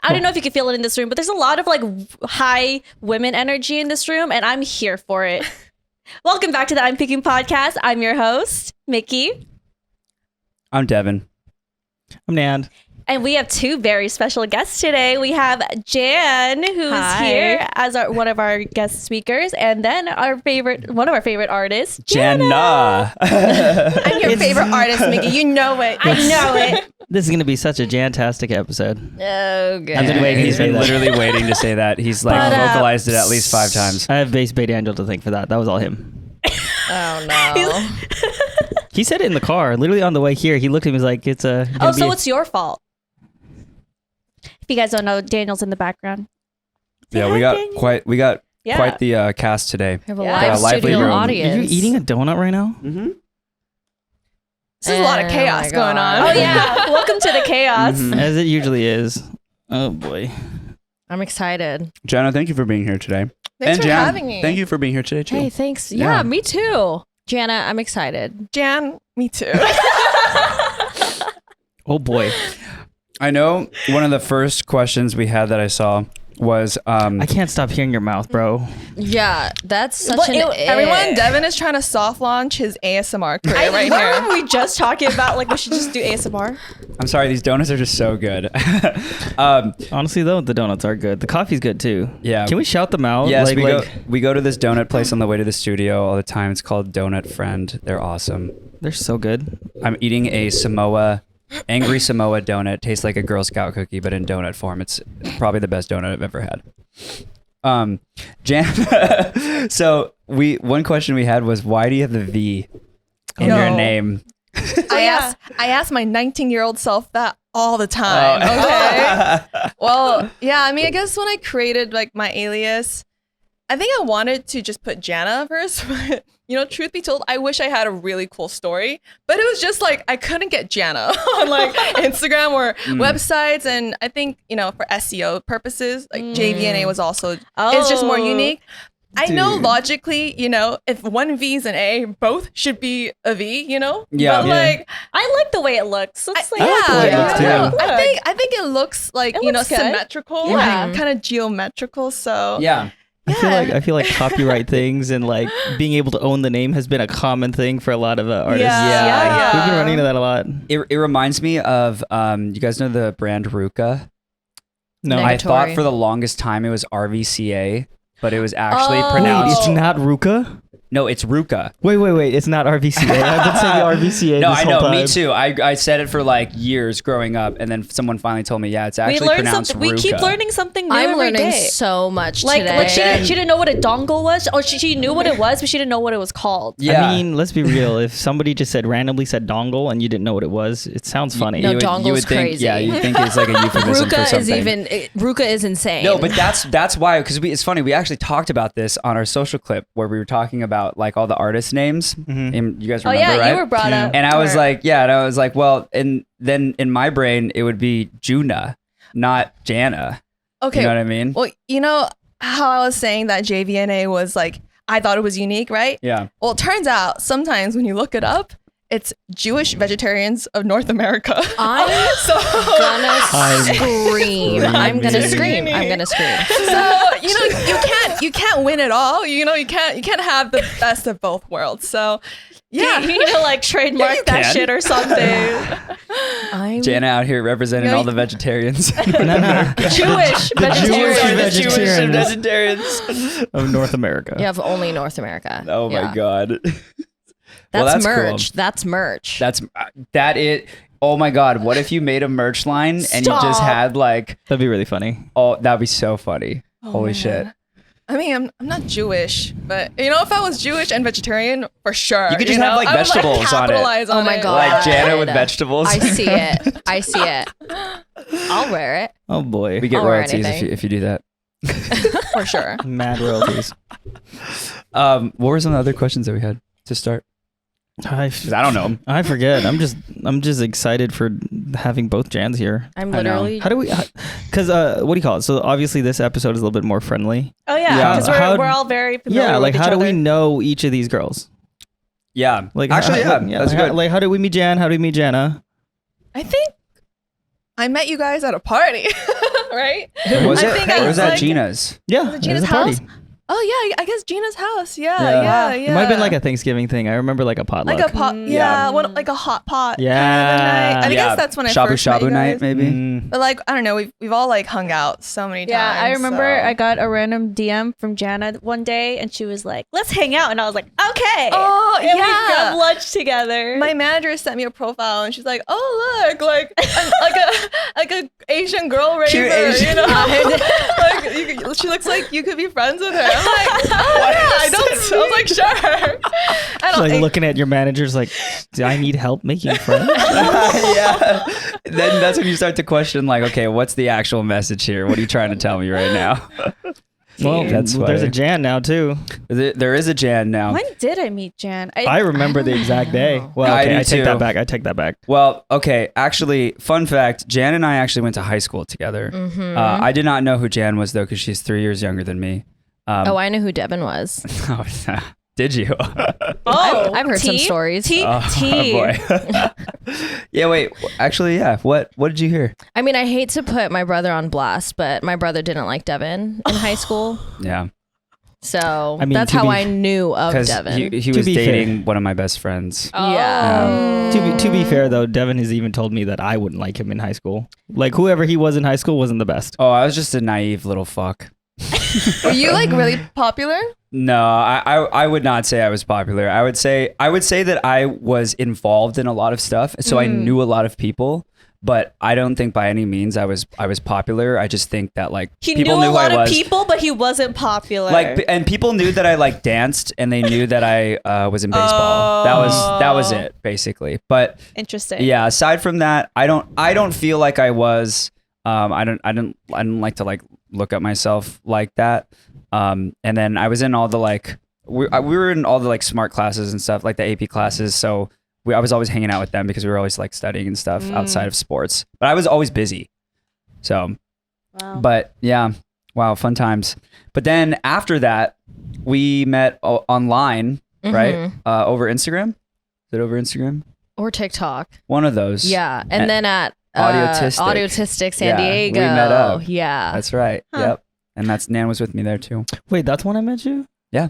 I don't know if you can feel it in this room, but there's a lot of like high women energy in this room, and I'm here for it. Welcome back to the I'm Picking podcast. I'm your host, Mickey. I'm Devin. I'm Nand. And we have two very special guests today. We have Jan, who's here as one of our guest speakers, and then one of our favorite artists, Jana. I'm your favorite artist, Mickey. You know it. I know it. This is going to be such a Jantastic episode. Oh, good. I've been waiting. He's been literally waiting to say that. He's like vocalized it at least 5 times. I have Bass Bait Angel to thank for that. That was all him. Oh, no. He said it in the car. Literally on the way here, he looked at me and was like, it's a... so it's your fault. If you guys don't know, Daniel's in the background. Yeah, we got quite the cast today. We have a live lively studio room. audience. Are you eating a donut right now? Mm-hmm. This is a lot of chaos going on. Oh, yeah. Welcome to the chaos. Mm-hmm. As it usually is. Oh, boy. I'm excited. Jana, thank you for being here today. Thanks for Jan, having me. Thank you for being here today, too. Hey, thanks. Yeah. Yeah, me too. Jana, I'm excited. Jan, me too. Oh, boy. I know one of the first questions we had that I saw was... I can't stop hearing your mouth, bro. Yeah, that's such everyone, Devin is trying to soft launch his ASMR career right here. Were we just talking about like we should just do ASMR? I'm sorry, these donuts are just so good. Honestly, though, the donuts are good. The coffee's good, too. Yeah. Can we shout them out? Yes, we go to this donut place on the way to the studio all the time. It's called Donut Friend. They're awesome. They're so good. I'm eating a Angry Samoa donut. Tastes like a Girl Scout cookie, but in donut form. It's probably the best donut I've ever had. Jan, so one question we had was, why do you have the V in your name? I ask my 19-year-old self that all the time. Okay. Well, yeah, I mean, I guess when I created like my alias, I think I wanted to just put Jana first, but truth be told, I wish I had a really cool story, but it was just like I couldn't get Jana on like Instagram or websites, and I think for SEO purposes, like JVNA was also it's just more unique. I know logically, if one V is an A, both should be a V, Yeah. But like I like the way it looks. It's like, I think it looks like It looks good. symmetrical, Yeah. kind of geometrical. So Yeah. I feel like copyright things and like being able to own the name has been a common thing for a lot of artists. Yeah. We've been running into that a lot. It reminds me of, you guys know the brand Ruka? No. Negatory. I thought for the longest time it was RVCA, but it was actually pronounced... It's not Ruka? No, it's Ruka. Wait. It's not RVCA. I've been saying RVCA No, this I whole know. time. Me too. I said it for like years growing up, and then someone finally told me, it's actually pronounced Ruka. We keep learning something new I'm every learning day. so much Like today. she didn't know what a dongle was, or she knew what it was, but she didn't know what it was called. Yeah. I mean, let's be real. If somebody just randomly said dongle and you didn't know what it was, it sounds funny. No, you would dongle's think, crazy. Yeah, you think it's like a euphemism for something. Ruka is insane. No, but that's why, because it's funny. We actually talked about this on our social clip where we were talking about like all the artist names. And you guys remember, right? You were brought up. And I was like, well, and then in my brain it would be Juna, not Jana. Okay. You know what I mean? Well, you know how I was saying that JVNA was like, I thought it was unique, right? Yeah. Well, it turns out sometimes when you look it up, it's Jewish Vegetarians of North America. I'm gonna scream. I'm gonna scream. So you can't win it all. You can't have the best of both worlds. So yeah, you need to like trademark that shit or something. Jana out here representing all the vegetarians. Jewish vegetarians of North America. You have only North America. Oh my God. That's merch. Cool. That's merch. That it. Oh my God. What if you made a merch line and you just had like... That'd be really funny. Oh, that'd be so funny. Holy man. Shit. I mean, I'm not Jewish, but if I was Jewish and vegetarian, for sure. You could just have like vegetables on it. Oh my God. Like Jana with vegetables. I see it. I'll wear it. Oh boy. We get royalties if you do that. For sure. Mad royalties. What were some of the other questions that we had to start? I don't know. I forget. I'm just excited for having both Jans here. I'm literally. How do we? Because what do you call it? So obviously this episode is a little bit more friendly. Oh yeah, because we're all very familiar. Yeah, like with how each do we other. know each of these girls? Yeah, like actually, that's good. Like how do we meet Jan? How do we meet Jana? I think I met you guys at a party, right? Was I it? think Or I was that like- Gina's? Yeah, Was it it Gina's was a party. house? Oh yeah, I guess Gina's house. Yeah. Yeah. It might have been like a Thanksgiving thing. I remember like a potluck. like a pot. Yeah, like a hot pot. kind of a Yeah. night. I guess that's when I Shabu first met shabu you night, guys. maybe. Mm. But like I don't know, we've all like hung out so many times. Yeah, I remember so. I got a random DM from Jana one day, and she was like, "Let's hang out," and I was like, "Okay." Oh And we yeah. grabbed lunch together. My manager sent me a profile and she's like, "Oh look, like like a Asian girl raver, Cute Asian. you know? Like she looks like you could be friends with her." I'm like, "Oh yeah, I don't." I was like, "Sure." I It's don't like looking at your managers like, do I need help making friends? Yeah. Then that's when you start to question, like, okay, what's the actual message here? What are you trying to tell me right now? Well, That's there's a funny. Jan now too. There is a Jan now. When did I meet Jan? I remember the exact day. Well, I okay, do I take too. that back. I take that back. Well, okay. Actually, fun fact: Jan and I actually went to high school together. I did not know who Jan was though, because she's 3 years younger than me. Oh, I know who Devin was. Did you? Oh, I've heard some stories. Tea. boy. Yeah. Wait. Actually, yeah. What did you hear? I mean, I hate to put my brother on blast, but my brother didn't like Devin in high school. Yeah. So I mean, that's to how be- I knew of Because Devin. he To was be dating one of my best friends. Yeah. To be fair though, Devin has even told me that I wouldn't like him in high school. Like whoever he was in high school wasn't the best. Oh, I was just a naive little fuck. Were you like really popular? No, I would not say I was popular. I would say that I was involved in a lot of stuff, so I knew a lot of people. But I don't think by any means I was popular. I just think that like He people knew a who lot I of was. people, but he wasn't popular. Like, and people knew that I like danced, and they knew that I was in baseball. That was it basically. But Interesting. yeah, aside from that, I don't feel like I was. I don't like to like look at myself like that. And then I was in all the like we were in all the like smart classes and stuff, like the AP classes. So I was always hanging out with them because we were always like studying and stuff outside of sports. But I was always busy. So, Wow. but yeah, wow, fun times. But then after that, we met online, right? Over Instagram. Is it over Instagram? Or TikTok. One of those. Yeah. And then at Audiotistic. Audiotistic San Yeah, we Diego. met up. Yeah. That's right. Huh. Yep. And that's Nand was with me there too. Wait, that's when I met you? Yeah.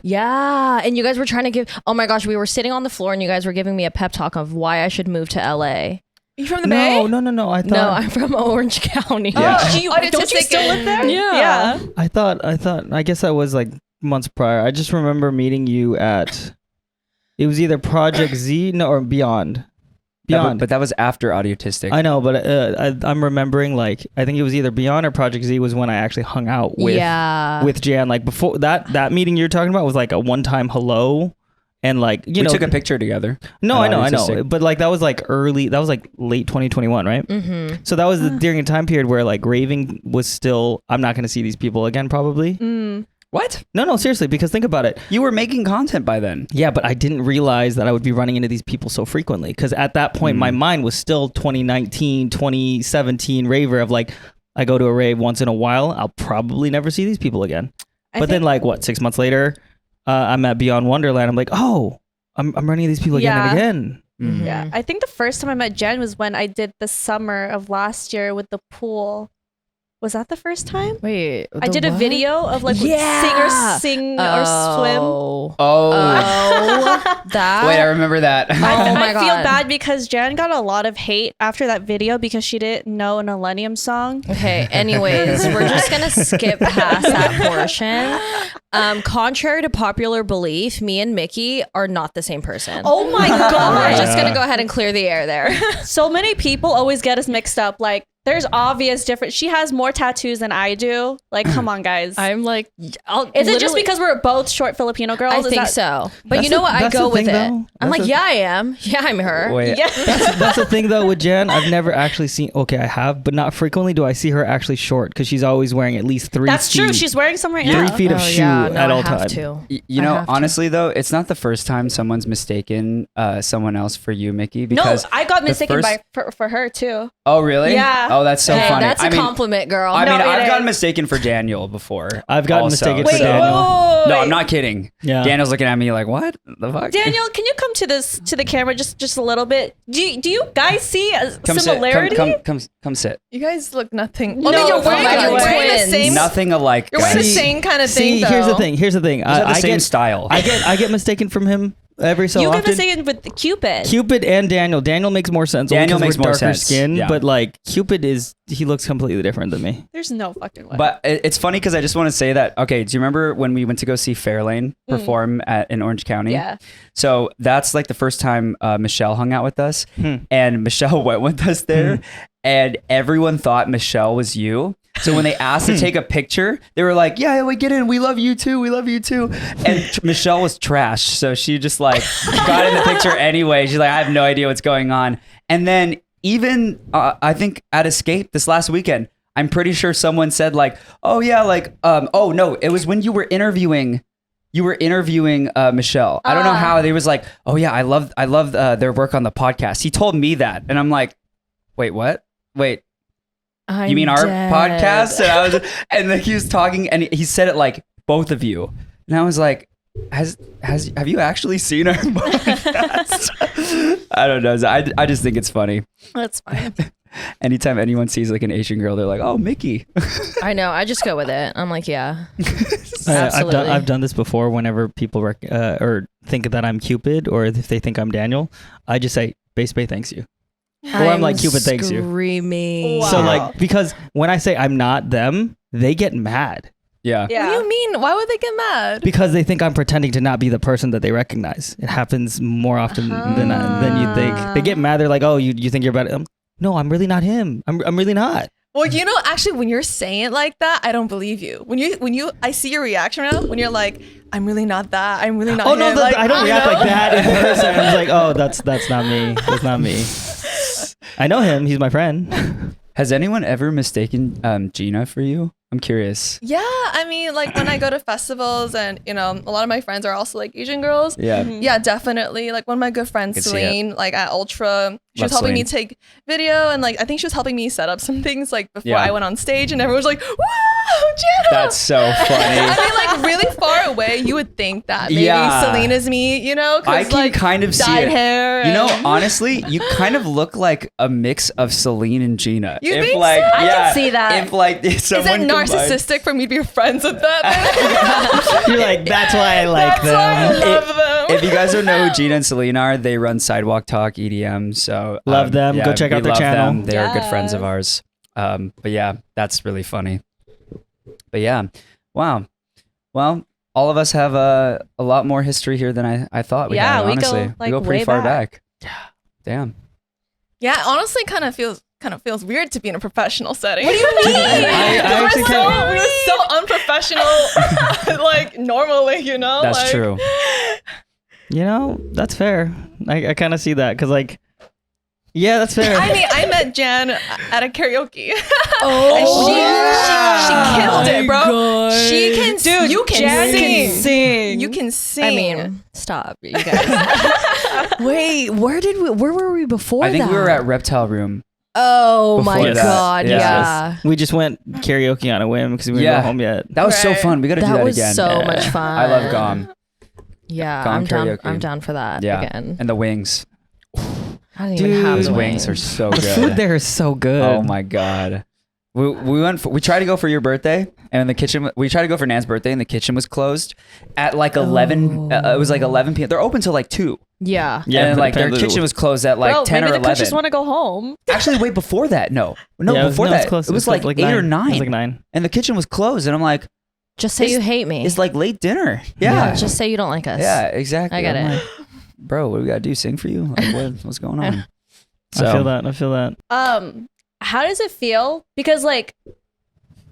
And you guys were trying to give, oh my gosh, we were sitting on the floor and you guys were giving me a pep talk of why I should move to LA. You from the Bay? No. I thought No, I'm from Orange County. Yeah. Oh, don't you Autistic still live there? and- Yeah. I guess that was like months prior. I just remember meeting you at it was either Project Z or Beyond. But that was after Audiotistic. I know, but I'm remembering like I think it was either Beyond or Project Z was when I actually hung out with Jan. Like before that meeting you're talking about was like a one-time hello, and like we took a picture together. No, at I know, Audiotistic. but like that was like late 2021, right? Mm-hmm. So that was during a time period where like raving was still. I'm not going to see these people again, probably. What? No, seriously, because think about it. You were making content by then. Yeah, but I didn't realize that I would be running into these people so frequently. Because at that point, my mind was still 2019, 2017 raver of like, I go to a rave once in a while. I'll probably never see these people again. But then like, 6 months later, I'm at Beyond Wonderland. I'm like, oh, I'm running into these people again and again. Mm-hmm. Yeah. I think the first time I met Jen was when I did the summer of last year with the pool. Was that the first time? Wait, I did a video of like singers sing or swim. Oh. That. Wait, I remember that. Oh my I feel God. bad because Jan got a lot of hate after that video because she didn't know an Millennium song. Okay, anyways, we're just gonna skip past that portion. Contrary to popular belief, me and Mickey are not the same person. Oh my We're god. just gonna go ahead and clear the air there. So many people always get us mixed up. Like there's obvious difference. She has more tattoos than I do. Like, come on, guys. I'm like, Is it just because we're both short Filipino girls? I Is think that- so. But That's you know the- what? I that's go the with thing, it. though. I'm That's like, the- yeah, I am. Yeah, I'm her. Wait. Yeah. That's the thing though with Jan. I've never actually seen. Okay, I have, but not frequently do I see her actually short because she's always wearing at least 3 That's true. feet. She's wearing some right 3 now. feet of shoe at all times. To. You I know, have to. honestly though, it's not the first time someone's mistaken someone else for you, Mickey. No, Because I got mistaken first- for her too. Oh really? Yeah. Oh, that's so Hey, funny. that's a compliment, girl. I mean, No, it I've gotten is. mistaken for Daniel before. I've gotten also, mistaken for so- Daniel. No, I'm not kidding. Yeah. Daniel's looking at me like, what the fuck? Daniel, can you come to the camera just a little bit? Do you guys see a Come similarity? sit. Come sit. You guys look nothing. No, I mean, you're wearing, like you're you're wearing the twins. same. Nothing alike. You're wearing the guys. same kind of thing. See, here's the though. thing. Here's the thing. You have the I same get style. I get mistaken from him every so You often. get mistaken with Cupid. Cupid and Daniel. Daniel makes more sense. Daniel only 'cause makes we're more darker sense, skin, yeah. but like Cupid he looks completely different than me. There's no fucking way. But it's funny because I just want to say that. Okay, do you remember when we went to go see Fairlane perform in Orange County? yeah. So that's like the first time Michelle hung out with us, and Michelle went with us there, and everyone thought Michelle was you. So when they asked to take a picture, they were like, "Yeah, we get in. We love you too. We love you too." And Michelle was trash, so she just like got in the picture anyway. She's like, "I have no idea what's going on." And then even I think at Escape this last weekend, I'm pretty sure someone said like, "Oh yeah, like oh no, it was when you were interviewing." You were interviewing Michelle. I don't know how. They was like, "Oh yeah, I love their work on the podcast." He told me that, and I'm like, "Wait, what? Wait, you mean our podcast?" And then he was talking, and he said it like both of you, and I was like, have you actually seen our podcast? I don't know. I just think it's funny. That's fine. Anytime anyone sees like an Asian girl, they're like, "Oh, Mickey." I know. I just go with it. I'm like, yeah. Absolutely. I've done this before. Whenever people or think that I'm Cupid, or if they think I'm Daniel, I just say, "Base Bay thanks you." Or I'm like, "Cupid thanks you." Screaming. Wow. So like, because when I say I'm not them, they get mad Yeah. Yeah. What do you mean? Why would they get mad? because they think I'm pretending to not be the person that they recognize. It happens more often than you think. They get mad. They're like, "Oh, you think you're better?" No, I'm really not him. I'm really not. Well, you know, actually, when you're saying it like that, I don't believe you. I see your reaction now when you're like, "I'm really not that. I'm really not." Oh no, him." Like, I don't you react know? like that in person. I'm like, "Oh, that's not me. That's not me." I know him. He's my friend. Has anyone ever mistaken Gina for you? I'm curious. Yeah, I mean, like when I go to festivals, and you know, a lot of my friends are also like Asian girls. Yeah. Yeah, definitely. Like one of my good friends, Could see Celine, like at Ultra, she was Love helping me Celine. take video, and like I think she was helping me set up some things like before Yeah. I went on stage, and everyone was like, "Wow, Jana!" That's so funny. I mean, like really far away, you would think that maybe Yeah. Celine is me, you know? 'Cause, I can like, kind of see dyed it. hair. You know, and- honestly, you kind of look like a mix of Celine and Gina. You if think like, so? I can see that. If like is someone it combined- narcissistic for me to be friends with that? You're like, "That's why I like That's why I them." love them. If you guys don't know who Gina and Celine are, they run Sidewalk Talk EDM. So Love them. Go check we out their love channel. them. They are good friends of Yes. ours. But yeah, that's really funny. But yeah, wow. Well, all of us have a lot more history here than I thought we Yeah, had. we go, Honestly, like, we go pretty way far back. back. Damn. Yeah, honestly, kind of feels weird to be in a professional setting. What do you mean? I actually can't. We're so unprofessional, like normally, you know. That's like, true. You know, that's fair. I kind of see that because like, yeah, that's fair. I mean, I met Jan at a karaoke. Oh, and she killed it, bro. God. She can, Dude, you can Jan sing. can sing. You can sing. I mean, stop, you guys. Wait, where were we before I think that? we were at Reptile Room. Oh my Before that. God, Yes. yeah. we just went karaoke on a whim because we didn't Yeah. go home yet. That was so Right. fun. We got to do That that was again. so much fun. I love Gom. Yeah, Gone I'm down. karaoke. I'm down for that Yeah. again. And the wings. I don't Dude, even have Those the wings are so The good. food there is so good. Oh my god. We tried to go for your birthday, and in the kitchen we tried to go for Nan's birthday, and the kitchen was closed at like 11. It was like 11 p.m. They're open till like 2. Yeah. Yeah, and but like their apparently- kitchen was closed at like Bro, 10 maybe or the 11. coach just want to go home. Actually, wait, before that, no, Yeah, before it was that, close. it was like 8 or 9. It was like 9. and the kitchen was closed, and I'm like, Just say you hate me. it's like late dinner. Yeah, Just say you don't like us. yeah, exactly. I get I'm it. like, bro, what do we gotta do? Sing for you? Like, what's going on? I feel that. I feel that. How does it feel? Because like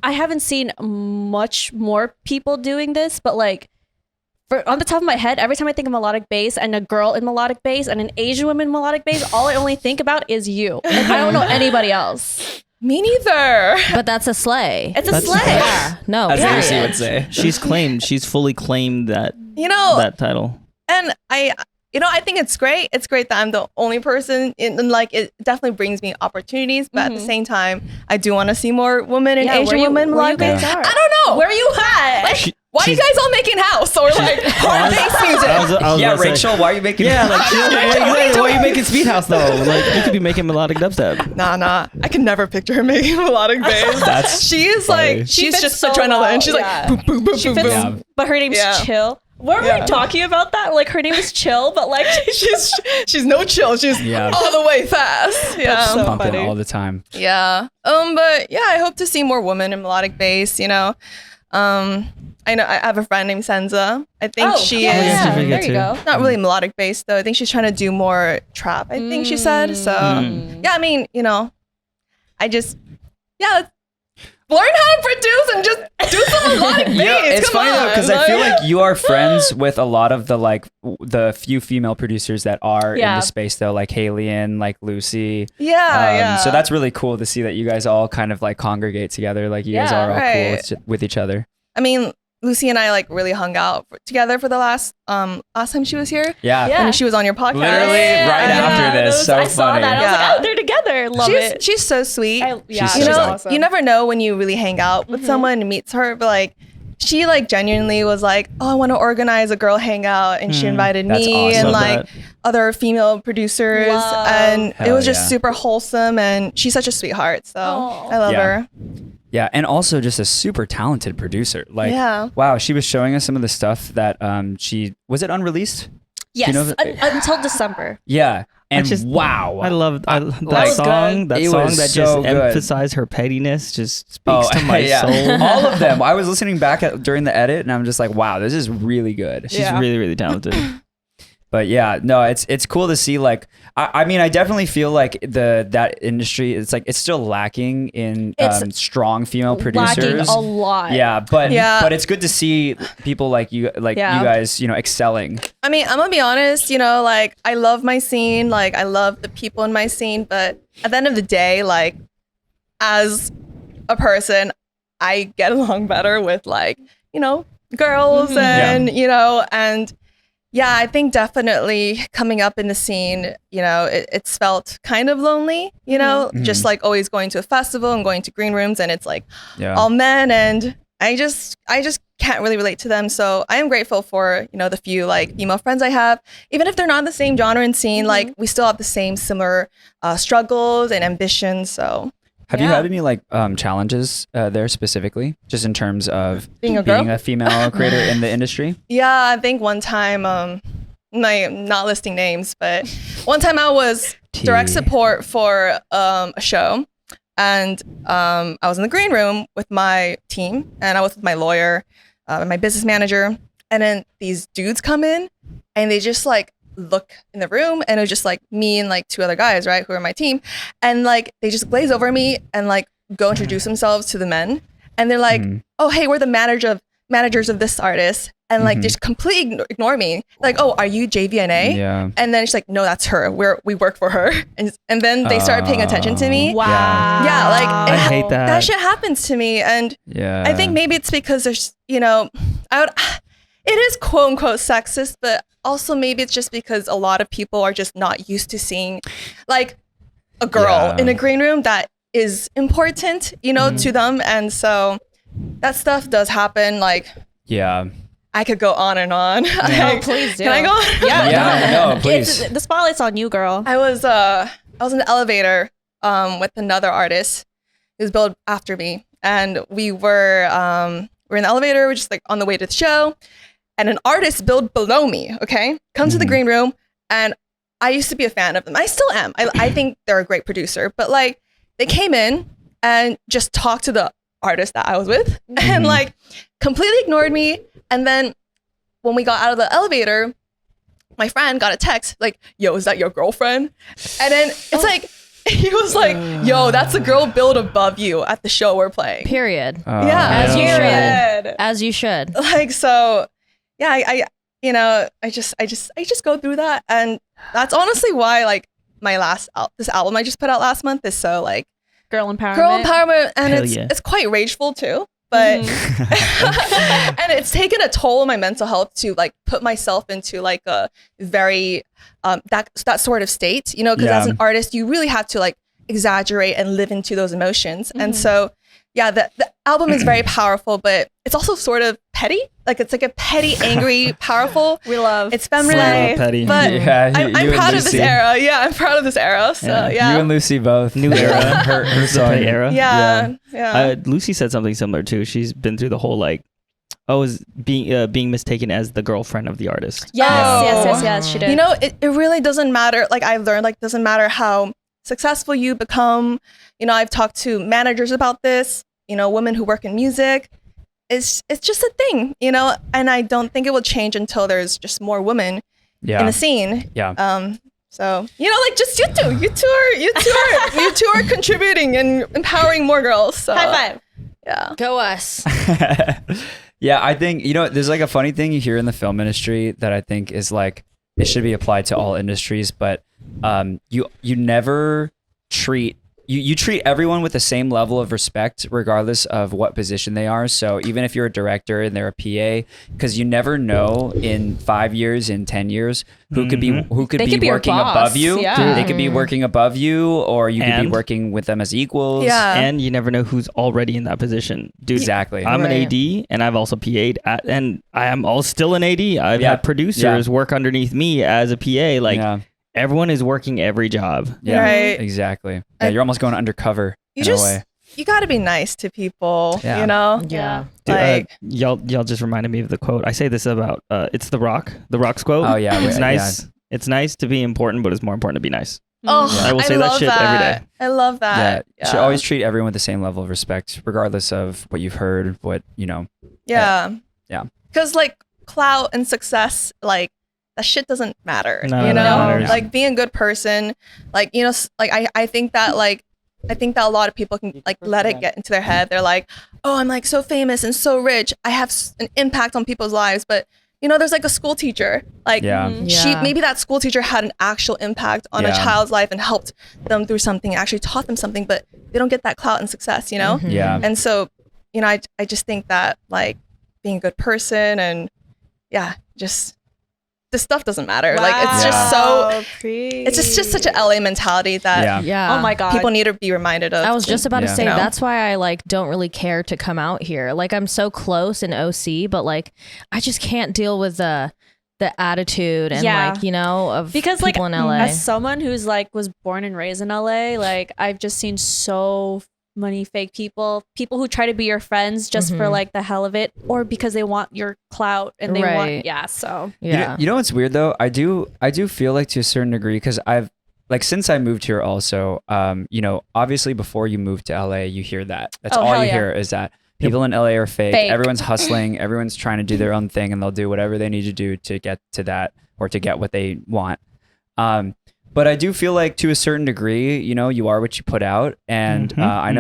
I haven't seen much more people doing this, but like on the top of my head, every time I think of melodic bass and a girl in melodic bass and an Asian woman in melodic bass, all I only think about is you. Like, I don't know anybody else. Me neither. But that's a sleigh. It's a That's- slay. Yeah. No. As period. Lucy would say. She's fully claimed that You know, that title. and I I think it's great. It's great that I'm the only person and like it definitely brings me opportunities. But at the same time, I do want to see more women and Asian women. where you guys are. I don't know. Where are you at? Like, why are you guys all making house or like hard bass music? I was Yeah, about to say- Rachel, why are you making? Yeah, like, why are you making Speed House though? Like, you could be making melodic dubstep. Nah. I can never picture her making melodic bass. That's She is funny. like, she's fits just so adrenaline. well, She's yeah. like, boom, boom, boom, She boom, fits, boom. Yeah. but her name's Yeah. Chyl. Were Yeah. we talking about that? Like her name is Chyl, but like She's no chill. She's Yeah. all the way fast. Yeah. so pumping funny. all the time. Yeah. But yeah, I hope to see more women in melodic bass, I know I have a friend named Senza. I think she yeah, is she's yeah. pretty There good you too. go. not really melodic bass though. I think she's trying to do more trap, I think she said. So yeah, I mean, I just learn how to produce and just do some melodic bass. Yeah, it's Come funny though on. because I feel like you are friends with a lot of the the few female producers that are in Yeah. the space though, like Haliene, like Lucy. yeah. So that's really cool to see that you guys all kind of like congregate together, like you guys Yeah, are all right. cool with each other. I mean, Lucy and I like really hung out together for the last time she was here. Yeah. Yeah. And she was on your podcast. Literally right after this. So I saw funny. that. I was Yeah. like, oh, they're together. Love it. She's so sweet. She's you so know, awesome. you never know when you really hang out with someone and meets her, but like she like genuinely was like, oh, I want to organize a girl hangout, and she invited That's me awesome. and Love like that. other female producers, Love. and it Hell was just yeah. super wholesome, and she's such a sweetheart. So Aw. I love Yeah. her. Yeah, and also just a super talented producer. Like, Yeah. wow, she was showing us some of the stuff that she was it unreleased? Yes, you know that- until December. Yeah, and just- wow, I love that was song. That It song was that so just good. emphasized her pettiness just speaks to my yeah. soul. All of them. I was listening back during the edit, and I'm just like, wow, this is really good. She's Yeah. really, really talented. But yeah, no, it's cool to see. Like, I mean, I definitely feel like that industry, it's still lacking in It's strong female Lacking producers. a lot. Yeah, but Yeah. it's good to see people like you, Yeah. you guys, excelling. I mean, I'm gonna be honest, like I love my scene, like I love the people in my scene, but at the end of the day, like as a person, I get along better with like, girls and, and yeah, I think definitely coming up in the scene, it's felt kind of lonely, just like always going to a festival and going to green rooms and it's like Yeah. all men, and I just can't really relate to them. So I am grateful for, the few like female friends I have, even if they're not in the same genre and scene, like we still have the same similar struggles and ambitions. So Have you Yeah. had any challenges there specifically, just in terms of Being a girl? female creator in the industry? yeah, I think one time, I'm not listing names, but one time I was direct support for a show, and I was in the green room with my team, and I was with my lawyer and my business manager, and then these dudes come in, and they just look in the room, and it was just like me and like two other guys, right, who are my team, and like they just glaze over me and like go introduce themselves to the men, and they're like, oh hey, we're the managers of this artist, and like just completely ignore me, like, oh, are you JVNA? Yeah. And then she's like, no, that's her, we work for her, and then they started paying attention to me. Wow. Yeah, like I hate that. that shit happens to me, and Yeah. I think maybe it's because there's, it is quote unquote sexist, but also maybe it's just because a lot of people are just not used to seeing like a girl Yeah. in a green room that is important, to them. And so that stuff does happen. Like Yeah. I could go on and on. Oh, please do. Can I go on? Yeah. Yeah, no, please. The spotlight's on you, girl. I was in the elevator with another artist who's billed after me, and we were in the elevator, we're just like on the way to the show, and an artist billed below me, okay, comes to the green room, and I used to be a fan of them. I still am. I think they're a great producer, but like they came in and just talked to the artist that I was with and like completely ignored me. And then when we got out of the elevator, my friend got a text like, yo, is that your girlfriend? And then it's like, he was like, yo, that's a girl billed above you at the show we're playing. Period. Yeah. As you Period. should. As you should. Like, so yeah, I just go through that. And that's honestly why like this album I just put out last month is so like Girl empowerment. girl empowerment, and Hell it's yeah. it's quite rageful too. but and it's taken a toll on my mental health to like put myself into like a very that sort of state, you know, because as an artist you really have to like exaggerate and live into those emotions. And so yeah, the album is very powerful, but it's also sort of petty. Like it's like a petty, angry, powerful. We love it's feminine, petty. but Yeah, I'm you and proud of this Lucy. era. Yeah, I'm proud of this era. So yeah, You and Lucy both. New era. Her song. Petty era. yeah. Lucy said something similar too. She's been through the whole like, is being mistaken as the girlfriend of the artist. Yes, she did. You know, it really doesn't matter. Like I've learned, like doesn't matter how successful you become. You know, I've talked to managers about this. You know, women who work in music. It's just a thing, you know, and I don't think it will change until there's just more women in the scene. Yeah. So you know, like just you two are contributing and empowering more girls. So. High five. Yeah. Go us. Yeah, I think, you know, there's like a funny thing you hear in the film industry that I think is like, it should be applied to all industries, but you never treat, you treat everyone with the same level of respect regardless of what position they are. So even if you're a director and they're a PA, because you never know in 5 years, in 10 years, who could be They could be your working boss, above you. yeah. They could be working above you, or you could be And- working with them as equals. Yeah. And you never know who's already in that position. Dude, Exactly. I'm an Right. AD and I've also PA'd and I am all still an AD. I've Yeah. had producers work underneath me as a PA. Like yeah. everyone is working every job. Yeah, Right. exactly. Yeah, you're almost going undercover You in just a way. you got to be nice to people. Yeah. You know. Yeah. Dude, Like y'all just reminded me of the quote. I say this about it's The Rock's quote. Oh, yeah, It's yeah, nice. yeah. It's nice to be important, but it's more important to be nice. oh, I will say that love shit every day. I love Yeah, that. you should always treat everyone with the same level of respect, regardless of what you've heard, what, you know. Yeah. Yeah. Because like clout and success, like that shit doesn't matter. No, you no, know, it matters. like being a good person, like you know, like I think that a lot of people can like let it get into their head. They're like, oh, I'm like so famous and so rich. I have an impact on people's lives, but. You know, there's like a school teacher. Like Yeah. Yeah. maybe that school teacher had an actual impact on a Yeah. child's life and helped them through something, actually taught them something, but they don't get that clout and success, you know? Yeah. And so, you know, I just think that like being a good person and yeah, just this stuff doesn't matter. Like it's just so it's just such an LA mentality that Yeah. Yeah. Oh my god. people need to be reminded of. I was just about to Yeah. say You know? that's why I like don't really care to come out here. Like I'm so close in OC, but like I just can't deal with the attitude and Yeah. like, you know, of because like people in LA. as someone who's like was born and raised in LA, like I've just seen so many fake people who try to be your friends just for like the hell of it, or because they want your clout and they Right. want so Yeah. You know what's weird though? I do feel like to a certain degree, because I've like since I moved here also, you know, obviously before you move to LA, you hear that. That's Oh, all hell you yeah. hear is that people in LA are fake. Fake. Everyone's hustling. Everyone's trying to do their own thing, and they'll do whatever they need to do to get to that or to get what they want. But I do feel like to a certain degree, you know, you are what you put out. And I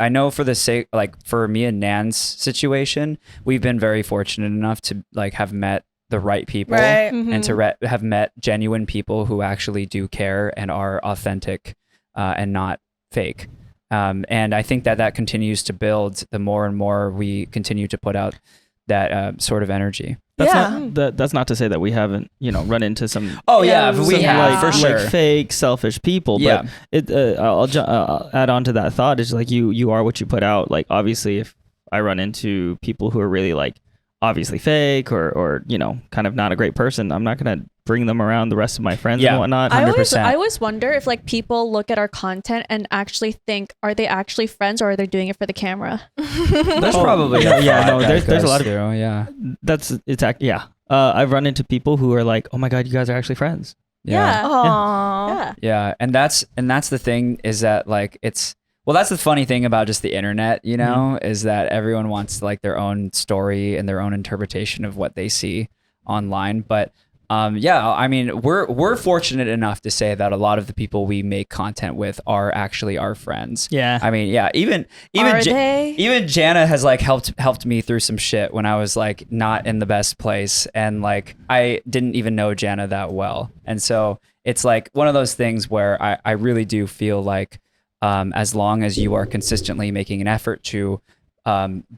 know for the sake, like for me and Nand's situation, we've been very fortunate enough to like have met the right people right. and to have met genuine people who actually do care and are authentic and not fake. And I think that continues to build the more and more we continue to put out that sort of energy. That's not to say that we haven't, you know, run into some Oh yeah, some, we have for sure. like fake, selfish people. Yeah. But I'll add on to that thought. Is like you are what you put out. Like obviously, if I run into people who are really like obviously fake or you know kind of not a great person, I'm not gonna bring them around the rest of my friends and whatnot. I 100%. always wonder if like people look at our content and actually think, are they actually friends or are they doing it for the camera? There's probably there's a lot of through, yeah. I've run into people who are like, oh my god, you guys are actually friends. Yeah. Aww. Yeah. Yeah, and that's the thing is that like that's the funny thing about just the internet, you know, is that everyone wants like their own story and their own interpretation of what they see online. But I mean, we're fortunate enough to say that a lot of the people we make content with are actually our friends. Yeah. I mean, yeah, even Are they? even Jana has like helped me through some shit when I was like not in the best place, and like I didn't even know Jana that well. And so it's like one of those things where I really do feel like as long as you are consistently making an effort to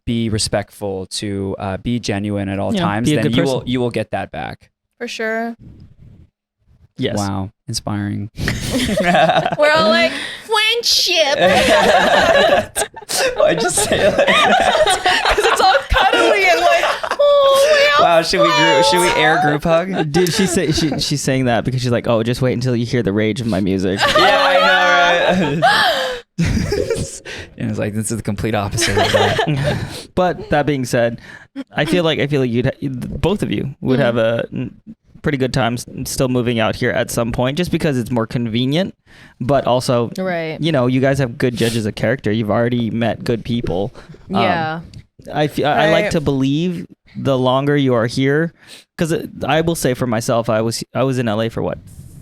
be respectful, to be genuine at all Yeah, times, be a then good person. you will get that back. For sure. Yes. Wow, inspiring. We're all like, friendship. I just say like, Because it's all cuddly and like, oh, wow, should we air group hug? Dude, she's saying that because she's like, oh, just wait until you hear the rage of my music. Yeah, I know, right? And it's like, this is the complete opposite of that. But that being said, I feel like both of you would have a pretty good time still moving out here at some point, just because it's more convenient, but also, Right. you know, you guys have good judges of character. You've already met good people. Yeah. I like to believe the longer you are here, because I will say for myself, I was in LA for what,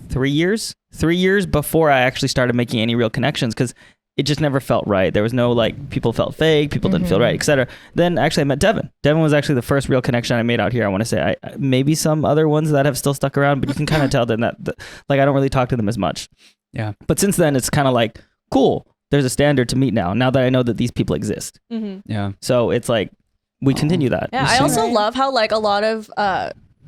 3 years? 3 years before I actually started making any real connections, because it just never felt right. There was no, like, people felt fake, people didn't feel right, etc. Then actually I met Devin. Devin was actually the first real connection I made out here. I want to say maybe some other ones that have still stuck around, but you can kind of tell then that like I don't really talk to them as much. Yeah. But since then it's kind of like, cool, there's a standard to meet now that I know that these people exist. Yeah. So it's like we continue that. Yeah, I also love how like a lot of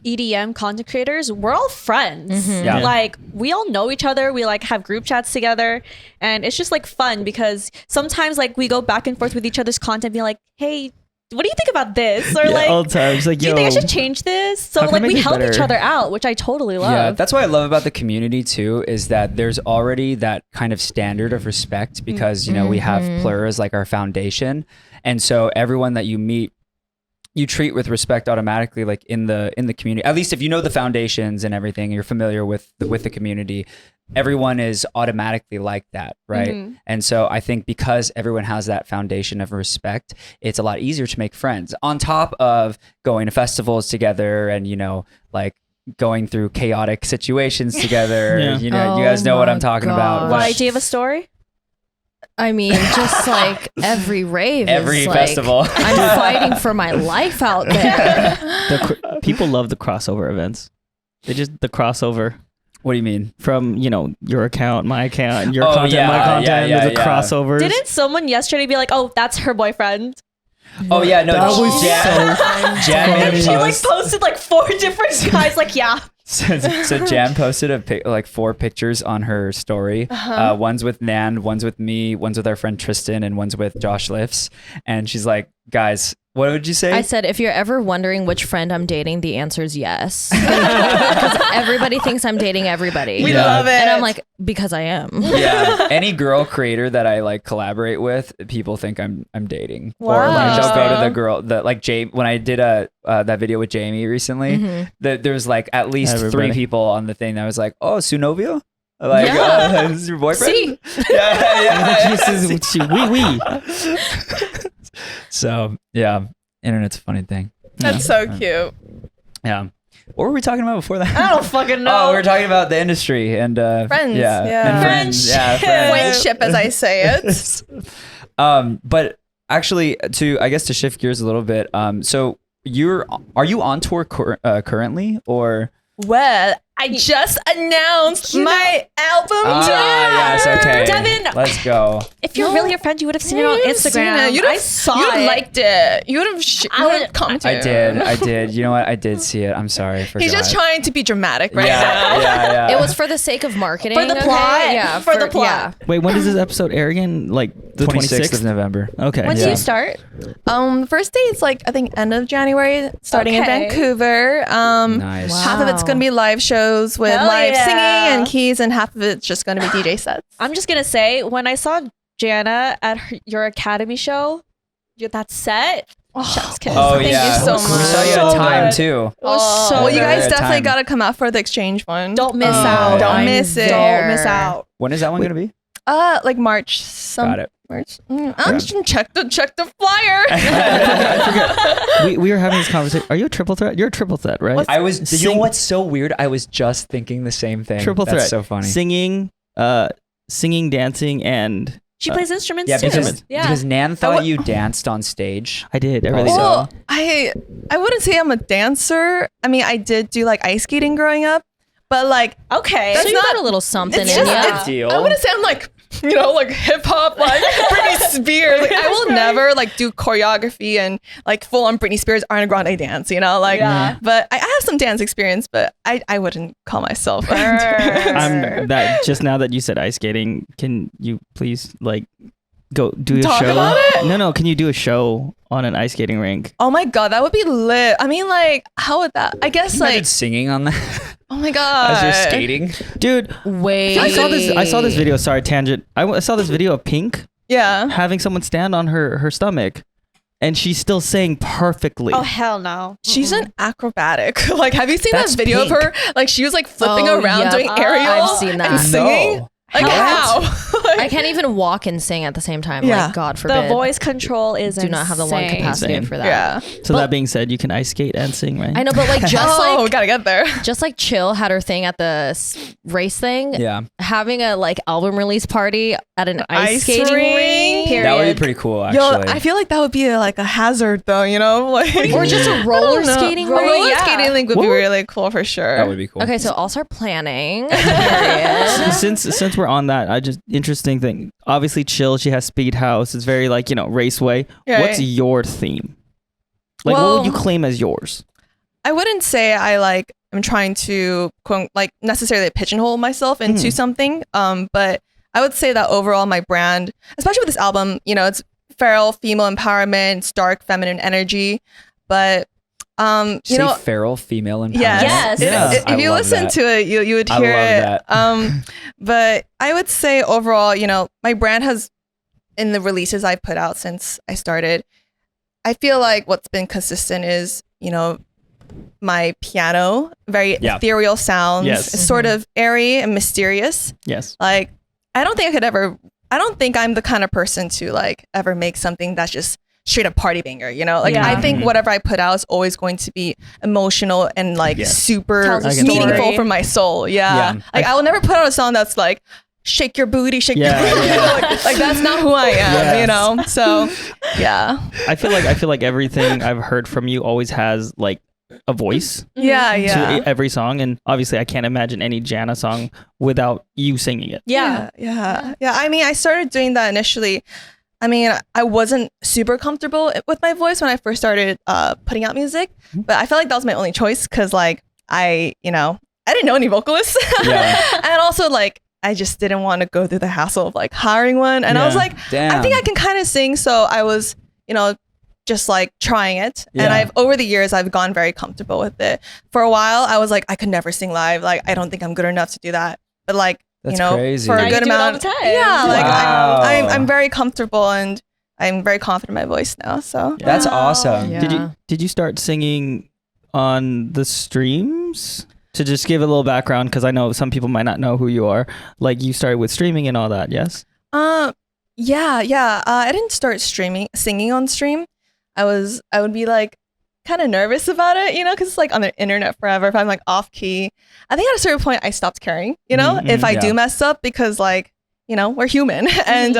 EDM content creators, we're all friends. Yeah. Like we all know each other. We like have group chats together, and it's just like fun because sometimes like we go back and forth with each other's content, be like, hey, what do you think about this? Or like, all the time. It's like, do you think I should change this? So how can I like make we this help each better? other out, which I totally love. Yeah, that's what I love about the community too, is that there's already that kind of standard of respect because, you know, we have Plur as like our foundation. And so everyone that you meet, you treat with respect automatically, like in the community. At least if you know the foundations and everything, you're familiar with the community, everyone is automatically like that, right? And so I think because everyone has that foundation of respect, it's a lot easier to make friends. On top of going to festivals together and, you know, like going through chaotic situations together. Yeah. You know, you guys know what I'm talking about. Why, do you have a story? I mean, just like every rave, Every is festival. Like, I'm fighting for my life out there. People love the crossover events. The crossover What do you mean? from, you know, your account, my account, your Oh, content, yeah, my content, yeah, the yeah. crossovers. Didn't someone yesterday be like, oh, that's her boyfriend? Oh yeah, no. That was Jan And made she a like post. posted like 4 different guys like, yeah. So Jan posted like 4 pictures on her story. One's with Nand, one's with me, one's with our friend Tristan, and one's with Josh Lifts. And she's like, guys, what would you say? I said, if you're ever wondering which friend I'm dating, the answer is yes. Because everybody thinks I'm dating everybody. We Yeah. love it. And I'm like, because I am. Yeah, any girl creator that I like collaborate with, people think I'm dating. Or like Wow. they'll go to the girl that like when I did that video with Jamie recently, there's like at least Everybody. 3 people on the thing that was like, oh, su novio? Like, Yeah. this is your boyfriend? See? Yeah. we. So yeah, internet's a funny thing. That's so cute. Yeah. What were we talking about before that? I don't fucking know. Oh, we were talking about the industry and Friends, Yeah, yeah. and friends. Yeah, friends. Friendship, as I say it. But actually, to shift gears a little bit. So are you on tour currently or? Well, I just announced my album tour. Yes, okay. Devin! Let's go. If you're really a friend, you would have seen it on Instagram. You'd I have, saw you'd have it. liked it. You would have commented. I did. You know what? I did see it. I'm sorry. I forgot. He's just trying to be dramatic right now. Yeah. It was for the sake of marketing. For the okay? plot. Yeah. For the plot. Yeah. Wait, when does this episode air again? Like the 26th of November. Okay. When do Yeah. you start? First day is like I think end of January, starting in Okay. Vancouver. Nice. Wow. Half of it's gonna be live shows with Hell live yeah. singing and keys, and half of it's just gonna be DJ sets. I'm just gonna say, when I saw Jana at your Academy show, that set, chef's kiss. Oh Thank yeah. you so We saw you much. at Time good. too. It was so well, you good. guys Yeah, definitely time. gotta come out for the exchange one. Don't miss Oh, out. yeah. Don't miss it. Don't miss out. When is that one gonna be? Like March. Got it. March. I'm just check the flyer. we were having this conversation. Are you a triple threat? You're a triple threat, right? I was. You know Sing- what's so weird? I was just thinking the same thing. Triple That's threat. so funny. Singing, dancing, and She plays instruments Yeah, too. because Yeah. Nan thought you danced on stage. I did. I really Also- did. Well, I wouldn't say I'm a dancer. I mean, I did do like ice skating growing up, but like Okay. So That's you not- got a little something it's in just ya. it's, Deal. I wouldn't say I'm like like hip hop, like Britney Spears. Like I will never like do choreography and like full on Britney Spears Ariana Grande dance, but I have some dance experience, but I wouldn't call myself a dancer. That just now that you said ice skating, can you please like go do a Talk show? about it? No, can you do a show on an ice skating rink? Oh my god, that would be lit. I mean, like, how would that? I guess Imagine like, singing on that oh my god, as you're skating. Dude, Wait. I saw this video. Sorry, tangent. I saw this video of Pink Yeah. having someone stand on her stomach, and she's still saying perfectly. Oh hell no. She's an acrobatic. Like, have you seen That's that video Pink. of her? Like, she was like flipping Oh, around yeah. doing aerial I've seen that. and singing. No. Like, how? I can't even walk and sing at the same time. Yeah. Like, God forbid. The voice control is do not have the lung insane. capacity Insane. for that. Yeah. So But- that being said, you can ice skate and sing, right? I know, but like just Oh, we like gotta get there. just like Chyl had her thing at the race thing, Yeah, having a like album release party at an ice Ice skating rink? ring. Period. that would be pretty cool. Actually, Yo, I feel like that would be like a hazard, though. Like, Or just a roller skating Roller rink. Yeah. skating link would be really cool for sure. that would be cool. Okay, so I'll start planning. Period. Since we're on that, interesting thing. Obviously, Chyl. She has Speed House. It's very like raceway. Right. What's your theme? Like, what Well- would you claim as yours? I wouldn't say I'm trying to like necessarily pigeonhole myself into something. But I would say that overall my brand, especially with this album, it's feral female empowerment, it's dark feminine energy. But Say feral female empowerment. Yes. Yeah. If you listen to it, you would I hear love it. that. But I would say overall, my brand has, in the releases I've put out since I started, I feel like what's been consistent is, my piano, very Yeah. ethereal sounds. Yes. It's sort of airy and mysterious. Yes. Like, I don't think I'm the kind of person to like ever make something that's just straight up party banger, Like, Yeah. I think whatever I put out is always going to be emotional and like Yes. super Tells a meaningful story. for my soul. Yeah. Yeah. Like, I will never put out a song that's like, shake your booty, shake Yeah, your booty. yeah. like that's not who I am, Yes. So, yeah. I feel like everything I've heard from you always has like a voice Yeah, yeah. to every song, and obviously I can't imagine any Jana song without you singing it. Yeah. Yeah. I mean, I started doing that initially. I mean, I wasn't super comfortable with my voice when I first started putting out music, but I felt like that was my only choice because, like, I didn't know any vocalists. Yeah. And also, like, I just didn't want to go through the hassle of, like, hiring one. And I was Yeah. like, Damn. I think I can kind of sing. So I was, just, like, trying it. Yeah. And over the years, I've gone very comfortable with it. For a while, I was like, I could never sing live. Like, I don't think I'm good enough to do that. But, like, That's for crazy. a Now you good do it all amount the time. Yeah, like Wow. I'm very comfortable and I'm very confident in my voice now. So That's awesome. Yeah. Did you start singing on the streams? To just give a little background, because I know some people might not know who you are. Like, you started with streaming and all that, yes? yeah. I didn't start singing on stream. I would be like kind of nervous about it, because it's like on the internet forever. If I'm like off key, I think at a certain point I stopped caring, if I yeah. do mess up, because like, we're human. And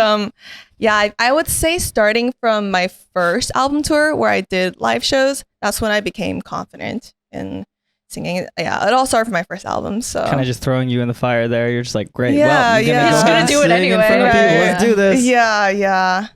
I would say starting from my first album tour where I did live shows, that's when I became confident in singing. Yeah, it all started from my first album. So Kind of just throwing you in the fire there. You're just like, great. Yeah, well, I'm yeah. Just gonna do it sing in front of anyway, people. right? Let's do this. yeah.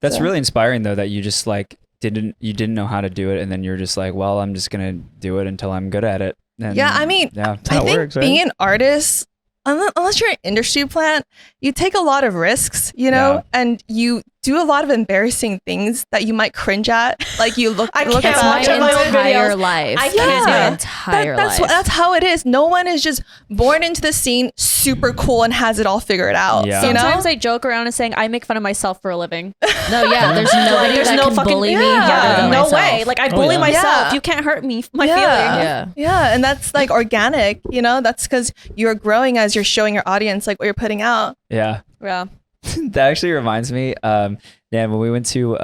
That's So- really inspiring though, that you just like didn't know how to do it, and then you're just like, well, I'm just gonna do it until I'm good at it. And Yeah, I mean, yeah, That's how I it think works, right? being an artist, unless you're an industry plant, you take a lot of risks, Yeah. and you do a lot of embarrassing things that you might cringe at. Like you look I look can't at That's my watch my own entire videos. life. I That's can't do my it. entire life. that's how it is. No one is just born into the scene super cool and has it all figured out. Yeah. Sometimes I joke around and saying I make fun of myself for a living. No, yeah, there's nobody There's that no can fucking bully me yeah. harder than no myself. way. Like I bully yeah. myself. Yeah. You can't hurt me. My Yeah. feelings. Yeah. Yeah, and that's like organic. That's because you're growing as you're showing your audience like what you're putting out. yeah. Yeah. That actually reminds me, when we went to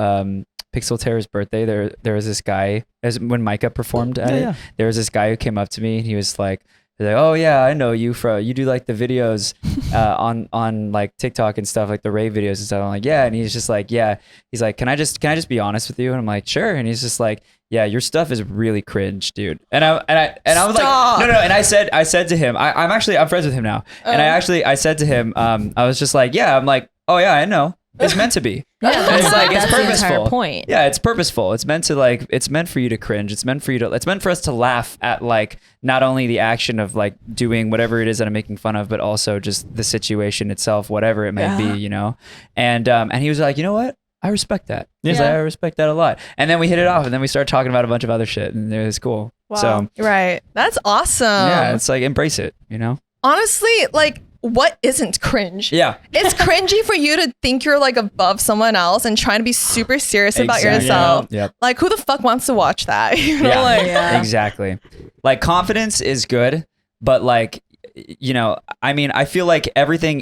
Pixel Terror's birthday, there was this guy, when Micah performed at Yeah, it, yeah. there was this guy who came up to me and he was like, He's like, oh yeah, I know you you do like the videos on like TikTok and stuff, like the rave videos and stuff. I'm like, yeah. And he's just like, yeah. He's like, can I just be honest with you? And I'm like, sure. And he's just like, yeah, your stuff is really cringe, dude. And I was like, no. And I said to him, I'm friends with him now. And I said to him, I was just like, yeah, I'm like, oh yeah, I know. It's meant to be. Yeah, it's like, it's that's the purposeful. entire point. Yeah, it's purposeful. It's meant for you to cringe. It's meant for us to laugh at like not only the action of like doing whatever it is that I'm making fun of, but also just the situation itself, whatever it may be, you know? And he was like, you know what? I respect that. He's like, I respect that a lot. And then we hit it off and then we started talking about a bunch of other shit and it was cool. Wow. So Right. That's awesome. yeah, it's like embrace it, you know? Honestly, like, what isn't cringe? Yeah. It's cringy for you to think you're like above someone else and trying to be super serious about yourself. Yep. Like, who the fuck wants to watch that? You know, Yeah, like, exactly. Like confidence is good, but like, you know, I mean, I feel like everything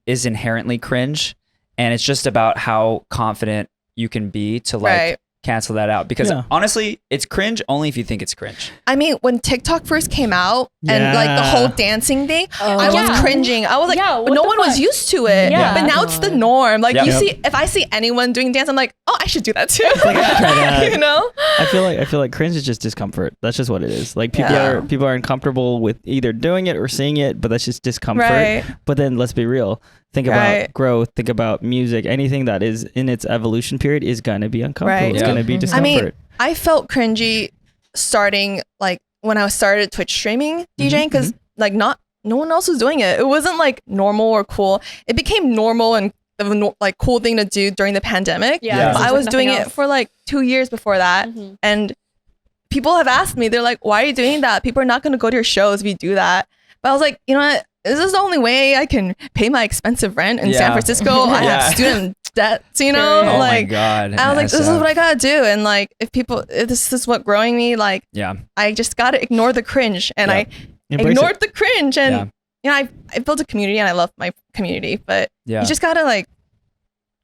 is inherently cringe, and it's just about how confident you can be to like cancel that out. Because honestly, it's cringe only if you think it's cringe. I mean, when TikTok first came out and like the whole dancing thing, I was cringing. I was like, no one was used to it. Yeah. But now it's the norm. Like Yep. if I see anyone doing dance, I'm like, oh, I should do that too. Like, I should try that. You know? I feel like cringe is just discomfort. That's just what it is. Like people are uncomfortable with either doing it or seeing it, but that's just discomfort. Right. But then let's be real. Think about growth. Think about music. Anything that is in its evolution period is gonna be uncomfortable. Right. It's Yeah. gonna be I discomfort. mean, I felt cringy starting like when I started Twitch streaming DJing because like no one else was doing it. It wasn't like normal or cool. It became normal and like cool thing to do during the pandemic. Yeah. But I was doing it for like 2 years before that, and people have asked me, they're like, "Why are you doing that? People are not going to go to your shows if you do that." But I was like, you know what? This is the only way I can pay my expensive rent in San Francisco. I have student debts, you know? Oh like, my God. I was like, this is what I gotta do. And like, if this is what growing me, like, I just gotta ignore the cringe. And I ignored the cringe. And, you know, I built a community and I love my community, but you just gotta like,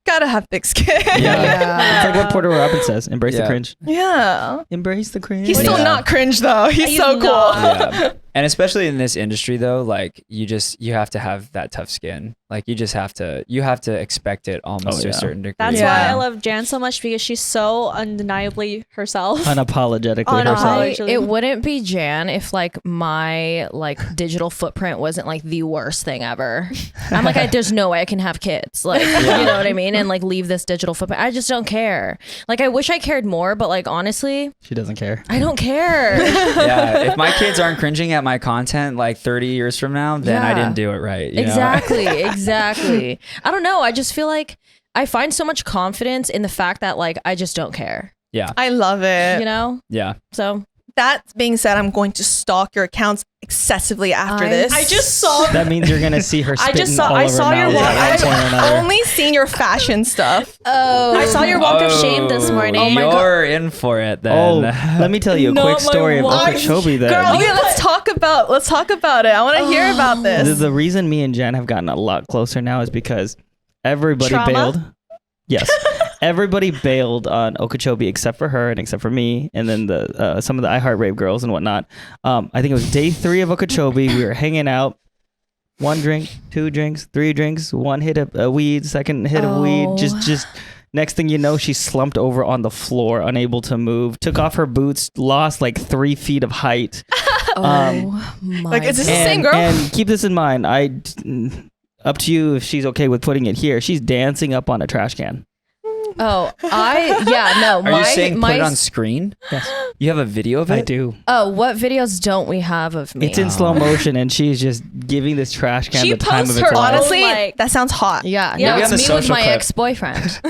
gotta have thick skin. It's like what Porter Robin says. Embrace the cringe. Yeah. Embrace the cringe. He's still not cringe though. He's so cool. Yeah. And especially in this industry though, like you have to have that tough skin. Like you have to expect it almost to a certain degree. That's why I love Jan so much, because she's so undeniably herself. Unapologetically herself. It wouldn't be Jan if like my like digital footprint wasn't like the worst thing ever. I'm like, there's no way I can have kids. Like, you know what I mean? And like leave this digital footprint. I just don't care. Like I wish I cared more, but like honestly, she doesn't care. I don't care. Yeah. If my kids aren't cringing at my content like 30 years from now, then I didn't do it right. You know? Exactly. I don't know. I just feel like I find so much confidence in the fact that like I just don't care. Yeah. I love it. You know? Yeah. So that being said, I'm going to stalk your accounts excessively after this. I just saw That means you're gonna see her spitting all I over saw your mouths walk. at one point or another. only seen your fashion stuff. I saw your walk of shame this morning. You're in for it then. Oh, let me tell you a Not quick my story of watch. Okeechobee then. Girl, okay, let's talk about it. I want to hear about this. The reason me and Jan have gotten a lot closer now is because everybody Trauma? bailed. Yes. Everybody bailed on Okeechobee except for her and except for me, and then the some of the iHeart Rave girls and whatnot. I think it was day 3 of Okeechobee. We were hanging out. 1 drink, 2 drinks, 3 drinks, 1 hit of weed, 2nd hit of weed. Just next thing you know, she slumped over on the floor, unable to move. Took off her boots, lost like 3 feet of height. my Like, is this the same girl? And keep this in mind. Up to you if she's okay with putting it here. She's dancing up on a trash can. Are you saying put it on screen? Yes. You have a video of it? I do. Oh, what videos don't we have of me? It's in slow motion, and she's just giving this trash can She the time of posts its her life. Honestly, like- that sounds hot. Yeah, Yeah. no, Maybe it's on the me with social my clip. ex-boyfriend.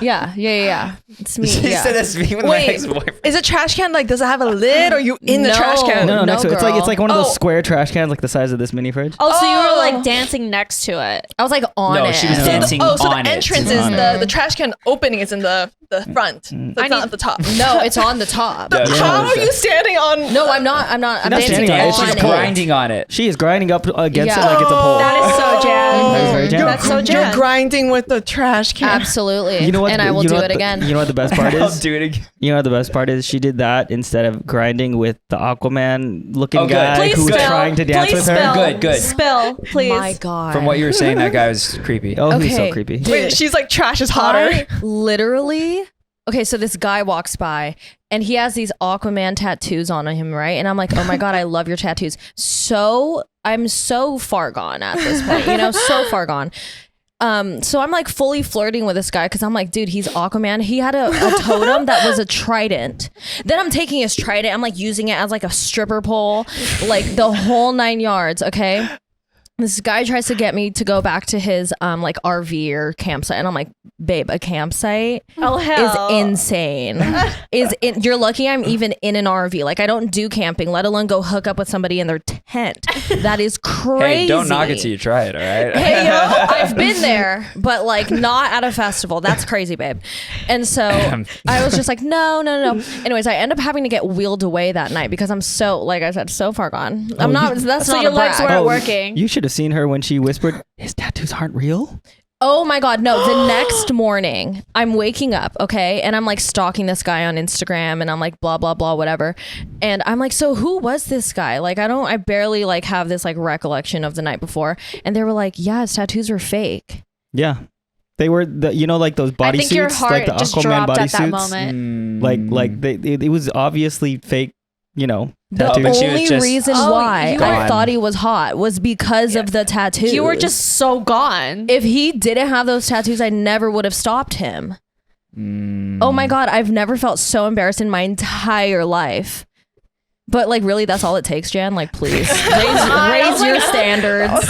Yeah. It's me. He Yeah. said that's me with my Wait, ex-boyfriend. is a trash can like, does it have a lid or are you in the No. trash can? No, next to it. It's like one of Oh. those square trash cans, like the size of this mini fridge. Oh, so you were Oh. like dancing next to it. I was like on No, it. she was So dancing the on it. entrance is the trash can opening. enlightening is in the front. So it's not at the top. No, it's on the top. How are you standing on? No, I'm not. I'm not dancing standing on it, on she's it. grinding on it. She is grinding up against it Yeah. like it's a pole. That is so Jan. That is very Jan. That's so You're Jan. grinding with the trash can. Absolutely. You know what? And I will you know do what it the- again. You know what the best part I'll is? do it again. You know what the best part is? She did that instead of grinding with the Aquaman looking Oh, good. guy Please who was spill. trying to dance Please with her. spill. Good, good. Spill, please. My God. From what you were saying, that guy was creepy. Oh, he's so Okay. creepy. Wait, she's like trash is hotter. I literally. Okay, so this guy walks by and he has these Aquaman tattoos on him, right? And I'm like, oh my God, I love your tattoos. So I'm so far gone at this point, so far gone. So I'm like fully flirting with this guy because I'm like, dude, he's Aquaman. He had a totem that was a trident. Then I'm taking his trident. I'm like using it as like a stripper pole, like the whole 9 yards. Okay. This guy tries to get me to go back to his like RV or campsite, and I'm like, babe, a campsite Oh hell. is insane. You're lucky I'm even in an RV. Like I don't do camping, let alone go hook up with somebody in their tent. That is crazy. Hey, don't knock it till you try it, all right? Hey, yo, I've been there, but like not at a festival. That's crazy, babe. And so I was just like, no. Anyways, I end up having to get wheeled away that night because I'm so, like I said, so far gone. I'm not. That's So not your a legs brag. weren't working. You should have seen her when she whispered, "His tattoos aren't real." Oh my God, no. The next morning, I'm waking up, okay? And I'm like stalking this guy on Instagram and I'm like, blah, blah, blah, whatever. And I'm like, so who was this guy? Like, I barely like have this like recollection of the night before. And they were like, yeah, his tattoos were fake. Yeah, they were like those I bodysuits, think your heart like the just Aquaman dropped at that bodysuits. moment. Like it was obviously fake. The but tattoos. she was only just reason Oh, why you I were- thought he was hot was because of the tattoos. You were just so gone. If he didn't have those tattoos, I never would have stopped him. Oh my God, I've never felt so embarrassed in my entire life. But like, really, that's all it takes, Jan? Like, please raise your standards.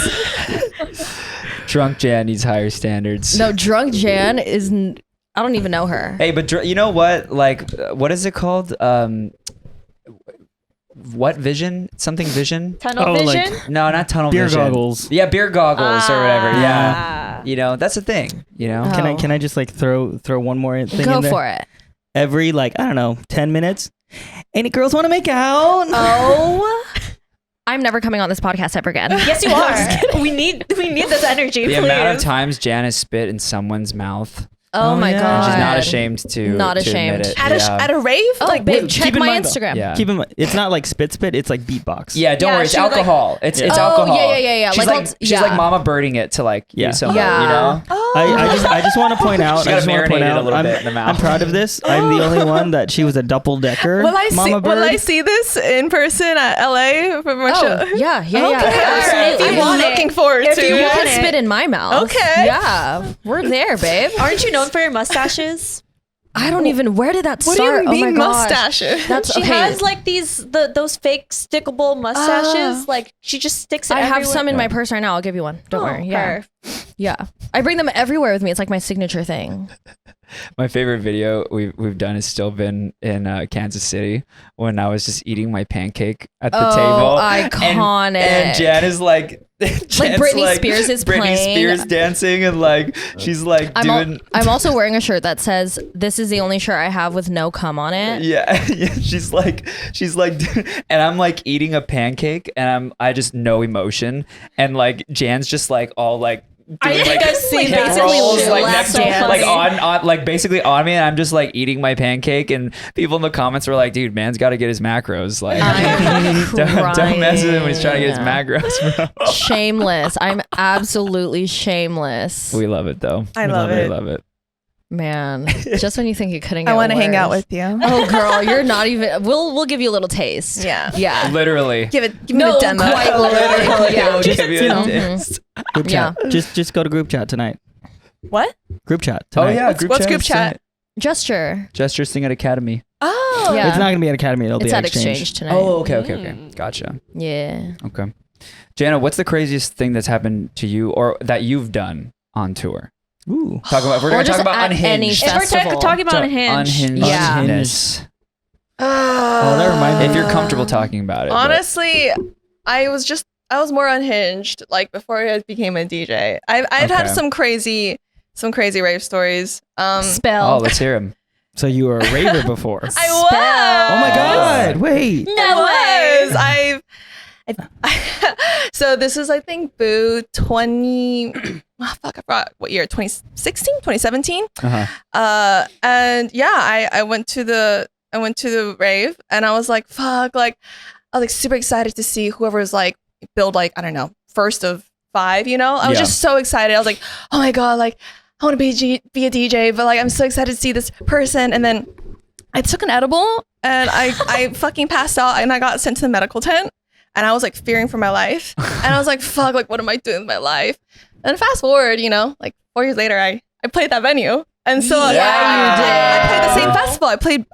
Drunk Jan needs higher standards. No, drunk Jan is. I don't even know her. Hey, but you know what? Like, what is it called? What vision? Something vision? Tunnel Oh, like- vision. No, not tunnel Beer vision. goggles. Yeah, beer goggles or whatever. Yeah. Ah. You know, that's a thing. You know. Oh. Can I just like throw one more thing Go in there? for it. Every like, I don't know, 10 minutes. Any girls want to make out? Oh, I'm never coming on this podcast ever again. Yes, you are. we need this energy. The please. amount of times Jan has spit in someone's mouth, Oh, Oh, my yeah. God. and she's not ashamed to. Not to ashamed. admit it. At a rave? Oh, Like, babe, wait, check keep in my mind, though. Instagram. Yeah. Keep in mind, it's not like spit, it's like beatbox. Yeah, don't Yeah, worry. It's she would, like- alcohol. It's Oh, alcohol. yeah. She's Like, she's yeah. like mama birding it to like Yeah. do something. Yeah. You know. I just want to point out. She I got just want to marinated point a out. little bit in the mouth. I'm proud of this. I'm the only one that she was a double decker. will I Mama see bird. this in person at LA for my show? Oh, yeah. Okay, all right. Absolutely. If you want I'm it. looking forward If to you You it. want can it. spit in my mouth. Okay. Yeah, we're there, babe. Aren't you known for your mustaches? I don't even. Where did that What start? do you mean oh my gosh. mustaches? That's She okay. has like those fake stickable mustaches. Like she just sticks it I have everywhere. some in my purse right now. I'll give you one. Don't worry. Yeah. Yeah. I bring them everywhere with me. It's like my signature thing. My favorite video we've done has still been in Kansas City when I was just eating my pancake at the table. Iconic. And Jan is like Jan's Britney Spears is Britney playing. Spears dancing and like she's like doing I'm also wearing a shirt that says, "This is the only shirt I have with no cum on it." yeah, she's like and I'm like eating a pancake and I just no emotion and like Jan's just like all like I doing, think like, I've seen hip that. rolls, Basically like left next to hand. like on like basically on me and I'm just like eating my pancake and people in the comments were like, dude, man's got to get his macros, like don't mess with him when he's trying to get his macros, bro. Shameless. I'm absolutely shameless. We love it though. I We love it. love it. Man, just when you think you couldn't get I want to hang out worse. with you. Oh, girl, you're not even. We'll give you a little taste. Yeah. Yeah. Literally. Give me No, the demo. quite literally. Yeah. We'll give you you a know. taste. Group chat. Yeah. Just go to group chat tonight. What? Group chat Oh tonight. yeah, What's group chat? Gesture. Gesture Sing at Academy. Oh. Yeah. It's not gonna be at Academy. It'll It's be at exchange. exchange tonight. Oh, okay. Gotcha. Yeah. Okay. Jana, what's the craziest thing that's happened to you or that you've done on tour? Ooh. We're Or gonna just talk about at any unhinged. If we're festival. talking about unhinged. Unhinged. Yeah. Unhingedness. Oh, that reminds me. If you're comfortable talking about it. but- Honestly, I was more unhinged like before I became a DJ. I've had Okay. some crazy some crazy rave stories. Oh, Spell. let's hear him. So you were a raver before. I was. Oh my god! Wait. I so this is, I think, Boo 20. Oh, fuck, I forgot what year. 2016, 2017. And yeah, I went to the rave, and I was like, fuck, like I was like super excited to see whoever's like build like, I don't know, first of 5. You know, I was just so excited. I was like, oh my god, like I want to be a DJ, but like I'm so excited to see this person. And then I took an edible, and I fucking passed out, and I got sent to the medical tent. And I was like fearing for my life. And I was like, fuck, like what am I doing with my life? And fast forward, you know, like 4 years later, I played that venue. And so you did. I played the same festival.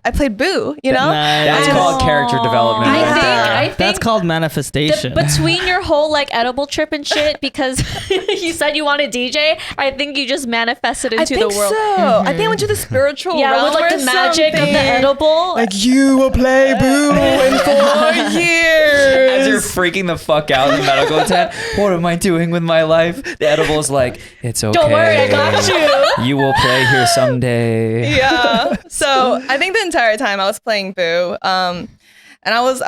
I played Boo, you know? That's And- called character development. I think That's called manifestation. between your whole like edible trip and shit, because you said you want to DJ, I think you just manifested I into think the world. so. I think I went to the spiritual Yeah, realm with like or the magic of something. the edible. you will play Boo in 4 years. As you're freaking the fuck out in the medical tent, what am I doing with my life? The edible's like, it's okay. Don't worry, I got you. You will play here someday. Yeah. So I think the entire time I was playing Boo, and I was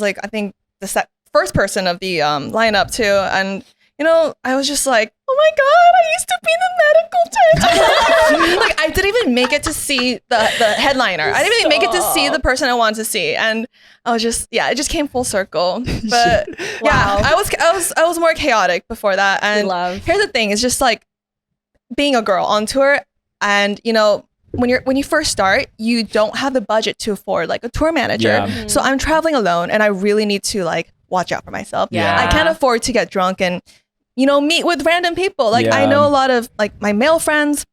like, I think the first person of the lineup too, and you know, I was just like, oh my god, I used to be in the medical tent. Like I didn't even make it to see the headliner. I didn't even make it to see the person I wanted to see, and I was just it just came full circle. But yeah, I was more chaotic before that. And here's the thing: it's just like being a girl on tour. And you know, when you first start, you don't have the budget to afford like a tour manager. Yeah. So I'm traveling alone, and I really need to like watch out for myself. Yeah. I can't afford to get drunk and, you know, meet with random people. Like I Yeah. know a lot of like my male friends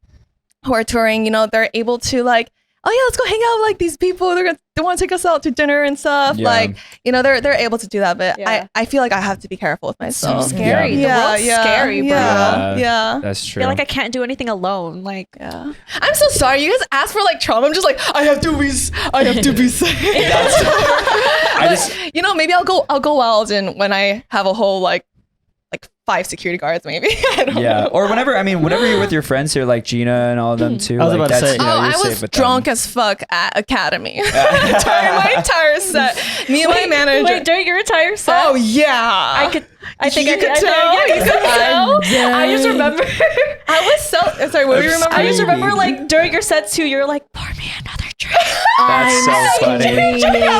who are touring, you know, they're able to like, oh yeah, let's go hang out with like these people. They want to take us out to dinner and stuff. Yeah. Like, you know, they're able to do that. But Yeah. I feel like I have to be careful with myself. So scary. Yeah. The world's scary, bro. Yeah. That's I true. feel like I can't do anything alone. Like, Yeah. I'm so sorry. You guys asked for like trauma. I'm just like, I have to be safe. I just, You know, maybe I'll go wild and when I have a whole like 5 security guards, maybe. I don't yeah. know. Or whenever you're with your friends here, like Gina and all of them too. I was like, about to that's, say. you know, Oh, you're I safe was with drunk them. as fuck at Academy. During my entire set. Me and my manager. wait, during your entire set? Oh yeah. I think You I could could tell? Yeah, you could tell. I just remember. I was so sorry. What do you remember? I just remember like during your set too. You were like, pour me another drink. That's so funny. I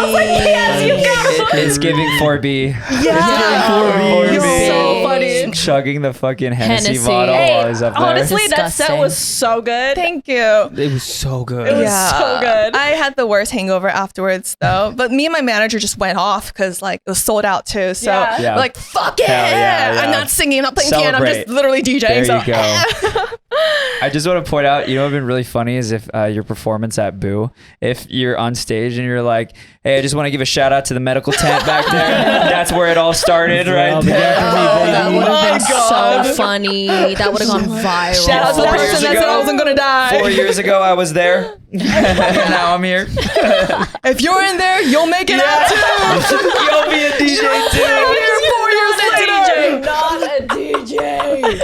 was like, yes, you go. It's giving 4B. Yeah. You're so funny. Chugging the fucking Hennessy Hennessy. bottle Hey, while he's up there. honestly, that set Disgusting. was so good. Thank you. It was so good. It was so good. I had the worst hangover afterwards though. But me and my manager just went off because like it was sold out too. So Yeah. Yeah. we're like, fuck it. Hell yeah. I'm not singing, I'm not playing piano, I'm Celebrate. just literally DJing. There you so go. I just want to point out, you know what would have been really funny is if your performance at Boo, if you're on stage and you're like, hey, I just want to give a shout out to the medical tent back there. That's where it all started right there. That would have been God. so funny. That would have gone viral. Shout out to the 4 years person that ago. said I wasn't gonna die. 4 years ago, I was there. Now I'm here. If you're in there, you'll make it out too. You'll be a DJ too. Here 4 years later. Not a DJ.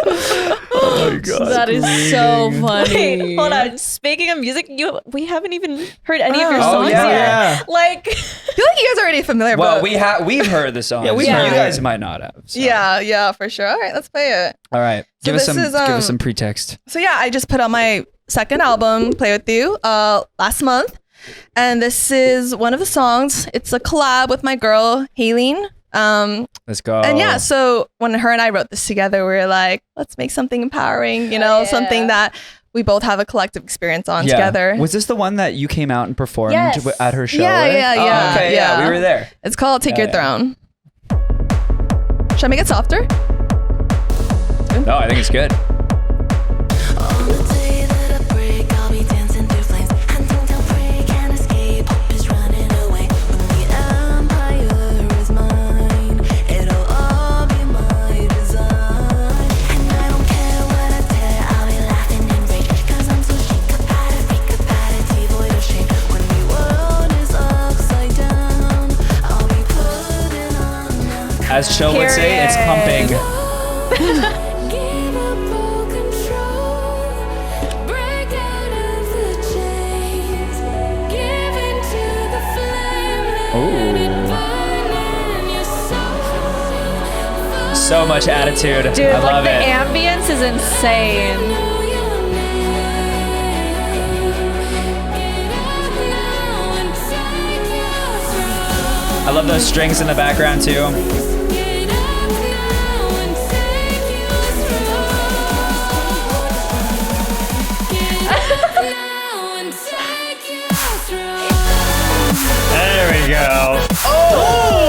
Oh my God. That is so funny. Wait, hold on. Speaking of music, we haven't even heard any of your Oh, songs yeah. yet. Yeah. Like, I feel like you guys are already familiar. Well, but we've heard the song. Yeah, we've You heard guys it. might not have. So. yeah, for sure. All right, let's play it. All right. Give us this is, give us some pretext. So yeah, I just put out my second album, Play With You, last month. And this is one of the songs. It's a collab with my girl, Haliene. Let's go. And yeah, so when her and I wrote this together, we were like, let's make something empowering, you know, yeah. something that we both have a collective experience on Yeah. together. Was this the one that you came out and performed Yes. at her show? Yeah, with? yeah, Oh, yeah, okay, yeah. we were there. It's called Take Yeah, Your yeah. Throne. Should I make it softer? No, I think it's good. On the day that I break, I'll be dancing through flames. Hunting down prey, can't escape. Hope is running away. When the empire is mine, it'll all be my design. And I don't care what I tear, I'll be laughing in rage. 'Cause I'm so chic about it, freak about it, devoid of shame. When the world is upside down, I'll be putting on a As Chyl would say, it's pumping. Give up all control. So much attitude. Dude, I like love the it. ambience is insane. I love those strings in the background too. There we go.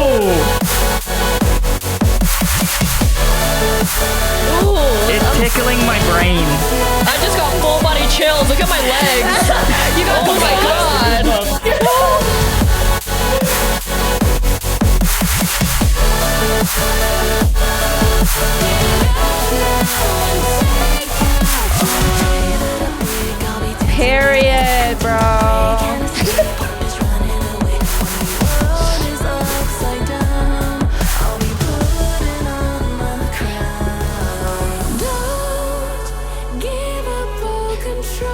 It's tickling my brain. I just got full body chills. Look at my legs. You got oh my god. Period, bro.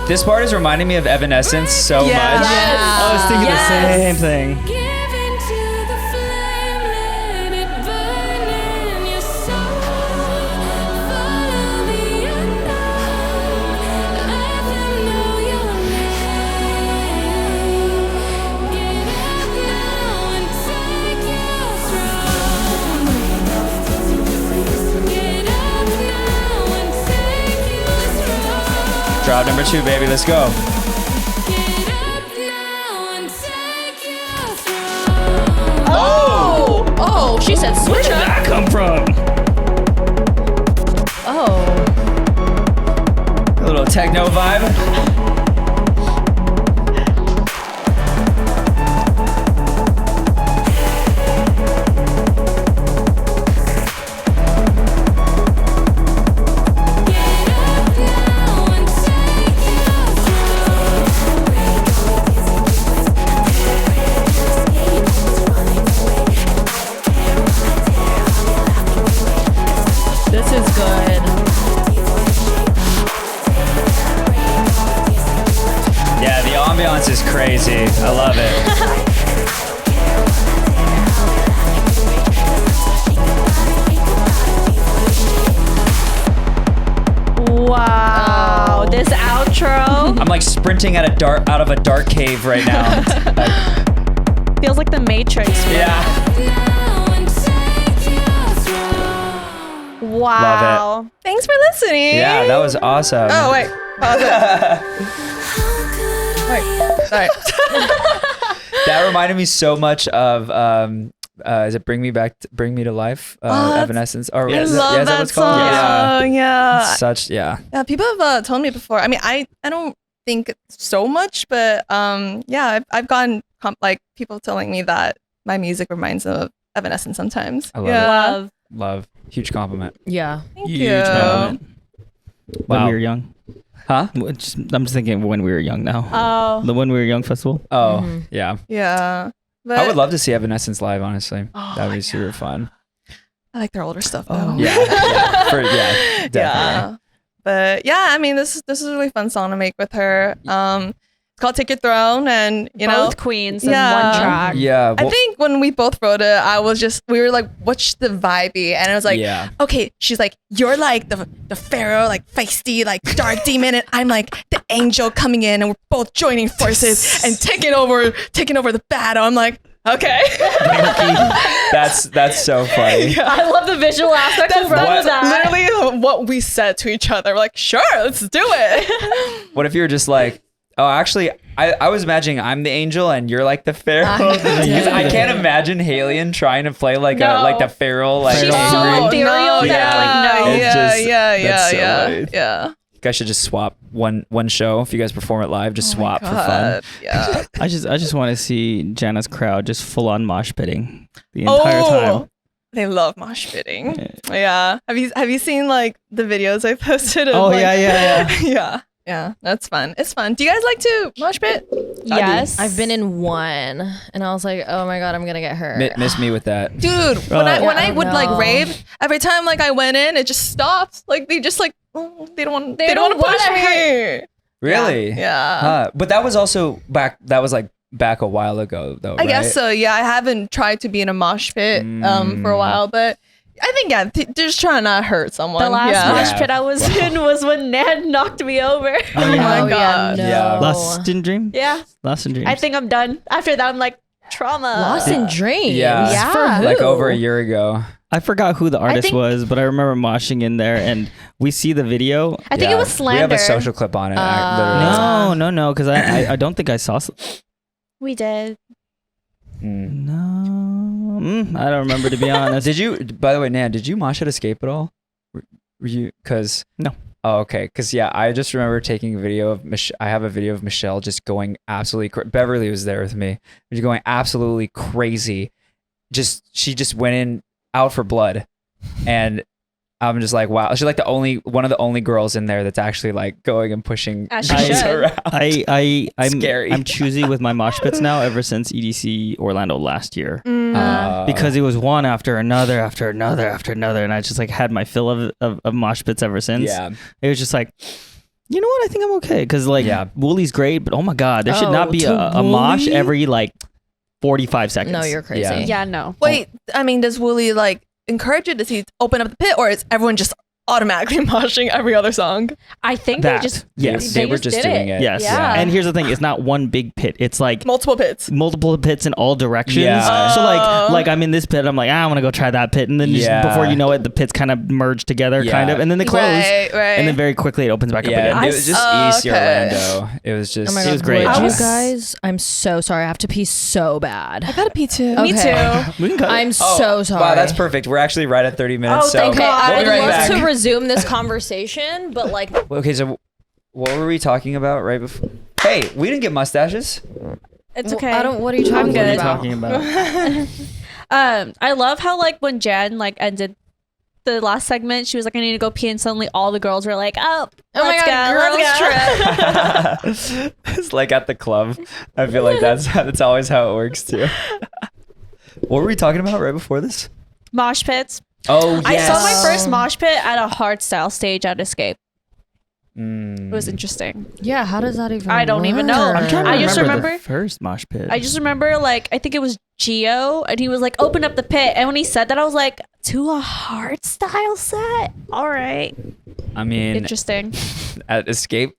This part is reminding me of Evanescence so much. I was thinking the same thing. Drop number 2, baby. Let's go. Oh, she said switch Where did up. that come from? Oh. A little techno vibe. This is good. Yeah, the ambiance is crazy. I love it. Wow. Oh. This outro I'm like sprinting out of a dark cave right now. Like, feels like the Matrix. Bro. yeah. Wow. Thanks for listening. Yeah, that was awesome. Oh wait, pause it. Wait, sorry. That reminded me so much of is it Bring Me to Life? Evanescence. Or I is love that that what's called? song. Yeah. Such yeah. Yeah, people have told me before. I mean, I don't think so much, but yeah, I've gotten like people telling me that my music reminds them of Evanescence sometimes. I love yeah. it. Love. Huge compliment. Yeah. Thank Huge you. compliment. When Wow. we were young. Huh? I'm just thinking when we were young now. Oh. The When We Were Young festival. Oh, Mhm. yeah. Yeah. But I would love to see Evanescence live, honestly. Oh That would my be super fun. I like their older stuff though. Oh. Yeah. Definitely. Yeah. But yeah, I mean, this is a really fun song to make with her. It's called "Take Your Throne," and you know, Both queens in Yeah. one track. Yeah. I well, think when we both wrote it, we were like, "What's the vibey?" And I was like, yeah. "Okay." She's like, "You're like the pharaoh, like feisty, like dark demon, and I'm like the angel coming in, and we're both joining forces and taking over the battle." I'm like, "Okay." That's so funny. I love the visual aspect of What- that. Literally what we said to each other. We're like, "Sure, let's do it." What if you were just like, oh, actually, I was imagining I'm the angel and you're like the pharaoh. Because I can't imagine Haliene trying to play like No. like the pharaoh, like She's so angry. ethereal Yeah. that like no. It's just- that's so yeah. funny. You guys should just swap one show. If you guys perform it live, just swap for fun. Yeah. I just want to see Jana's crowd just full on mosh pitting the entire time. They love mosh pitting. Yeah. Have you seen like the videos I posted? Of, Oh like, yeah. yeah. Yeah. That's fun. It's fun. Do you guys like to mosh pit? Yes. I've been in one, and I was like, oh my god, I'm gonna get hurt. Miss me with that. Dude, when I would like no. rave, every time like I went in, it just stopped. Like they just like they don't want to don't push wanna me. Really? Yeah. But that was also back. That was like back a while ago, though. I guess so. Yeah, I haven't tried to be in a mosh pit for a while, but I think just trying not to hurt someone. The last yeah. mosh pit I was in was when Nand knocked me over. Oh my god. Yeah. Lost in Dream? Yeah. Lost in Dreams. I think I'm done. After that, I'm like, trauma. Lost in Dreams. Yeah. For who? Like over a year ago. I forgot who the artist think- was, but I remember moshing in there, and we see the video. I think it was Slander. We have a social clip on it. literally. No, because I don't think I saw. We did. No, I don't remember, to be honest. Did you? By the way, Nan, did you mosh at Escape at all? Were you? Because No. Oh, okay. Because yeah, I just remember taking a video of I have a video of Michelle just going absolutely. Beverly was there with me. Just going absolutely crazy. She just went in out for blood, and I'm just like, wow. She's like one of the only girls in there that's actually like going and pushing As she guys should. around. I'm Scary. I'm choosy with my mosh pits now ever since EDC Orlando last year. Because it was one after another, and I just like had my fill of mosh pits ever since. Yeah. It was just like, you know what, I think I'm okay. Because like Woolie's great, but oh my god, there should not be a mosh every like 45 seconds. No, you're crazy. Yeah. Yeah, no. Wait, I mean, does Wooly like encourage it? Does he open up the pit, or is everyone just automatically moshing every other song? I think That, they just yes. They were just did doing it. Yes. Yeah. And here's the thing, it's not one big pit. It's like Multiple pits. multiple pits in all directions. Yeah. So like I'm in this pit, I'm like, I want to go try that pit, and then just before you know it, the pits kind of merge together, kind of, and then they close, Right. and then very quickly it opens back up Yeah, again. it was just EDC Okay. Orlando. It was just. Oh my It god, was great. would I you was- guys? I'm so sorry. I have to pee so bad. I gotta pee too. Me Okay. too. We can cut it. I'm so sorry. Wow, that's perfect. We're actually right at 30 minutes. Oh, so thank Okay, God. I we'll would be right love back. to resume this conversation, but like, Okay, so what were we talking about right before? Hey, we didn't get mustaches. It's okay. I don't. What are you talking What are you about? talking about? I love how like when Jen like ended the last segment, she was like, I need to go pee, and suddenly all the girls were like, oh Oh my let's god, go, girls let's go. trip. It's like at the club. I feel like that's always how it works too. What were we talking about right before this? Mosh pits. Oh, yes. I saw my first mosh pit at a hardstyle stage at Escape. Mm. It was interesting. Yeah, how does that even? I don't even know. work? I'm trying to I just remember- the first mosh pit. I just remember like I think it was Gio, and he was like, open up the pit, and when he said that, I was like, to a hardstyle set? All right. I mean, Interesting. at Escape,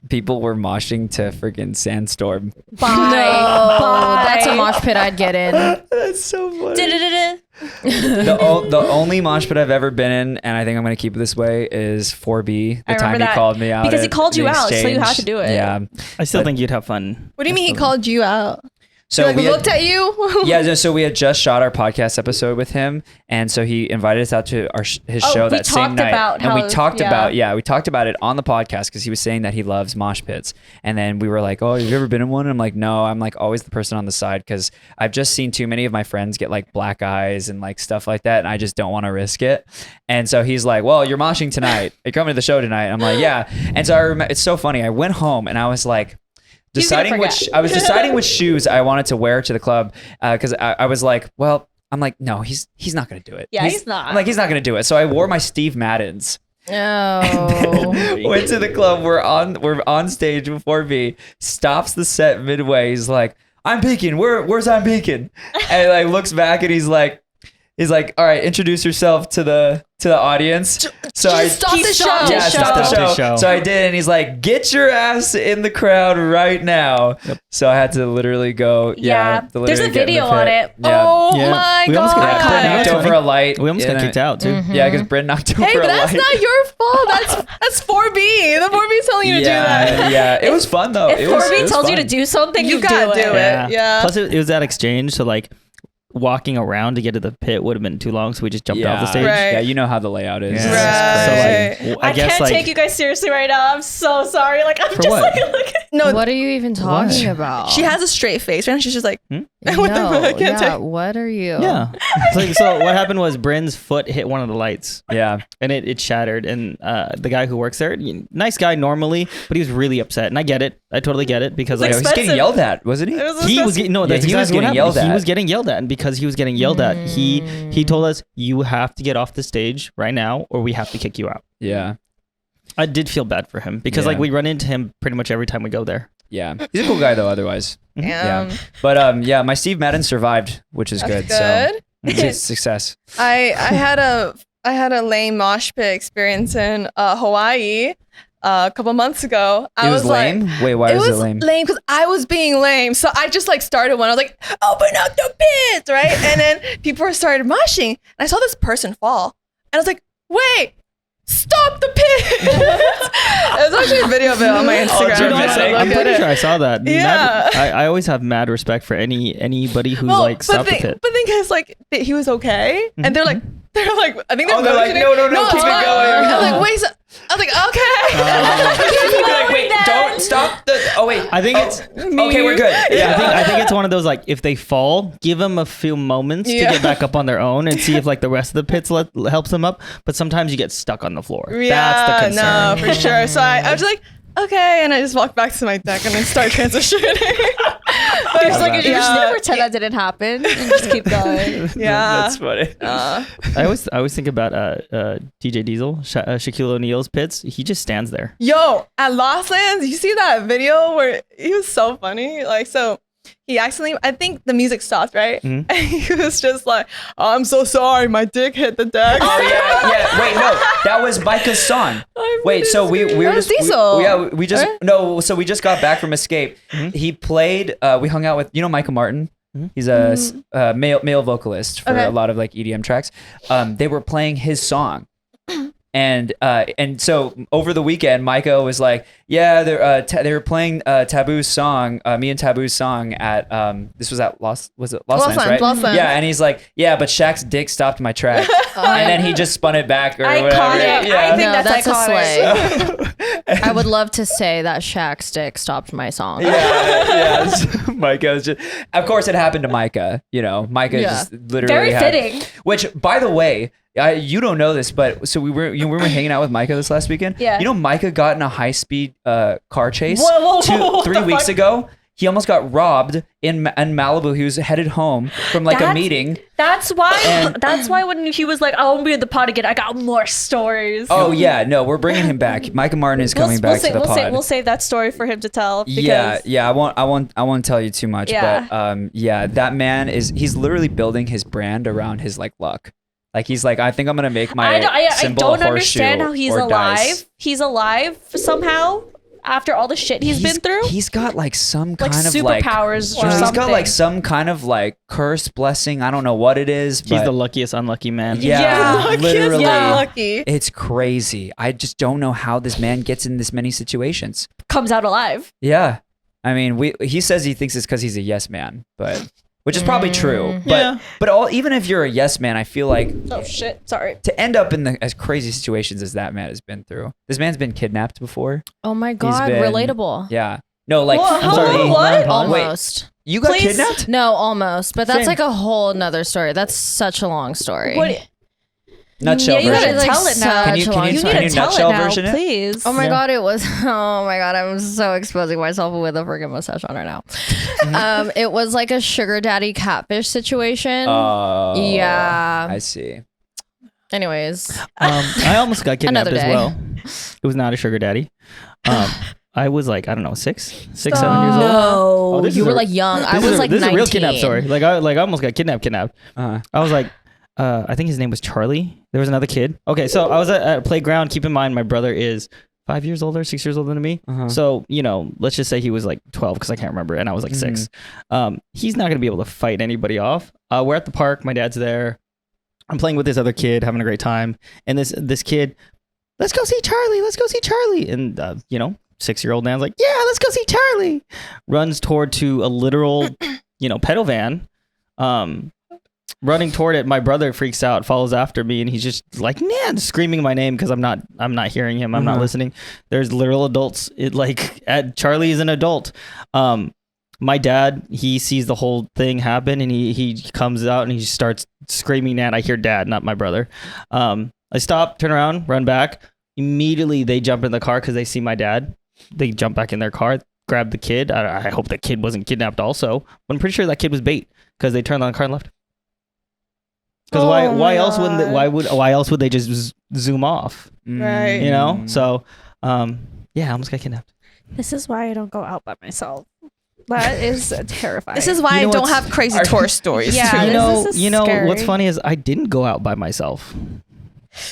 people were moshing to freaking Sandstorm. Bye. No, Bye. that's a mosh pit I'd get in. That's so funny. Da-da-da-da. The only mosh pit I've ever been in, and I think I'm going to keep it this way, is 4B. I The time remember he that. called me out. Because he at called you the out, so you had exchange. to do it. Yeah. I still think you'd have fun. What do you mean he called you out? So He, like, we had- looked at you? yeah, so we had just shot our podcast episode with him, and so he invited us out to his Oh, show we that same talked night. about and we how- talked yeah. about it on the podcast because he was saying that he loves mosh pits, and then we were like, "Oh, have you ever been in one?" And I'm like, "No, I'm like always the person on the side because I've just seen too many of my friends get like black eyes and like stuff like that, and I just don't want to risk it." And so he's like, "Well, you're moshing tonight. You're coming to the show tonight." I'm like, "Yeah." And so I remember it's so funny. I went home and I was like. He's gonna Deciding which shoes I wanted to wear to the club because I was like, well, I'm like, no, he's not gonna do it. Yeah, he's not. I'm like, he's not gonna do it. So I wore my Steve Maddens. Oh. Went to the club. We're on stage before me. Stops the set midway. He's like, I'm peeking. Where's I'm peeking? And he like looks back and he's like, all right, introduce yourself to the audience. So I Stop the show. yeah, stop the Stop the show. show. So I did, and he's like, "Get your ass in the crowd right now." So I had to literally go. Yeah. to There's literally a get in the video on pit. it. Yeah. Oh Yeah. my We almost got god. kicked out. Knocked That's over funny. a light. We almost got kicked out too. Yeah, because Bryn knocked over Hey, a but that's light. not your fault. That's 4B. The 4B is telling you to do that. Yeah, it was fun though. If It was 4B tells you fun. to do something, You you gotta do do it. it. Yeah. Plus, it was that exchange, so like walking around to get to the pit would have been too long, so we just jumped off the stage. Right. Yeah, you know how the layout is. Yeah. It's So crazy. like, I guess can't like take you guys seriously right now. I'm so sorry. Like I'm For just what? like looking. No, What are you even talking about? she has a straight face, right? And she's just like, No, what the fuck? I can't yeah, take- what are you? yeah. So what happened was Bryn's foot hit one of the lights. Yeah. And it shattered, and the guy who works there, nice guy normally, but he was really upset, and I get it. I totally get it because Like, like he was getting yelled at, wasn't he? he was getting that's he was exactly what getting happened. yelled He at. was getting yelled at, and because he was getting yelled at, he told us, "You have to get off the stage right now, or we have to kick you out." Yeah. I did feel bad for him because Yeah. like we run into him pretty much every time we go there. Yeah, he's a cool guy though. Otherwise, yeah. But yeah, my Steve Madden survived, which is good. So it's a success. I had a lame mosh pit experience in Hawaii a couple months ago. It was lame. Wait, why was it lame? Lame because I was being lame. So I just like started one. I was like, open up the pit, right? And then people started moshing. And I saw this person fall. And I was like, wait, stop the pit. There's actually a video of it on my Instagram. I'm pretty sure I saw that. Yeah. I always have mad respect for anybody who's like stopped the pit. But the thing is, like, he was okay. And they're like, I think they're like, no, keep it going. I was like, wait, I was like, okay. Like, wait, don't stop the. Oh wait, I think it's okay. We're good. Yeah, I think it's one of those like if they fall, give them a few moments to get back up on their own and see if like the rest of the pits helps them up. But sometimes you get stuck on the floor. Yeah, that's the concern. no, for sure. So I was like, okay, and I just walked back to my deck and then start transitioning. But It's like, you're just gonna pretend that didn't happen and just keep going. Yeah, that's funny. I always think about DJ Diesel, Shaquille O'Neal's pits. He just stands there. Yo, at Lost Lands, you see that video where he was so funny? Like, so he accidentally, I think the music stopped, right? Mm-hmm. And he was just like, oh, I'm so sorry, my dick hit the deck. Oh yeah. Wait, no, that was Micah's song. Wait, so we were just Diesel. we just no, so we just got back from Escape. He played. We hung out with Micah Martin. He's a male vocalist for a lot of like EDM tracks. They were playing his song. And so over the weekend, Micah was like, yeah, they were playing Taboo's song, me and Taboo's song at this was at Lost Lands, right? Lost Lands. Yeah, and he's like, yeah, but Shaq's dick stopped my track, and then he just spun it back or whatever. Iconic. Yeah. I think No, that's a iconic. slay. I would love to say that Shaq's dick stopped my song. Yeah. Micah was just. Of course, it happened to Micah. Micah just literally Very had, fitting. Which, by the way. You don't know this, but so we were hanging out with Micah this last weekend. Yeah. Micah got in a high-speed car chase Whoa, 3 weeks ago. He almost got robbed in Malibu. He was headed home from a meeting. That's why when he was like, I won't be in the pod again, I got more stories. Oh yeah, no, we're bringing him back. Micah Martin is coming back to the pod. We'll save that story for him to tell. Yeah. I won't tell you too much. Yeah. But that man he's literally building his brand around his luck. Like he's like, I think I'm gonna make my symbol I don't a horseshoe understand how he's or alive. dice. He's alive somehow after all the shit he's been through. He's got some kind of superpowers or he's something. got some kind of curse blessing. I don't know what it is. He's but the luckiest unlucky man. Yeah, literally. Lucky. It's crazy. I just don't know how this man gets in this many situations. Comes out alive. Yeah, I mean, he says he thinks it's because he's a yes man, but. Which is probably true, but even if you're a yes man, I feel like Oh shit! Sorry. to end up in as crazy situations as that man has been through. This man's been kidnapped before. Oh my God, been- relatable. Yeah, no, Whoa, what? Almost. you got Please? kidnapped? No, almost. But that's Same. like a whole nother story. That's such a long story. What? Nutshell Yeah, you version. gotta tell it now. Can you You need to tell nutshell it now, version it? please. Oh my Yeah. God, it was. Oh my God, I'm so exposing myself with a freaking mustache on right now. It was like a sugar daddy catfish situation. Oh, Yeah. I see. Anyways, I almost got kidnapped Another as day. well. It was not a sugar daddy. I was like, I don't know, 6, 7 years old. no, Oh, this you is were a- like young. I This was is like this 19. is a real kidnap story. Like I almost got kidnapped. Uh-huh. I was like, I think his name was Charlie. There was another kid. Okay, so I was at a playground. Keep in mind, my brother is 5 years older, 6 years older than me. Uh-huh. So, let's just say he was like 12 because I can't remember. And I was like 6. He's not going to be able to fight anybody off. We're at the park. My dad's there. I'm playing with this other kid, having a great time. And this kid, let's go see Charlie. Let's go see Charlie. And, 6-year-old Nand's like, yeah, let's go see Charlie. Runs toward to a literal, pedal van. Running toward it, my brother freaks out, follows after me, and he's just like, Nand, screaming my name because I'm not hearing him. I'm not listening. There's literal adults. Charlie is an adult. My dad, he sees the whole thing happen, and he comes out and he starts screaming, Nand. I hear dad, not my brother. I stop, turn around, run back. Immediately, they jump in the car because they see my dad. They jump back in their car, grab the kid. I hope the kid wasn't kidnapped also. But I'm pretty sure that kid was bait because they turned on the car and left. Because why else would they just zoom off? Right. So I almost got kidnapped. This is why I don't go out by myself. That is terrifying. This is why You know I don't what's- have crazy tour stories. Yeah, this is you know what's scary. funny is I didn't go out by myself.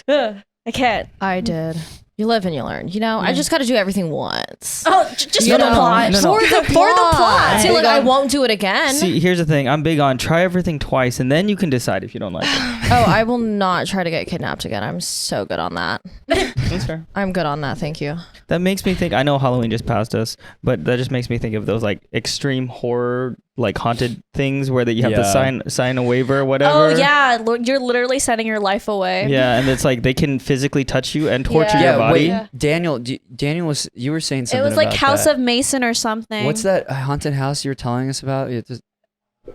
Ugh, I can't. I did. You live and you learn. You know, I just got to do everything once. Oh, just You for the know, plot. no, no. For the plot. See, Big like, I on- won't do it again. See, here's the thing. I'm big on try everything twice, and then you can decide if you don't like it. Oh, I will not try to get kidnapped again. I'm so good on that. That's fair. I'm good on that. Thank you. That makes me think. I know Halloween just passed us, but that just makes me think of those like extreme horror, like haunted things where that you have to Yeah. sign a waiver or whatever. Oh yeah, you're literally setting your life away. Yeah, and it's like they can physically touch you and torture Yeah. your body. Yeah. Daniel, Daniel was you were saying It something. was like about House that. of Mason or something. What's that haunted house you were telling us about?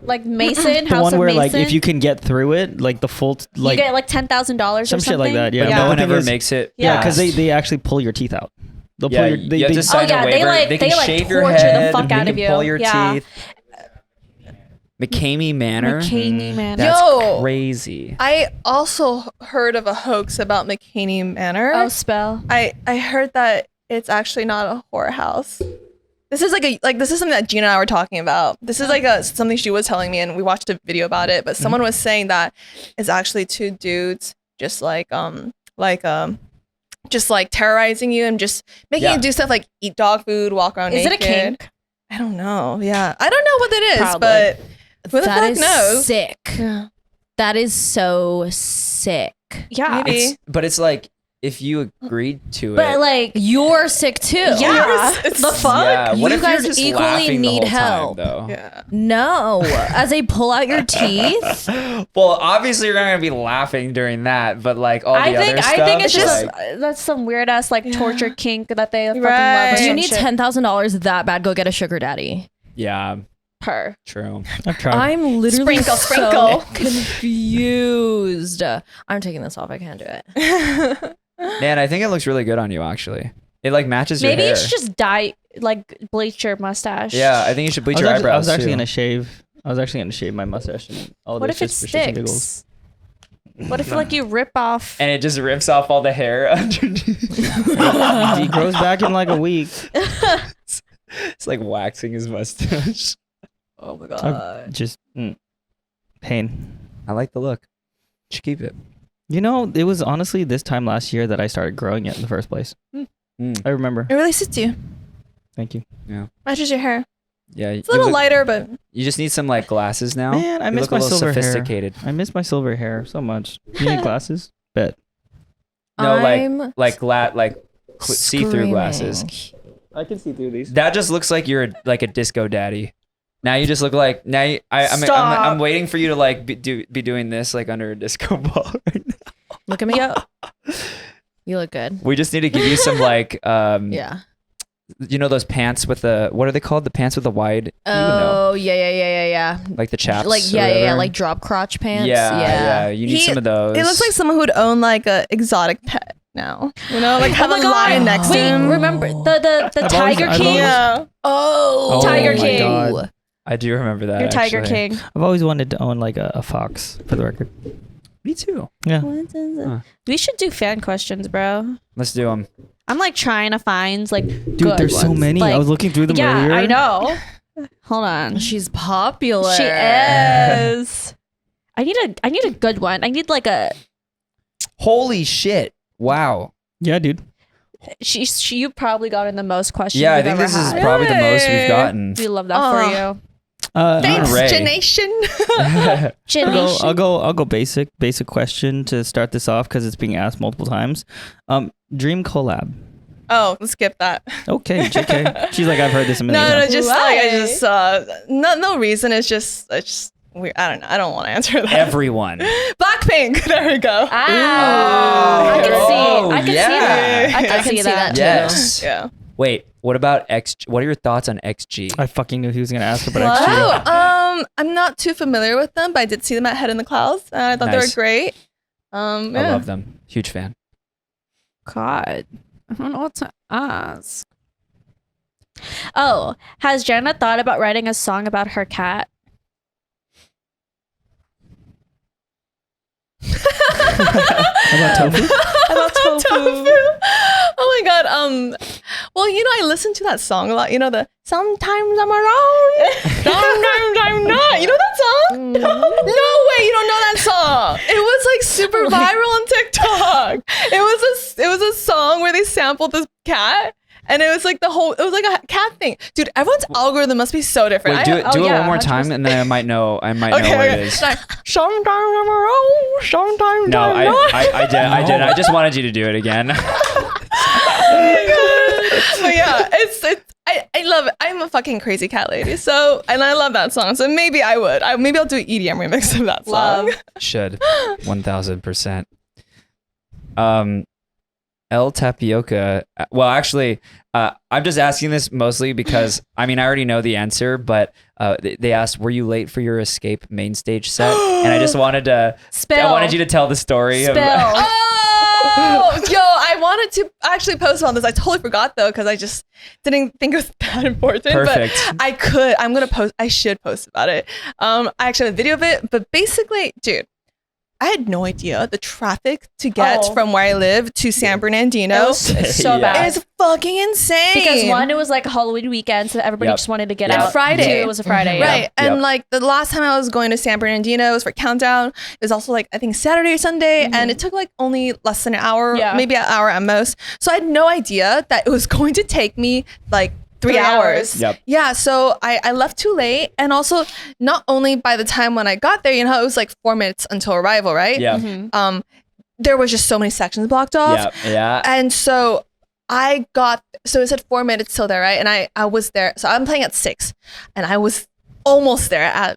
Like Mason, The House one of where Mason. like if you can get through it, like the full like you get like $10,000 or some something. shit like that. Yeah, But but no the one thing ever is- makes it. yeah, because past. they actually pull your teeth out. They'll Yeah, pull your. you have to Oh sign yeah, a waiver. they like can torture shave your the head, fuck they out can of you. pull your Yeah. teeth. McCamey Manor. McCamey Manor. That's Yo. crazy. I also heard of a hoax about McCamey Manor. Oh, spell. I heard that it's actually not a horror house. This is this is something that Gina and I were talking about. This is like something she was telling me, and we watched a video about it. But someone was saying that it's actually two dudes just just like terrorizing you and just making Yeah. you do stuff like eat dog food, walk around Is it naked. a kink? I don't know. Yeah, I don't know what it is, Probably. but who the That fuck is knows? sick. Yeah. That is so sick. Yeah. Maybe. But it's like if you agreed to But it. like, You're sick too. yeah. It's- The fuck? Yeah, what You if you're guys just equally laughing the need whole time, help. though? Yeah. No. As they pull out your teeth. Well, obviously you're not gonna be laughing during that, but like all the I think other stuff. I think it's just like, that's some weird ass like torture kink that they fucking love. Right. or Do you some need shit. $10,000 that bad? Go get a sugar daddy. yeah, per? true. I've tried. I'm literally Sprinkle, so sprinkle. confused. I'm taking this off. I can't do it. Man, I think it looks really good on you. Actually, it like matches your Maybe hair. you should just dye like bleach your mustache. Yeah, I think you should bleach I your was eyebrows actually too. gonna shave. I was actually gonna shave my mustache and all What this if it just for shits and giggles. sticks? What if like you rip off? and it just rips off all the hair underneath. He grows back in like a week. It's like waxing his mustache. Oh my I've just pain. I like the look. Should keep it. You know, it was honestly this time last year that I started growing it in the first place. Mm. I remember. It really suits you. Thank you. Matches your hair. Yeah, It's a little lighter, but You just need some like glasses now. Man, I You miss look a my little silver hair. sophisticated. I miss my silver hair so much. You need glasses? Bet. No, I'm see-through glasses. I can see through these. That just looks like you're like a disco daddy. Now you just look like I'm Stop. waiting for you to like be doing this like under a disco ball. Right now. Look at me. You look good. We just need to give you some like Yeah. you know those pants with the what are they called? The pants with the wide. You would know. Oh, yeah. Like the chaps. Like, or yeah, whatever. like drop crotch pants. Yeah. You need some of those. it looks like someone who would own like a exotic pet now. You know, like have Oh a my God. lion next to Wait, him. remember the I've Tiger always- King? Yeah. Oh, Tiger my King. God. I do remember that. Your Tiger actually. King. I've always wanted to own like a fox, for the record. Me too. Yeah. Huh. We should do fan questions, bro. Let's do them. I'm like trying to find like Dude, good there's so ones. many. Like, I was looking through them yeah, earlier. I know. Hold on. She's popular. She is. I need a good one. I need like a Holy shit! Wow. Yeah, dude. she you probably gotten the most questions. Yeah, I you've think ever this is had. probably the most Really? we've gotten. We love that for you. Thanks, Ray. Janation. I'll go basic question to start this off because it's being asked multiple times. Dream collab. Oh, let's skip that. Okay, JK. She's like, I've heard this a million No, times. just Why? like I just no reason. It's just weird. I don't know. I don't want to answer that. Everyone. Blackpink. There we go. Ah, I can Oh, see. I can yeah. see that. I I can can see see that. that too. Yes. Yeah. Wait. What about X? What are your thoughts on XG? I fucking knew he was gonna ask about What? XG. Oh, I'm not too familiar with them, but I did see them at Head in the Clouds, and I thought they Nice. were great. I Yeah. love them. Huge fan. God, I don't know what to ask. Oh, has Jana thought about writing a song about her cat? About tofu? About tofu. Oh my god. Well, I listen to that song a lot. The sometimes I'm around, sometimes I'm not. You know that song? No way, you don't know that song. It was like super viral on TikTok. It was a song where they sampled this cat. And it was like it was like a cat thing. Dude, everyone's algorithm must be so different. Wait, do it one more time, and then I might know what it is. Like, sometimes I'm around, sometimes No, I'm not. I did. I just wanted you to do it again. But yeah, I love it. I'm a fucking crazy cat lady. So, and I love that song. So maybe I would. Maybe I'll do an EDM remix of that song. Should 1000%. El Tapioca. Well, actually, I'm just asking this mostly because I already know the answer, but they asked, "Were you late for your Escape main stage set?" And I just wanted to. Spill. I wanted you to tell the story. Spill. Oh, yo, I wanted to actually post on this. I totally forgot though, because I just didn't think it was that important. Perfect. But I could. I'm gonna post. I should post about it. I actually have a video of it. But basically, dude, I had no idea the traffic to get from where I live to San Bernardino. It was so Yeah. bad. It's fucking insane. Because one, it was like a Halloween weekend, so everybody Yep. just wanted to get Yep. out. Friday. Two, it was a Friday. yeah. Right. And Yep. like the last time I was going to San Bernardino, it was for Countdown. It was also like, I think Saturday or Sunday. And it took like only less than an hour, Yeah. maybe an hour at most. So I had no idea that it was going to take me like 3 3 hours. hours. Yep. Yeah. So I left too late. And also not only by the time when I got there, it was like 4 minutes until arrival, right? Yeah. There was just so many sections blocked off. Yeah. And so it said 4 minutes till there, right? And I was there. So I'm playing at 6 and I was almost there at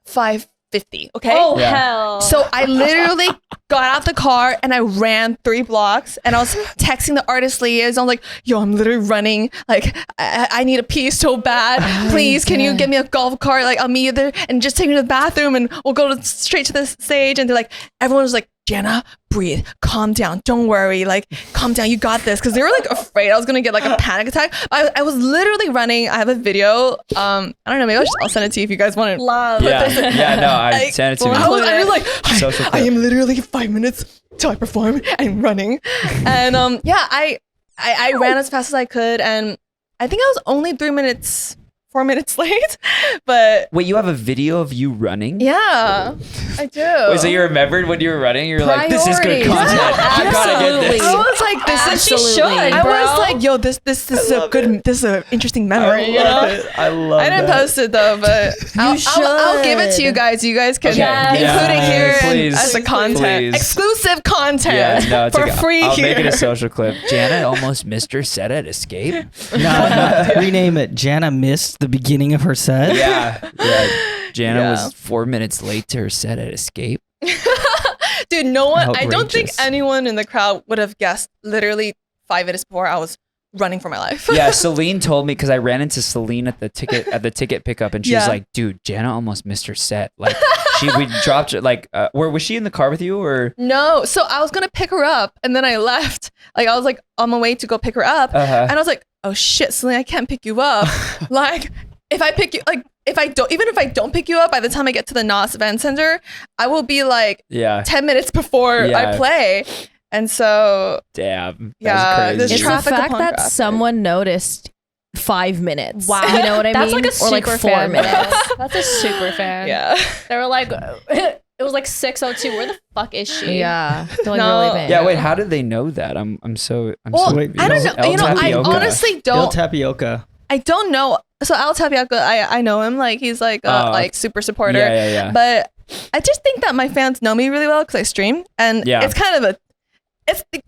5:50. Okay. Oh, Yeah. hell. So I literally got out the car and I ran 3 blocks and I was texting the artist liaison. I'm like, yo, I'm literally running. Like, I need a pee so bad. Please, can you get me a golf cart? Like, I'll meet you there and just take me to the bathroom and we'll go straight to the stage. And they're like, everyone was like, Jana, breathe, calm down, don't worry, like, calm down, you got this. Because they were like afraid I was gonna get like a panic attack. I was literally running. I have a video. I don't know, maybe I'll send it to you if you guys want to. Love. Yeah. No, I Like, sent it to me. I was like, Social I clip. am literally 5 minutes till I perform and running. And I ran as fast as I could, and I think I was only 4 minutes late. But Wait, you have a video of you running? yeah, I do. Wait, so you remembered when you were running? You're like, this is good Priorities. content. I gotta get Absolutely. this. I was like, this is Absolutely. She should, I bro. was like, yo, this is a good, this is an interesting memory. You know? I love I didn't post it though, but I'll give it to you guys. You guys can Okay. include it here Please. as a content, Please. exclusive content Yeah, no, it's for okay. free I'll here. make it a social clip. Jana almost missed her set at Escape. No, rename it. Jana missed the beginning of her set. Yeah. Jana Yeah. was 4 minutes late to her set at Escape. Dude, no one. I don't think Outrageous. anyone in the crowd would have guessed. Literally 5 minutes before, I was running for my life. Yeah, Celine told me because I ran into Celine at the ticket pickup, and she was Yeah. like, "Dude, Jana almost missed her set. Like, we dropped her. Like, was she in the car with you or?" No, so I was gonna pick her up, and then I left. Like I was like on my way to go pick her up, Uh-huh. and I was like, "Oh shit, Celine, I can't pick you up." Like, if I pick you, like if I don't pick you up by the time I get to the NOS Event Center, I will be like Yeah. 10 minutes before Yeah. I play, and so Damn. Yeah, That's there's crazy. It's the traffic fact upon that traffic. someone noticed 5 minutes. Wow. You know what I That's mean? like a or like super 4 fan. minutes. That's a super fan. yeah. They were like, it was like 6:02. Where the fuck is she? Yeah. They're like No. really bad. Yeah. Wait. How did they know that? I'm so. Well, Wait, I don't know. El You know, I Tapioca. honestly Il don't. Tapioca. I don't know. So Al Tapioca, I know him. Like he's like Oh. like super supporter. Yeah. But I just think that my fans know me really well because I stream, and Yeah. it's kind of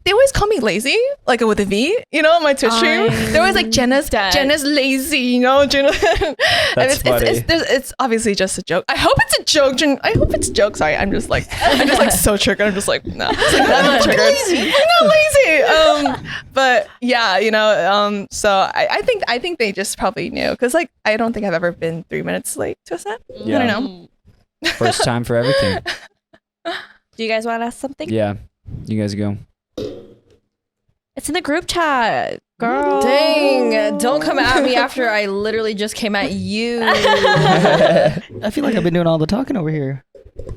they always call me lazy, like with a V, you know, on my Twitch stream. They're always like Jenna's lazy, you know. Jenna. That's funny. It's obviously just a joke. I hope it's a joke. I hope it's a joke. Sorry, I'm just like so triggered. I'm just like no, it's like, I'm not triggered. I'm not lazy. But yeah, you know. So I think they just probably knew because like I don't think I've ever been 3 minutes late to a set. Yeah. I don't know. First time for everything. Do you guys want to ask something? Yeah. You guys go. It's in the group chat, girl. Dang. Don't come at me after I literally just came at you. I feel like I've been doing all the talking over here.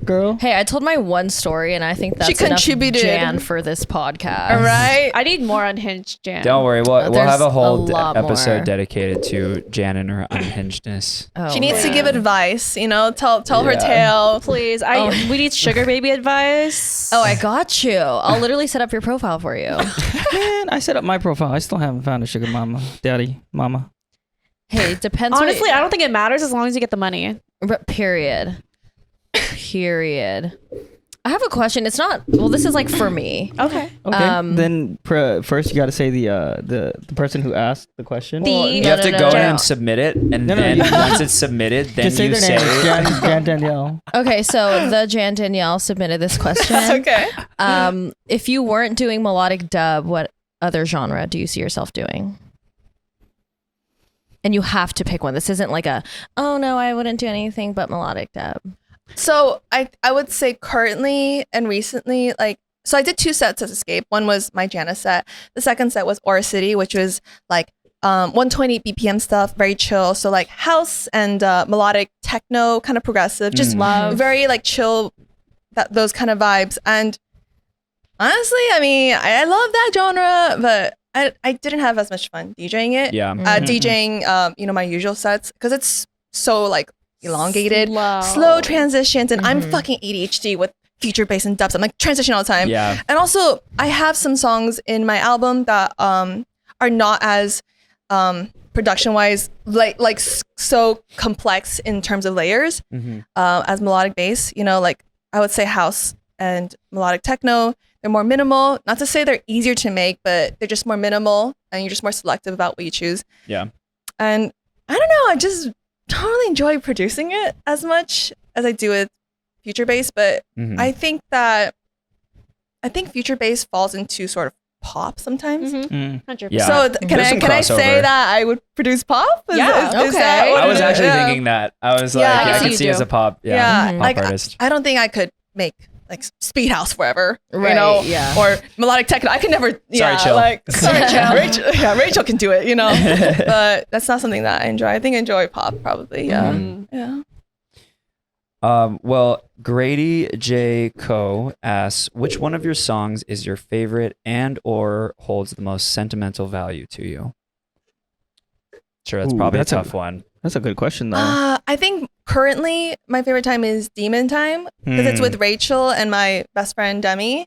girl. Hey, I told my one story, and I think that's She enough contributed. Jan for this podcast. All right. I need more unhinged Jan. Don't worry, we'll There's have a whole a lot episode more. dedicated to Jan and her unhingedness. Oh, She needs to man. give advice, tell her Yeah. tale. Please. We need sugar baby advice. Oh, I got you. I'll literally set up your profile for you. Man, I set up my profile. I still haven't found a sugar mama, daddy, mama. Hey, it depends. Honestly, I don't think it matters as long as you get the money. Period. I have a question. It's not. Well, this is like for me. Okay. Okay. Then first you got to say the person who asked the question. The- You No, have to no, go no, in no. and submit it, and No, no, then you- once it's submitted, then Just say you their say name. Jan Danielle. Okay, so the Jan Danielle submitted this question. Okay. If you weren't doing melodic dub, what other genre do you see yourself doing? And you have to pick one. This isn't like oh no, I wouldn't do anything but melodic dub. So I would say currently and recently, so I did 2 sets as Escape. One was my Jana set. The second set was Aura City, which was like 120 BPM stuff, very chill. So like house and melodic techno, kind of progressive, just Love. very like chill, those kind of vibes. And honestly, I mean, I love that genre, but I didn't have as much fun DJing it. Yeah. DJing, my usual sets, because it's so like elongated, Slow. slow transitions, and I'm fucking ADHD with future bass and dubs. I'm like transition all the time. Yeah. And also, I have some songs in my album that are not as production wise so complex in terms of layers as melodic bass. Like I would say house and melodic techno. They're more minimal. Not to say they're easier to make, but they're just more minimal, and you're just more selective about what you choose. Yeah. And I don't know, I just don't really enjoy producing it as much as I do with future bass, but Mhm. I think future bass falls into sort of pop sometimes. Mm. 100%. Yeah. So There's can some I say crossover. that I would produce pop? Yeah, is okay. that what I was it is? actually Yeah. thinking that. I was like, Yeah, I can I see could you see you as do. a pop, Yeah, pop like artist. I don't think I could make like speed house forever, Right, yeah. or melodic techno. I could never. Sorry, Chyl. Rachel can do it, but that's not something that I enjoy. I think I enjoy pop probably. Yeah, yeah. Well, Grady J. Co. asks, which one of your songs is your favorite and or holds the most sentimental value to you? Sure, that's Ooh, probably that's a a- tough one. That's a good question though. I think currently my favorite time is Demon Time because it's with Rachel and my best friend Demi.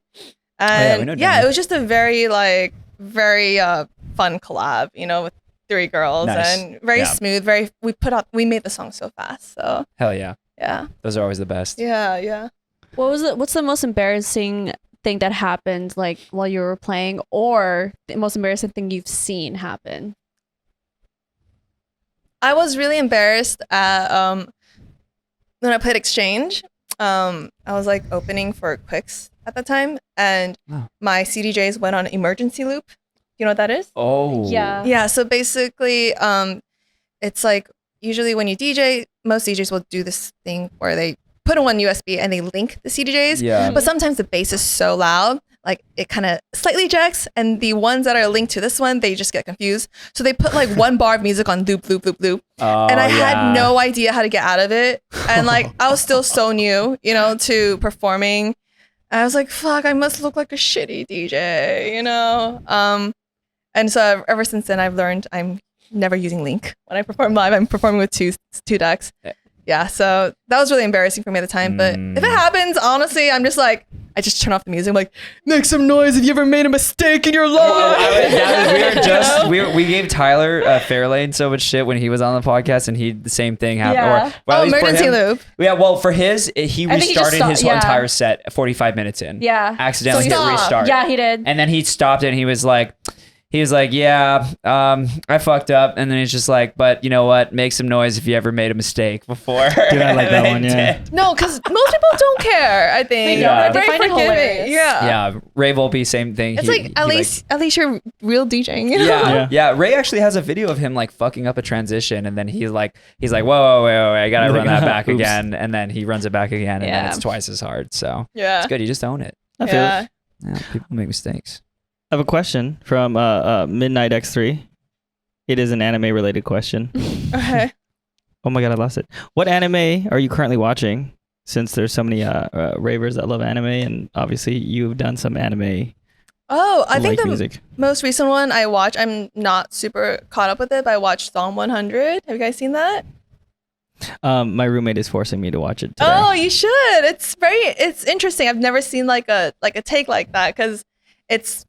yeah, we And know yeah, Demi. it was just a very fun collab, with 3 girls Nice. and very Yeah. smooth. We made the song so fast. So Hell yeah. yeah, Those are always the best. yeah. What's the most embarrassing thing that happened like while you were playing, or the most embarrassing thing you've seen happen? I was really embarrassed at when I played Exchange. I was like opening for Quicks at the time, and Oh. my CDJs went on emergency loop. You know what that is? Oh. Yeah, so basically, it's like usually when you DJ, most DJs will do this thing where they put in one USB and they link the CDJs. Yeah. But sometimes the bass is so loud, like it kind of slightly ejects, and the ones that are linked to this one, they just get confused. So they put like one bar of music on loop, loop, loop, loop. Oh, And I yeah. had no idea how to get out of it. And like I was still so new, to performing. And I was like, fuck, I must look like a shitty DJ, And so ever since then I've learned I'm never using link. When I perform live, I'm performing with two decks. Yeah, so that was really embarrassing for me at the time. But if it happens, honestly, I'm just like, I just turn off the music. I'm like, make some noise if you ever made a mistake in your life. We gave Tyler Fairlane so much shit when he was on the podcast, and the same thing happened. Yeah. Or, well, at least for emergency him- loop. Yeah, well, for his, he I think he just restarted his stopped- yeah. entire set 45 minutes in. Yeah. Accidentally So hit stop. restart. Yeah, he did. And then he stopped it, and he was like, yeah, I fucked up. And then he's just like, but you know what? Make some noise if you ever made a mistake before. Dude, I like that And one, they yeah. did. No, because most people don't care, I think. They don't. They're They very find it forgiving. hilarious. Yeah. Yeah, Ray Volpe, same thing. It's He- like he, at least you're real DJing. You know? Yeah, yeah. Ray actually has a video of him like fucking up a transition, and then he's like, whoa, wait, I gotta run that back Oops. again, and then he runs it back again, and then Yeah. it's twice as hard. So Yeah. it's good. You just own it. I feel Yeah. it. Yeah, people make mistakes. I have a question from Midnight X3. It is an anime related question. Okay. Oh my god, I lost it. What anime are you currently watching? since there's so many ravers that love anime, and obviously you've done some anime Oh, I think the music. most recent one I watched, I'm not super caught up with it, but I watched Psalm 100. Have you guys seen that? My roommate is forcing me to watch it today. Oh, you should. It's interesting. I've never seen like a take like that, because it's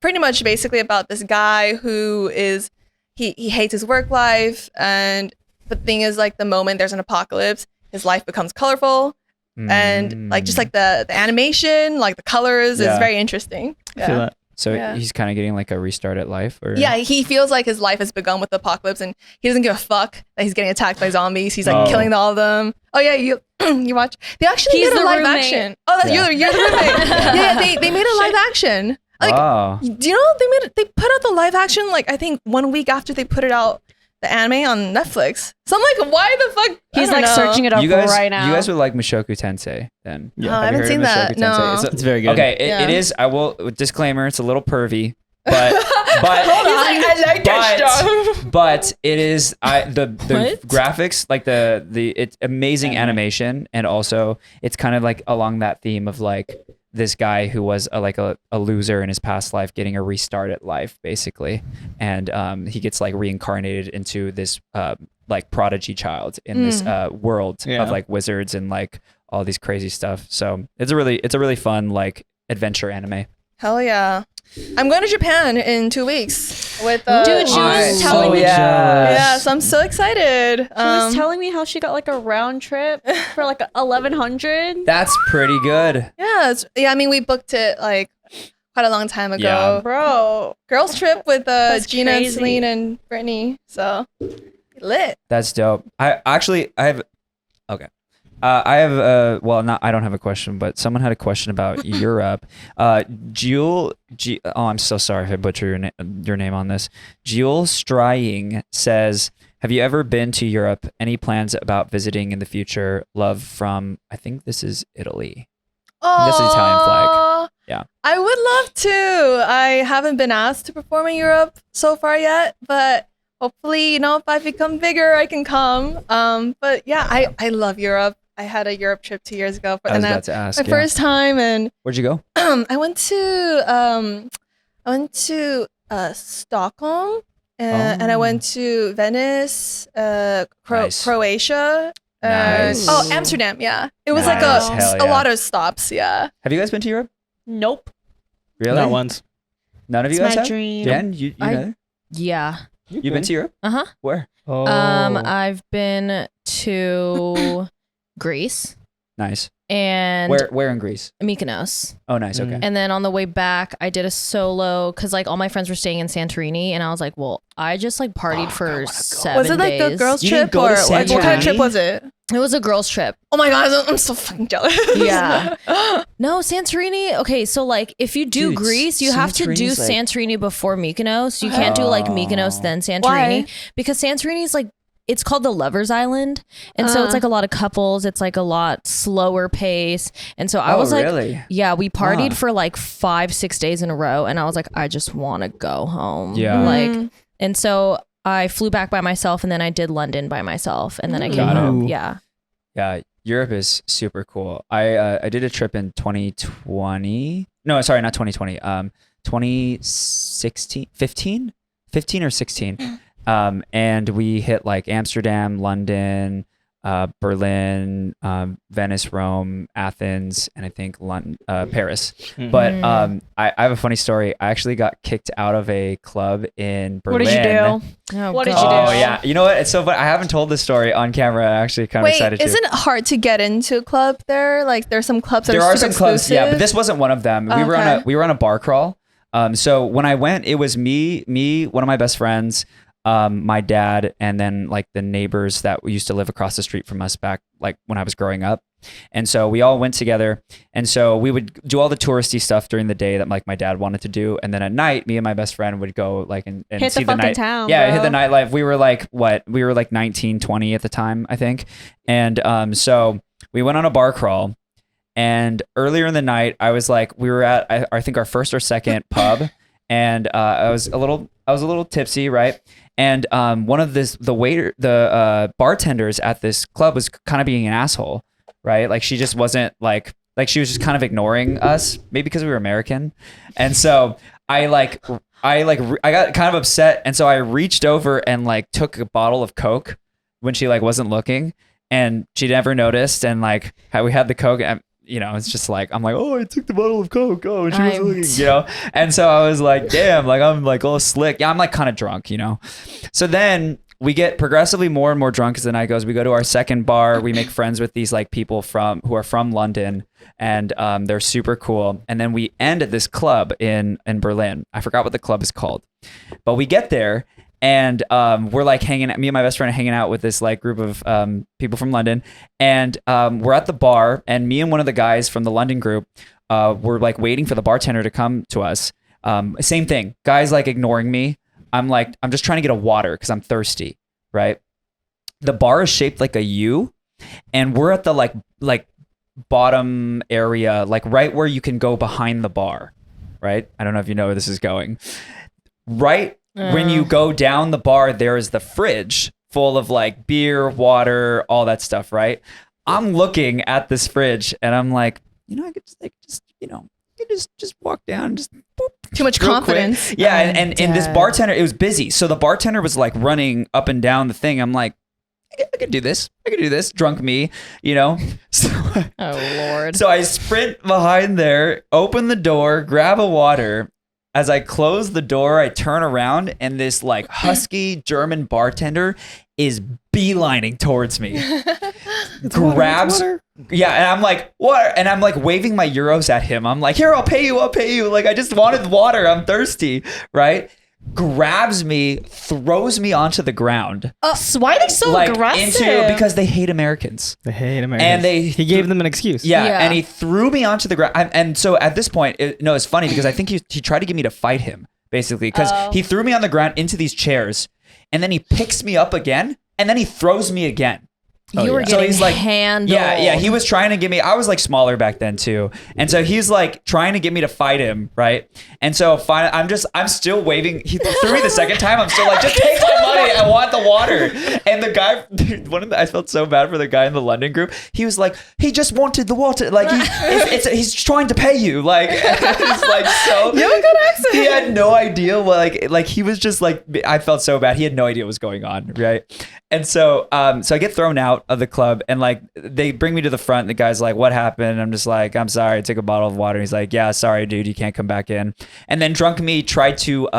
pretty much basically about this guy who is he hates his work life, and the thing is, like, the moment there's an apocalypse, his life becomes colorful, and like just like the animation, like the colors is very interesting. I feel that. So Yeah. he's kind of getting like a restart at life, or Yeah, he feels like his life has begun with the apocalypse, and he doesn't give a fuck that he's getting attacked by zombies. He's like killing all of them. Oh yeah, you you watch. They actually He's made a the live roommate. action. Oh, that's, you're the roommate. Yeah, they made a live action. Like, oh, do you know they put out the live action, like, I think 1 week after they put it out, the anime on Netflix. So I'm like, why the fuck? He's like searching it up you guys, right now. you guys would like Mushoku Tensei then? Yeah. Oh, I Have you haven't heard seen of that. Mushoku No. Tensei? It's very good. Okay, Yeah. it is. I will disclaimer. It's a little pervy, but I like that stuff. but it is the What? graphics, like it's amazing animation, and also it's kind of like along that theme of like this guy who was a loser in his past life getting a restart at life, basically, and he gets like reincarnated into this like prodigy child in this world of like wizards and like all these crazy stuff. So it's a really fun like adventure anime. Hell yeah. I'm going to Japan in 2 weeks with Dude, she was telling me. yeah, so I'm so excited. She was telling me how she got like a round trip for like 1,100. That's pretty good. I mean, we booked it like quite a long time ago. Yeah. Bro, Girls trip with Gina and crazy. Celine and Brittany. So lit. That's dope. I have I don't have a question, but someone had a question about Europe. Chyl, I'm so sorry if I butcher your name on this. Chyl Strying says, have you ever been to Europe? Any plans about visiting in the future? Love from, I think this is Italy. This is Italian flag. Yeah. I would love to. I haven't been asked to perform in Europe so far yet, but hopefully, if I become bigger, I can come. But yeah, I love Europe. I had a Europe trip 2 years ago. I was about to ask. My first time, and Where'd you go? I went to Stockholm, and I went to Venice, Nice. Croatia. Nice. Amsterdam. Yeah, it was Nice. like Hell a yeah. lot of stops. Yeah. Have you guys been to Europe? nope. Really? Not once. None of It's you guys my have? dream. Jan, you know? Yeah. You've been to Europe? Uh-huh. Where? Oh. I've been to Greece Nice. and Where in Greece? Mykonos. Oh, nice. Okay. And then on the way back, I did a solo because like all my friends were staying in Santorini, and I was like, well, I just like partied for 7 Was it like days. the girls You trip, didn't go or to like what kind of Santorini? trip was it? It was a girls' trip. Oh my god, I'm so fucking jealous. Yeah. No, Santorini. Okay, so like if you do Dude, Greece, you have to do Santorini's like- Santorini before Mykonos. You can't do like Mykonos then Santorini. Why? Because Santorini is like, it's called the Lovers Island, and so it's like a lot of couples. It's like a lot slower pace, and so I was like, really? yeah, we partied Huh. for like 5-6 days in a row, and I was like, I just want to go home. Yeah. Like, and so I flew back by myself, and then I did London by myself, and then I came Got it. home. Yeah. Yeah, Europe is super cool. I did a trip in 2020. No, sorry, not 2020. 2016, 15 or 16. And we hit like Amsterdam, London, Berlin, Venice, Rome, Athens, and I think Paris. But I have a funny story. I actually got kicked out of a club in Berlin. What did you do? Oh, What did you Oh do? yeah, you know what? It's so funny. I haven't told this story on camera. I'm actually kind of Wait, excited to. isn't it hard to get into a club there? Like, there's some clubs that There are are super some clubs, yeah, but exclusive. this wasn't one of them. Okay. We were on a bar crawl. So when I went, it was me, one of my best friends, my dad, and then like the neighbors that used to live across the street from us back like when I was growing up. And so we all went together, and so we would do all the touristy stuff during the day that like my dad wanted to do, and then at night, me and my best friend would go like and Hit see the the fucking night. town, Yeah, bro. hit the nightlife. We were like 19, 20 at the time, I think, and so we went on a bar crawl. And earlier in the night, I was like, we were at I think our first or second pub, and I was a little tipsy, right? And one of the bartenders at this club was kind of being an asshole, right? Like she just wasn't like she was just kind of ignoring us, maybe because we were American. And so I got kind of upset, and so I reached over and like took a bottle of Coke when she like wasn't looking, and she never noticed. And like how we had the Coke, and you know, it's just like I'm like, oh, I took the bottle of Coke. Oh, and she wasn't looking, you know. And so I was like, damn, like I'm like all slick. Yeah, I'm like kind of drunk, you know. So then we get progressively more and more drunk as the night goes. We go to our second bar. We make friends with these like people who are from London, and they're super cool. And then we end at this club in Berlin. I forgot what the club is called, but we get there, and we're like hanging out. Me and my best friend are hanging out with this like group of people from London, and we're at the bar, and me and one of the guys from the London group were like waiting for the bartender to come to us. Same thing. Guys like ignoring me. I'm just trying to get a water because I'm thirsty, right? The bar is shaped like a U, and we're at the like bottom area, like right where you can go behind the bar, right? I don't know if you know where this is going. Right when you go down the bar, there is the fridge full of like beer, water, all that stuff, right? I'm looking at this fridge, and I'm like, you know, I could just walk down, just boop, Too much real confidence. quick. Yeah, and this bartender, it was busy, so the bartender was like running up and down the thing. I'm like, I could do this. Drunk me, you know. So, Oh Lord. so I sprint behind there, open the door, grab a water. As I close the door, I turn around, and this like husky German bartender is beelining towards me. Grabs. Yeah, and I'm like, what? And I'm like waving my euros at him. I'm like, here, I'll pay you. Like, I just wanted water. I'm thirsty, right? Grabs me, throws me onto the ground. Why are they so Like aggressive? because they hate Americans. They hate Americans. And he gave them an excuse. Yeah, Yeah. and he threw me onto the ground. And so at this point, it's funny because I think he tried to get me to fight him, basically, because he threw me on the ground into these chairs, and then he picks me up again, and then he throws me again. You were So getting he's like, handled. Yeah, he was trying to get me. I was like smaller back then too, and so he's like trying to get me to fight him, right? And so finally, I'm still waving. He threw me the second time. I'm still like, just take my money. I want the water. And the guy, I felt so bad for the guy in the London group. He was like, he just wanted the water. Like he's trying to pay you. Like it's like so. You have a good accent. He had no idea. Like he was just like, I felt so bad. He had no idea what was going on, right? And so so I get thrown out of the club, and like they bring me to the front, and the guy's like, what happened? And I'm just like, I'm sorry, I took a bottle of water. And he's like, yeah, sorry dude, you can't come back in. And then drunk me tried to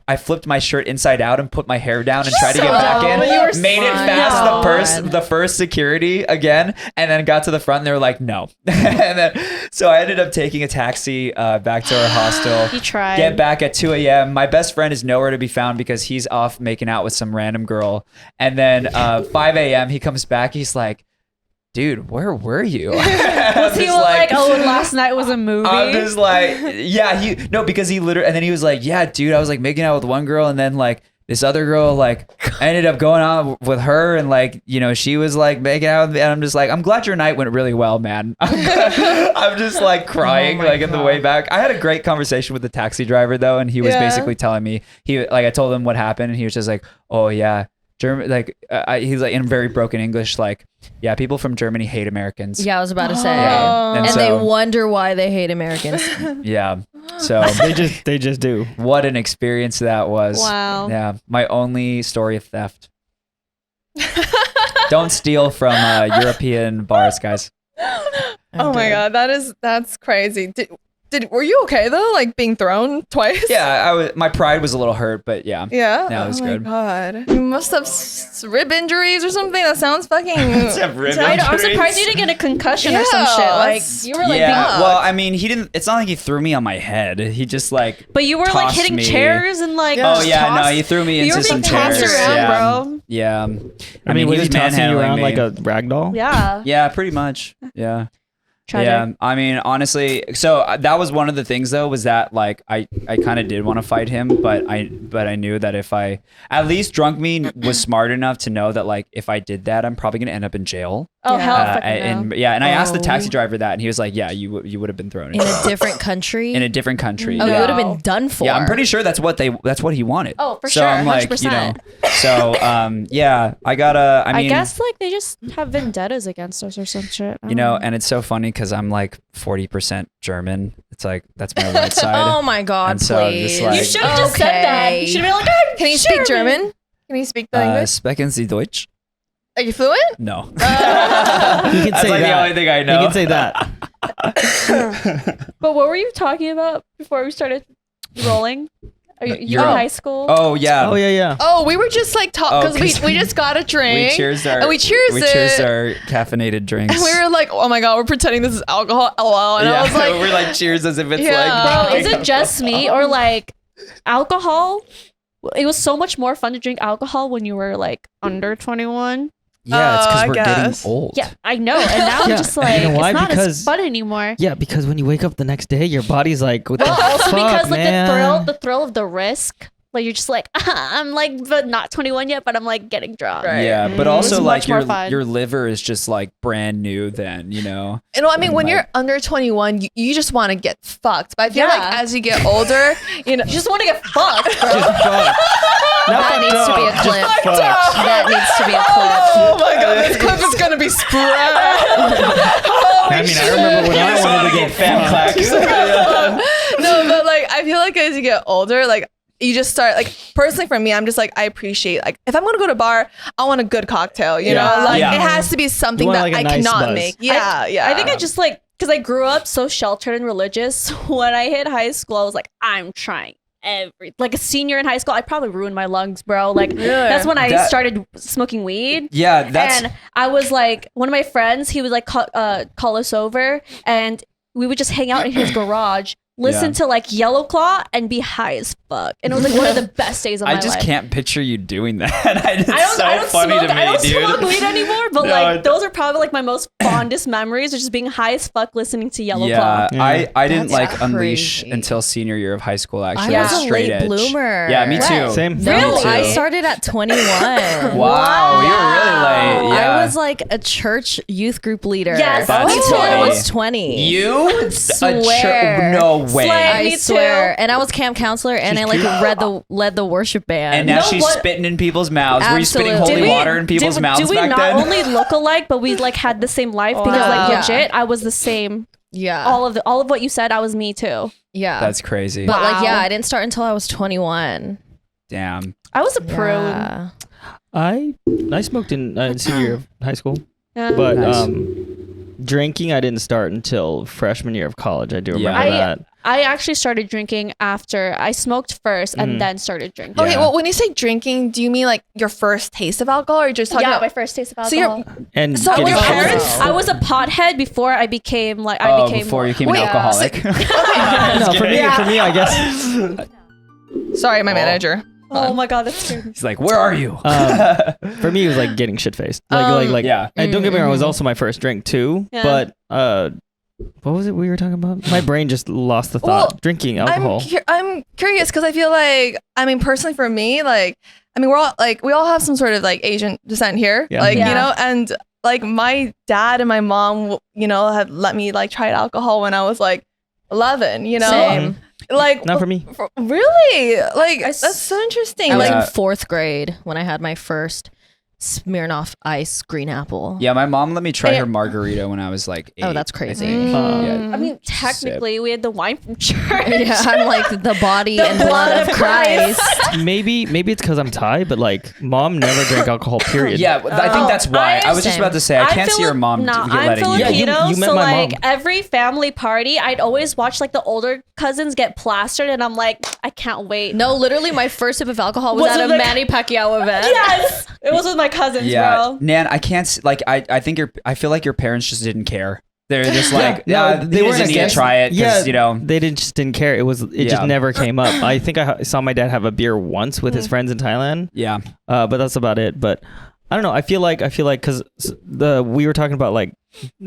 I flipped my shirt inside out and put my hair down and tried to get back in. You were Made it smart. past the first security again, and then got to the front, and they were like, no. And then so I ended up taking a taxi back to our hostel. He tried. Get back at 2 a.m. My best friend is nowhere to be found because he's off making out with some random girl. And then 5 a.m. he comes back. He's like, dude, where were you? Was he like, oh, last night was a movie? I'm just like, yeah, because he literally, and then he was like, yeah, dude, I was like making out with one girl, and then like this other girl, like I ended up going on with her, and like, you know, she was like making out with me, and I'm just like, I'm glad your night went really well, man. I'm just like crying like in the way back. I had a great conversation with the taxi driver though, and he was basically telling me, I told him what happened, and he was just like, oh yeah, German, like he's like in very broken English, like, yeah, people from Germany hate Americans. Yeah, I was about to say. Yeah. And so, they wonder why they hate Americans. yeah. So They just do. what an experience that was. Wow. Yeah. My only story of theft. Don't steal from European bars, guys. Oh my god, that's crazy. Were you okay though? Like being thrown twice? Yeah, my pride was a little hurt, but yeah. Yeah. No, it was good. Oh my god. You must have rib injuries or something. That sounds fucking. Rib I'm injuries. surprised you didn't get a concussion or Yeah, some shit. Like that's- you were like, Yeah, being, well, I mean, he didn't. It's not like he threw me on my head. He just like. but you were like tossed hitting me. chairs and like. Yeah. Oh just yeah, no, tossed- he threw me You into were some being tossed chairs. around, yeah. bro. Yeah. I mean, was he tossing you manhandling around me. like a rag doll? Yeah. Yeah, pretty much. Yeah. Tragic. Yeah, I mean, honestly, so that was one of the things though, was that like I kind of did want to fight him, but I knew that if I, at least drunk me was smart enough to know that like if I did that, I'm probably gonna end up in jail. Oh Yeah. hell, fucking no. And I asked the taxi Oh. driver that, and he was like, "Yeah, you would have been thrown In a different country. in a different country." Oh, you yeah. would have been done for. Yeah, I'm pretty sure that's what he wanted. Oh, for so sure, I'm like, 100%. yeah, I gotta. I I mean, guess like they just have vendettas against us or some shit. I you don't know, and it's so funny because I'm like 40% German. It's like that's my right side. Oh my God, And so I'm please. just like- You should have just said that. You should have been like, Can you speak German? Can you speak the language? Sprechen Sie Deutsch? Are you fluent? No. He can That's say like the that. only thing I know. He can say that. But what were you talking about before we started rolling? Are you You're- in high school? Oh yeah. Oh yeah. Oh, we were just like talking because we just got a We drink. cheers our and we cheers we it. cheers our caffeinated drinks. And we were like, oh my God, we're pretending this is alcohol. LOL. And I was like, we're like cheers as if it's Yeah. Bro, is it just me or like alcohol? It was so much more fun to drink alcohol when you were like under 21. yeah, it's Oh, because I we're guess. getting old. Yeah, I know. And now Yeah. I'm just like, You know why? it's not Because- as fun anymore. Yeah, because when you wake up the next day, your body's like, what the Well, also fuck, because like man? the thrill of the risk. Like you're just like, I'm like, but not 21 yet, but I'm like getting drunk. Right. Yeah, but It's also much like more fun. your liver is just like brand new then, you know. you know, I mean, when Like- you're under 21, you just want to get fucked. But I feel Yeah. like as you get older, you know, You just want to get fucked, bro. That needs to be a clip. That needs to be a clip. oh my God, this clip is going to be spread. I mean, I remember when I wanted to get fan clacks. No, but like, I feel like as you get older, like, you just start like personally for me, I'm just like I appreciate like if I'm gonna go to a bar, I want a good cocktail, you Yeah. know, like Yeah. it has to be something want, that like, a I nice cannot buzz. make. Yeah, yeah. I think I just like, because I grew up so sheltered and religious. When I hit high school, I was like, I'm trying like a senior in high school. I probably ruined my lungs, bro. Like that's when I That- started smoking weed. Yeah, that's And I was like, one of my friends, he would like call us over, and we would just hang out in his garage, listen Yeah. to like Yellow Claw, and be high as fuck. And it was like one of the best days of my I life. just can't picture you doing that. It's I don't so funny smoke, to me, I don't dude. smoke weed anymore, but No, like it- those are probably like my most fondest memories, of just being high as fuck listening to Yellow Claw. Yeah, I didn't That's like unleash crazy. until senior year of high school. I Actually, was a straight late edge. bloomer. Yeah, me too. What? Same. No, Me too. I started at 21. Wow, you were really late. Yeah. I was like a church youth group leader. Yes, That's before I funny. was 20. You? Swear. No way. Slay. I Me too. swear. And I was camp counselor, and I like led the worship band. And now No, she's what- spitting in people's mouths. Were you spitting Absolutely. holy water in people's mouths do we back not then? only look alike, but we like had the same life? Because Wow. like legit, I was the same. yeah, All of what you said, I was me too. yeah. That's crazy. but like, Wow. yeah, I didn't start until I was 21. Damn. I was a prune. Yeah. I smoked in senior year of high school, Yeah. but Nice. drinking I didn't start until freshman year of college. I do Yeah. remember that. I actually started drinking after I smoked first and Mhm. then started drinking. Okay, Yeah. well, when you say drinking, do you mean like your first taste of alcohol, or you're just talking Yeah, about? my first taste of So you're- alcohol. And So getting your shit parents- faced. I was a pothead before I became like Oh, I became before you became an Wait, alcoholic. No, for me, I guess. Sorry, my manager. Oh my god, that's scary. He's like, where are you? For me, it was like getting shit faced. Like, yeah. And don't get me wrong, it was also my first drink too. Yeah. But what was it we were talking about? My brain just lost the thought. Well, Drinking alcohol. I'm curious because I feel like, I mean, personally for me, like, I mean, we all have some sort of like Asian descent here, Yeah. like, Yeah. you know, and like my dad and my mom, you know, had let me like try alcohol when I was like 11, you know, Same. like Not for me. really, like that's so interesting. I was Like, in 4th grade when I had my first Smirnoff Ice green apple. Yeah, my mom let me try Yeah. her margarita when I was like 8. Oh, that's crazy. I think. I Yeah. mean, technically, we had the wine from church. Yeah, I'm like the body The and blood of Christ. Maybe it's because I'm Thai, but like mom never drank alcohol. Period. Yeah, I think that's why. I was just same. about to say, I can't see your mom No, get I'm letting you. Filipino, Yeah, you met so my like mom. every family party, I'd always watch like the older cousins get plastered, and I'm like, I can't wait. No, literally, my first sip of alcohol was Was at it a like- Manny Pacquiao event. Yes, it was with my cousins, Yeah, bro. Nan, I can't like. I think I feel like your parents just didn't care. They're just like, no, they they weren't just need to against- try it because you know. they just didn't care. It just Yeah. never came up. I think I saw my dad have a beer once with his friends in Thailand, Yeah, but that's about it. But I don't know. I feel like because we were talking about like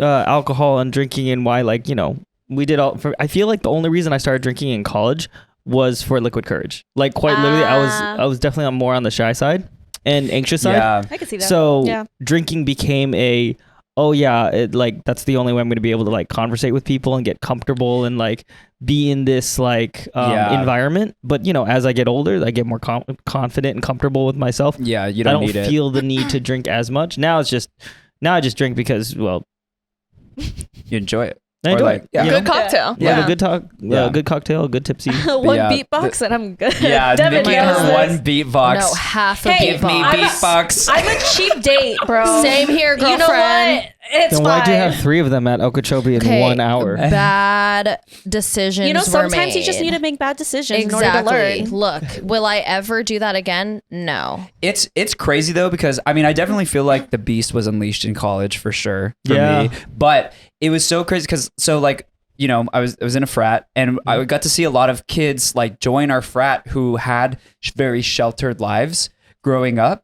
alcohol and drinking and why like we did all. I feel like the only reason I started drinking in college was for liquid courage. Like quite literally, I was definitely more on the shy side and anxious side. yeah. I can see that. So Yeah. drinking became a oh yeah, that's the only way I'm going to be able to like conversate with people and get comfortable and like be in this like environment. But as I get older, I get more confident and comfortable with myself. Yeah, you I don't don't need it. feel the need to drink as much. Now I just drink because, well, You enjoy it. I Or enjoy like- it. yeah. Good cocktail. Yeah, a good talk, Yeah. good cocktail, good tipsy. One Yeah, beatbox and I'm good. Yeah, Devin Nikki and knows her this. one beatbox. No, half a Hey, Give me beatbox. beatbox. I'm a cheap date, bro. Same here, girlfriend. You know what? It's Then fine. why'd you have 3 of them at Okeechobee in 1 hour? Bad decisions. You know, were sometimes you just made. need to make bad decisions Exactly. in order to learn. Look, will I ever do that again? No. It's crazy though, because I mean I definitely feel like the beast was unleashed in college for sure for Yeah. me. But it was so crazy because I was in a frat and I got to see a lot of kids like join our frat who had very sheltered lives growing up.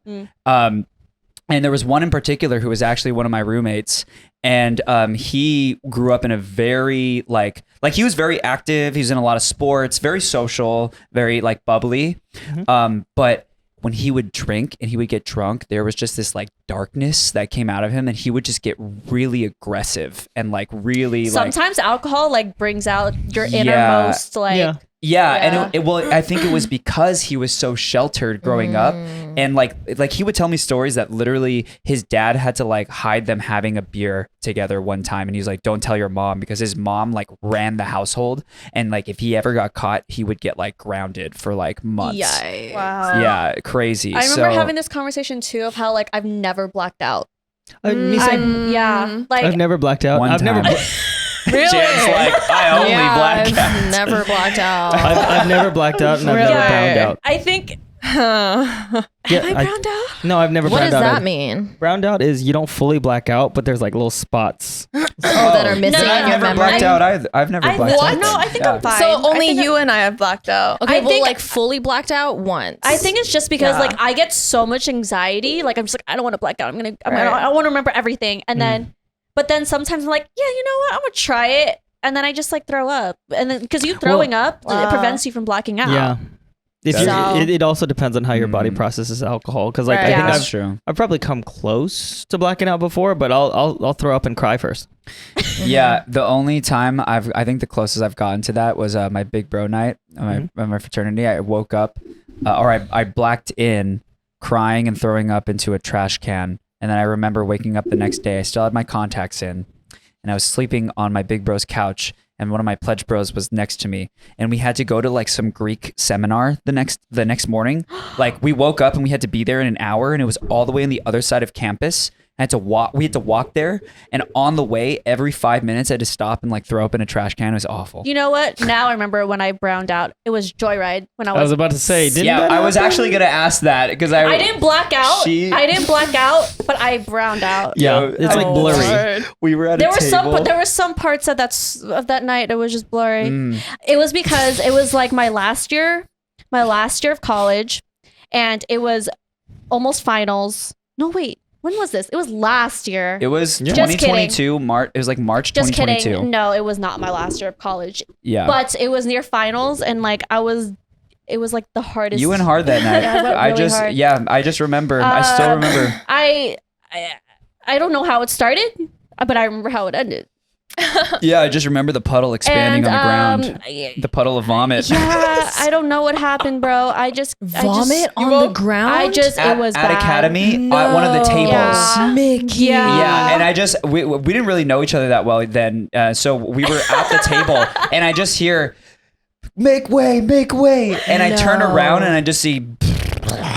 And there was one in particular who was actually one of my roommates, and he grew up in a very like he was very active. He was in a lot of sports, very social, very like bubbly. But when he would drink and he would get drunk, there was just this like darkness that came out of him, and he would just get really aggressive and like really Sometimes alcohol like brings out your Yeah. innermost like. Yeah. Yeah, and I think it was because he was so sheltered growing up, and like he would tell me stories that literally his dad had to like hide them having a beer together one time, and he was like, "Don't tell your mom," because his mom like ran the household, and like if he ever got caught, he would get like grounded for like months. Yikes. Wow. Yeah, crazy. I remember So- having this conversation too of how like I've never blacked out. Me same. Yeah, like I've never blacked out. One I've never. time. Jan's like, I only black I've out. never blacked out. I've never blacked out, and I've never Really? browned out. I think Yeah, I browned out. No, I've never What browned does out. that mean? Browned out is you don't fully black out, but there's like little spots. That are missing No, in I've your never memory? blacked out either. I've never blacked out. No, I think Yeah. I'm fine. So I only think you and I have blacked out. Okay, I well, think- like fully blacked out once. I think it's just because Yeah. like I get so much anxiety. Like I'm just like I don't want to black out. I want to remember everything. And then, but then sometimes I'm like, yeah, you know what? I'm gonna try it. And then I just like throw up. And then because you throwing up, it prevents you from blacking out. Yeah. If So- it also depends on how your body processes alcohol. Because like Right. I think Yeah. That's true. I've probably come close to blacking out before, but I'll throw up and cry first. Yeah, the only time I think the closest I've gotten to that was my big bro night at my fraternity. I woke up, I blacked in, crying and throwing up into a trash can, and then I remember waking up the next day. I still had my contacts in, and I was sleeping on my big bro's couch, and one of my pledge bros was next to me, and we had to go to like some Greek seminar the next morning. Like we woke up and we had to be there in an hour, and it was all the way on the other side of campus. I had to walk. We had to walk there, and on the way, every 5 minutes, I had to stop and like throw up in a trash can. It was awful. You know what? Now I remember when I browned out. It was Joyride when I was. I was about to say, didn't Yeah, that I was happen? actually gonna ask that because I didn't black out. She- I didn't black out, but I browned out. Yeah, Yo, it's like oh, blurry. Lord. We were at There a were table. some, but there were some parts of that night that was just blurry. Mm. It was because it was like my last year of college, and it was almost finals. No, wait, when was this? It was last year. It was Just 2022 March. It was like March Just 2022. kidding. No, it was not my last year of college, Yeah, but it was near finals, and like it was like the hardest. you went hard that night. Yeah, I went really hard. I just remember. I still remember. I don't know how it started, but I remember how it ended. Yeah, I just remember the puddle expanding And, on the ground. The puddle of vomit. Yeah, I don't know what happened, bro. I just Vomit on the ground. At, it was at bad. Academy at one of the tables. Yeah. Mickey. Yeah, and I just we didn't really know each other that well then, so we were at the table, and I just hear, make way, and I turn around and I just see,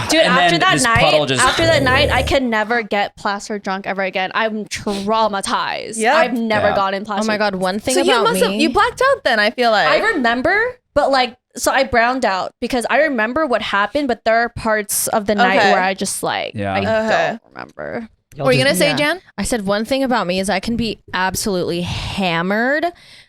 Dude, and after then that this puddle just- night, I can never get plastered drunk ever again. I'm traumatized. Yeah. I've never Yeah. gotten Oh plastered. my god, one thing So you about must have me. you blacked out then. I feel like I remember, but like, so I browned out because I remember what happened, but there are parts of the night Okay. where I just like, Yeah. I Okay. don't remember. What were you gonna say, Yeah. Jan? I said one thing about me is I can be absolutely hammered,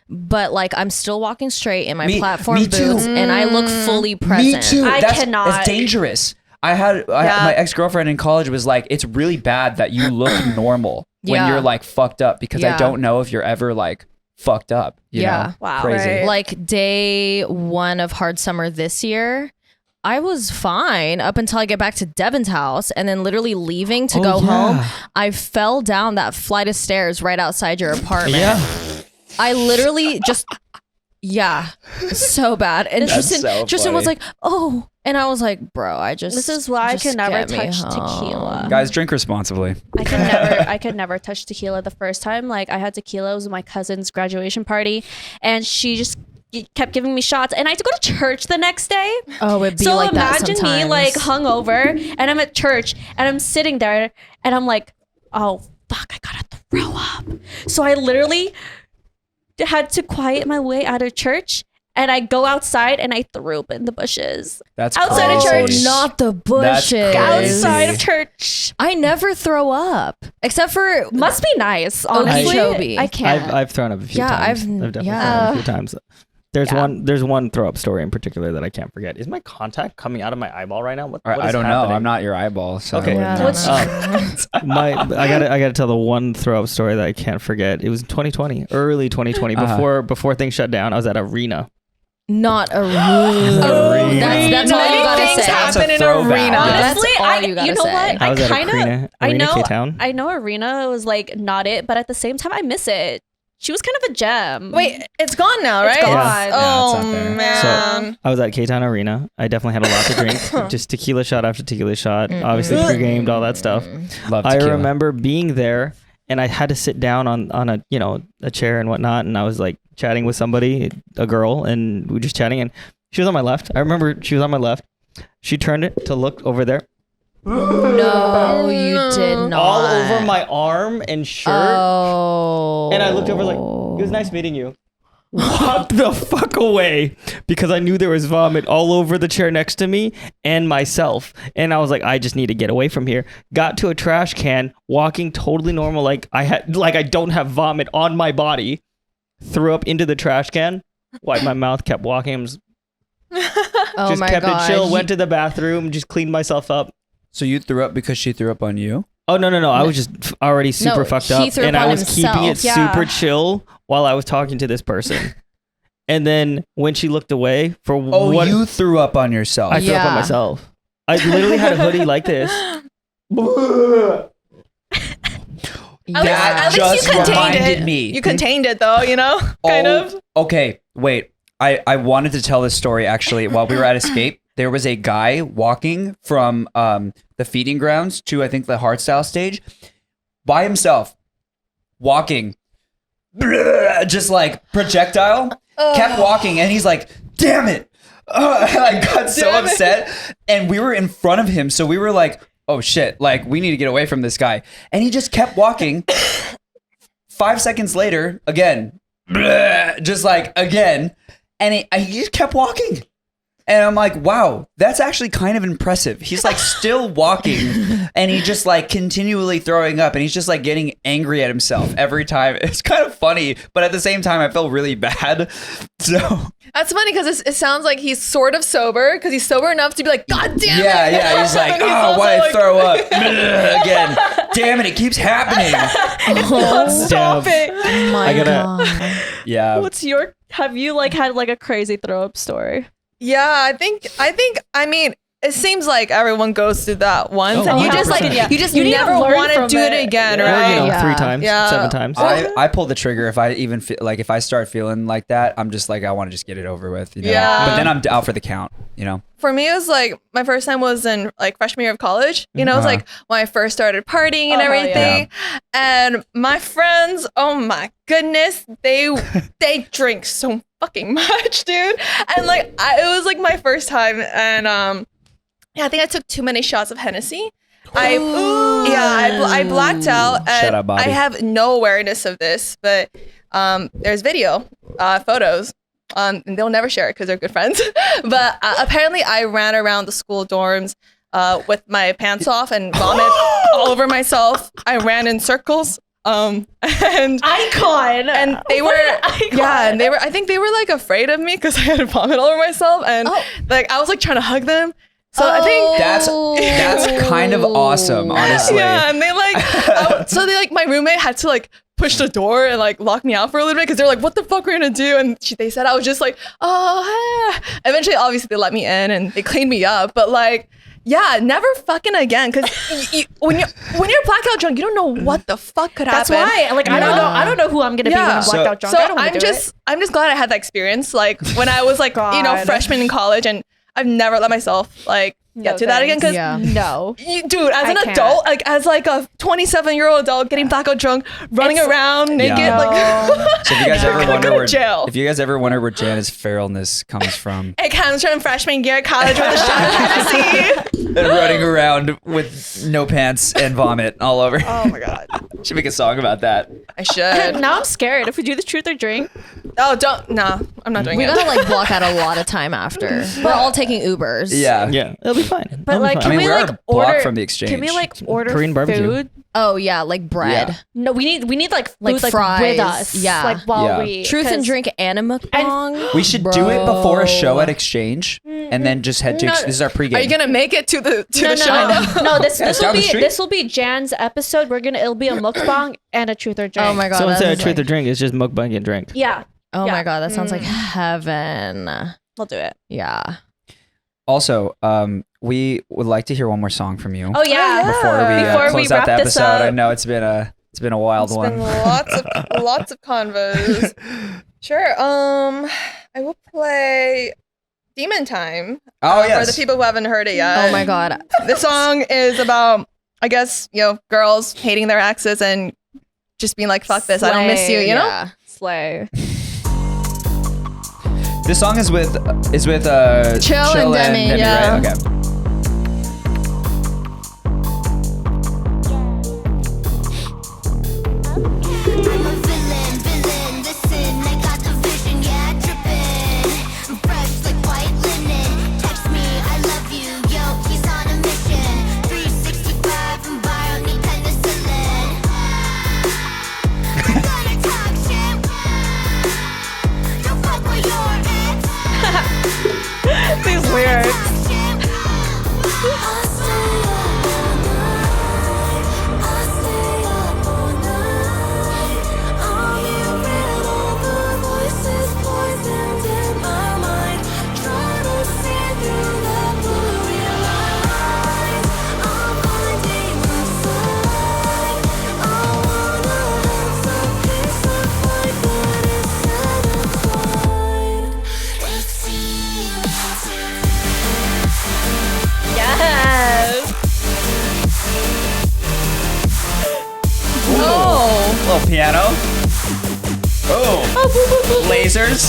but like I'm still walking straight in my platform me too. boots and I look fully present. Me too. I That's cannot. dangerous. My ex-girlfriend in college was like, it's really bad that you look normal when Yeah. you're like fucked up, because I Yeah. don't know if you're ever like fucked up. You Yeah. know? Wow. Crazy. Right. Like day one of hard summer this year, I was fine up until I get back to Devin's house, and then literally leaving to Oh, go yeah. home, I fell down that flight of stairs right outside your apartment. Yeah. I literally just, yeah, so bad. And That's Tristan was funny. like, oh, and I was like, bro, This is why I just can never get me touch home. tequila. Guys, drink responsibly. I could never touch tequila the first time. Like I had tequila, it was my cousin's graduation party, and she just kept giving me shots, and I had to go to church the next day. Oh, it'd be So like that imagine me sometimes. like hungover, and I'm at church, and I'm sitting there, and I'm like, oh fuck, I gotta throw up. So I literally had to quiet my way out of church, and I go outside and I threw up in the bushes. That's Outside of crazy. church. Not the bushes. Crazy. Outside of church. I never throw up except for Must be nice, honestly. Okeechobee. I can't. I've thrown up a few Yeah, times. I've- definitely yeah. thrown up a few times. There's Yeah. there's one throw up story in particular that I can't forget. Is my contact coming out of my eyeball right now? What I is don't know. happening? I'm not your eyeball. So Okay. Yeah, I What's- don't know. I gotta tell the one throw up story that I can't forget. It was 2020, early 2020, before things shut down. I was at Arena. Not a room. Arena. That's all you gotta Things say. That's a happen in throwback. arena. Honestly, That's all you gotta know say. what? I was at kinda, Arena K-Town. I know Arena was like not it, but at the same time, I miss it. She was kind of a gem. Wait, it's gone now, right? It's gone. Yeah, Oh it's not there. man. I was at K-Town Arena. I definitely had a lot to drink. Just tequila shot after tequila shot. Obviously pre-gamed, all that stuff. Love I tequila. remember being there, and I had to sit down on a chair and whatnot, and I was like chatting with somebody, a girl, and we were just chatting, and she was on my left. I remember she was on my left. She turned it to look over there, No, you did not. all over my arm and shirt, Oh. and I looked over like, it was nice meeting you. Walked the fuck away because I knew there was vomit all over the chair next to me and myself. And I was like, I just need to get away from here. Got to a trash can, walking totally normal, like I don't have vomit on my body. Threw up into the trash can, wiped my mouth, kept walking, just Oh my kept God. it chill, went to the bathroom, just cleaned myself up. So you threw up because she threw up on you? Oh no, I was just already super fucked he up, threw up and I on was keeping it himself. Yeah. super chill while I was talking to this person. And then when she looked away for Oh, what you threw up on yourself. I threw up on Yeah. myself. I literally had a hoodie like this. That At least just you contained reminded it. me. You contained it though, you know? Kind of. Okay, wait. I wanted to tell this story actually while we were at Escape. There was a guy walking from the feeding grounds to, I think, the hardstyle stage by himself, walking, just like projectile, kept walking, and he's like, damn it. I got so Damn it. upset. And we were in front of him, so we were like, oh shit, like we need to get away from this guy. And he just kept walking. 5 seconds later, again, just like again, and he just kept walking. And I'm like, wow, that's actually kind of impressive. He's like still walking and he just like continually throwing up and he's just like getting angry at himself every time. It's kind of funny, but at the same time, I felt really bad. So That's funny because it sounds like he's sort of sober because he's sober enough to be like, God damn it. yeah, he's like, And he's oh, also why I like- throw up again? Damn it keeps happening. Stop it. My I gotta- God. Yeah. What's your? Have you like had like a crazy throw up story? Yeah, I mean, it seems like everyone goes through that once, and you just like 100%. you just You need to never learn want to from do it it. again, Yeah. Or, right? Yeah. 3 times, Yeah. 7 times. I pull the trigger if I even feel like if I start feeling like that, I'm just like I want to just get it over with, you know. Yeah. But then I'm out for the count, you know. For me, it was like my first time was in like freshman year of college. You know, it was like when I first started partying and Oh, hell everything. And my friends, oh my goodness, they drink so fucking much, dude. And like it was like my first time, and yeah, I think I took too many shots of Hennessy. I blacked out, Shut and up, Bobby. I have no awareness of this, but there's video, photos. And they'll never share it because they're good friends. But apparently, I ran around the school dorms with my pants off and vomit all over myself. I ran in circles. And Icon. and they were and they were. I think they were like afraid of me because I had vomit all over myself, and like I was like trying to hug them. So I think That's kind of awesome, honestly. yeah, and they like so they like my roommate had to like push the door and like lock me out for a little bit because they're like, what the fuck are we gonna do? And they said I was just like, oh, eventually obviously they let me in and they cleaned me up, but like, yeah, never fucking again, because when you're blackout drunk, you don't know what the fuck could That's happen. why, like, I don't know who I'm gonna be when I'm blacked out drunk. So I don't wanna do it. I'm just glad I had that experience. Like when I was like, freshman in college, and I've never let myself like get to that again. Because no, dude, as an adult, like as like a 27-year-old adult getting blackout drunk, running around naked, like. So if you guys ever wonder where jail. if you guys ever wonder where Jana's feralness comes from, It comes from freshman year at college with a shot of Hennessy. and running around with no pants and vomit all over. Oh my god, Should make a song about that. I should. now I'm scared. If we do the truth or drink, Oh, don't. No, I'm not doing We it. gotta like block out a lot of time after. We're all taking Ubers. Yeah. Yeah, it'll be fine. but It'll be like, fine. can I mean, we we're like a block order from the exchange. Can we like order Korean barbecue. food? Oh yeah, like bread. Yeah. No, we need like food Like like fries. with us. Yeah. like while Yeah. we Truth and 'cause- drink and a mukbang. We should do it before a show at Exchange, and then just head to. This is our pregame. Are you gonna make it to the show? No, this down the street. this will be Jan's episode. It'll be a mukbang and a truth or drink. Oh my god. So instead of that's truth or like- drink, it's just mukbang and drink. Yeah, Oh Yeah. my god, that sounds like heaven. we'll do it. Yeah. Also, we would like to hear one more song from you Oh yeah. before we Before we close out wrap the this episode. up. I know it's been a wild It's one. been lots of convos. Sure. I will play Demon Time. Oh For yes. the people who haven't heard it yet. Oh my god. This song is about, I guess, girls hating their exes and just being like, fuck this, I don't miss you, you know? Yeah. Slay. This song is with Chyl and Demi, yeah. right? Okay. I'm a villain, listen, I got the vision, yeah, drippin'. Fresh like white linen, text me, I love you, yo, he's on a mission. 365 and bio, need penicillin. I'm gonna talk shit, don't fuck with your ex. These lyrics. Talk shit, I'll stay up all night, I'll stay up all night. I'll hear rid all the voices poisoned in my mind. Try to see through the blurry lines. I'm finding my side. I wanna have some peace of mind, but it's satisfied. It's easy. Yes. Oh, little piano. Oh, lasers.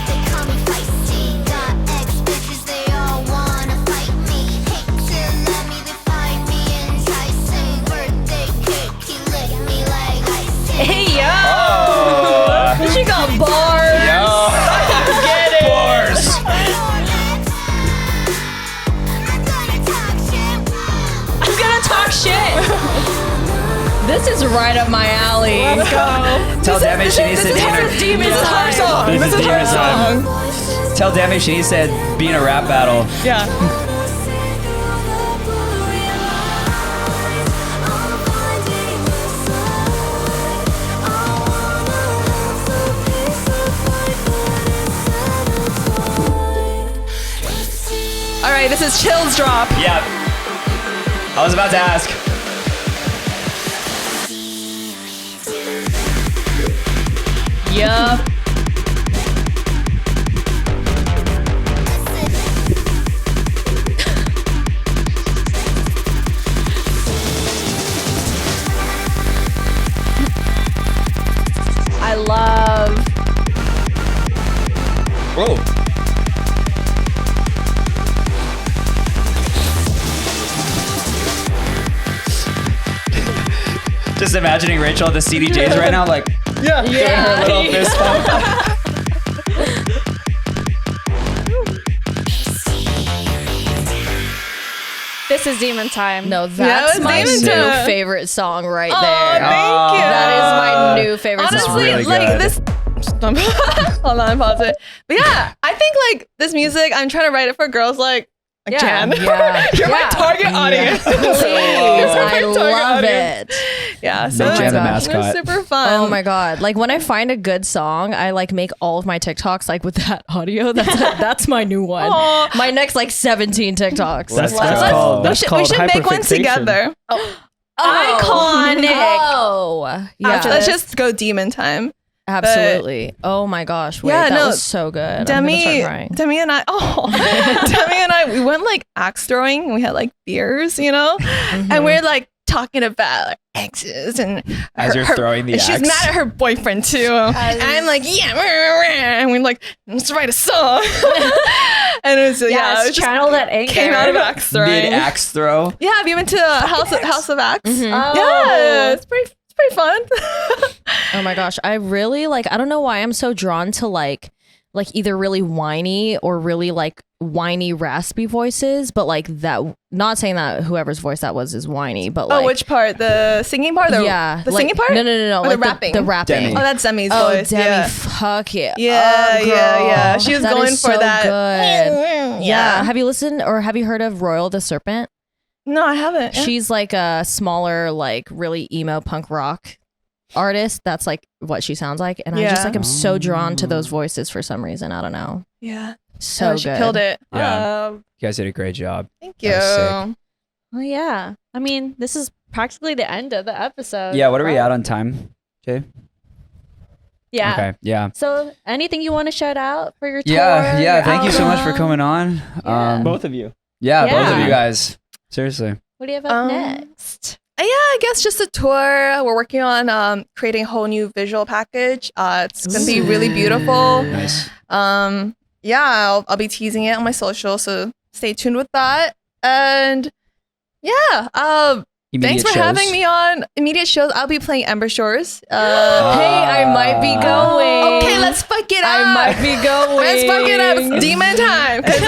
They call me feisty, got ex-bitches, they all wanna fight me. Hate to let me, they find me enticing. Birthday cake, he licked me like icing. Hey yo. Oh. She got bars. Yo. Get it. Bars. I'm gonna talk shit. I'm gonna talk shit. This is right up my alley. Let's go. Tell Demi she needs to be in her. Demon This is her song. This This is is her Demon's song. song. Tell Demi she needs to be in a rap battle. Yeah. Wanna see through the blurry lines. I'm finding my side. I wanna have some peace of mind, but it's satisfied. All right, this is Chill's drop. Yeah. I was about to ask. Yup. I love. Whoa. Just imagining Rachel at the CDJs right now, like Yeah. doing her little fist pump. This is Demon Time. No, Yeah, that's it was my Demon new Time. favorite song right Oh, there. thank you. That is my new favorite song. Honestly, really like good. this. Hold on, pause it. But yeah, I think like this music, I'm trying to write it for girls like Yeah. Jan. Yeah. You're my Yeah. target audience. Please, I Target love audience. it. Yeah, so Make Jan the it mascot. was super fun. Oh my god! Like when I find a good song, I like make all of my TikToks like with that audio. That's my new one. Aw. My next like 17 TikToks. That's Let's- called we should make one hyperfixation. together. Iconic. Oh, yeah. After Let's this. just go demon time. Absolutely. Oh my gosh. Wait, Yeah, that no, was so good. I'm gonna start Demi crying. and I, Demi and I, we went like axe throwing. And we had like beers, you know, and we're like talking about like, exes and As you're throwing the and she's axe. mad at her boyfriend too. And I'm like, yeah, and we're like, let's write a song. And it was yeah, Yes, it just channel that anger. came out of axe throwing. Mid axe throw. Yeah, have you been to House of Axe? Mhm. Yeah, it's pretty fun. Oh my gosh. I really like, I don't know why I'm so drawn to like either really whiny or really like whiny raspy voices, but like that, not saying that whoever's voice that was is whiny, but like. Oh, which part? The singing part? The the singing part? No. Or Like the rapping? The rapping. Demi. Oh, that's Demi's Oh, voice. Demi, Yeah. fuck yeah. Yeah, Oh, yeah. girl. She was That going is for so that. Good. Yeah. Have you listened or have you heard of Royal the Serpent? No, I haven't. Yeah. She's like a smaller, like really emo punk rock artist. That's like what she sounds like. And I just Yeah. like, I'm so drawn to those voices for some reason. I don't know. Yeah. So she good. killed it. Yeah. You guys did a great job. Thank That you. was sick. Well, yeah. I mean, this is practically the end of the episode. Yeah, what are we at on time, Jay? Yeah. Okay, yeah. So, anything you want to shout out for your tour? Yeah, your thank you so much for album? coming on. Yeah. Both of you. Yeah, both of Yeah. you guys. Seriously. What do you have up next? Yeah, I guess just a tour. We're working on creating a whole new visual package. It's gonna be really beautiful. Nice. Yeah, I'll be teasing it on my social, so stay tuned with that. And yeah, thanks for having me on Immediate Shows. I'll be playing Ember Shores. Hey, I might be going. Okay, let's fuck it up. I might be going. Let's fuck it up. It's demon time. 'Cause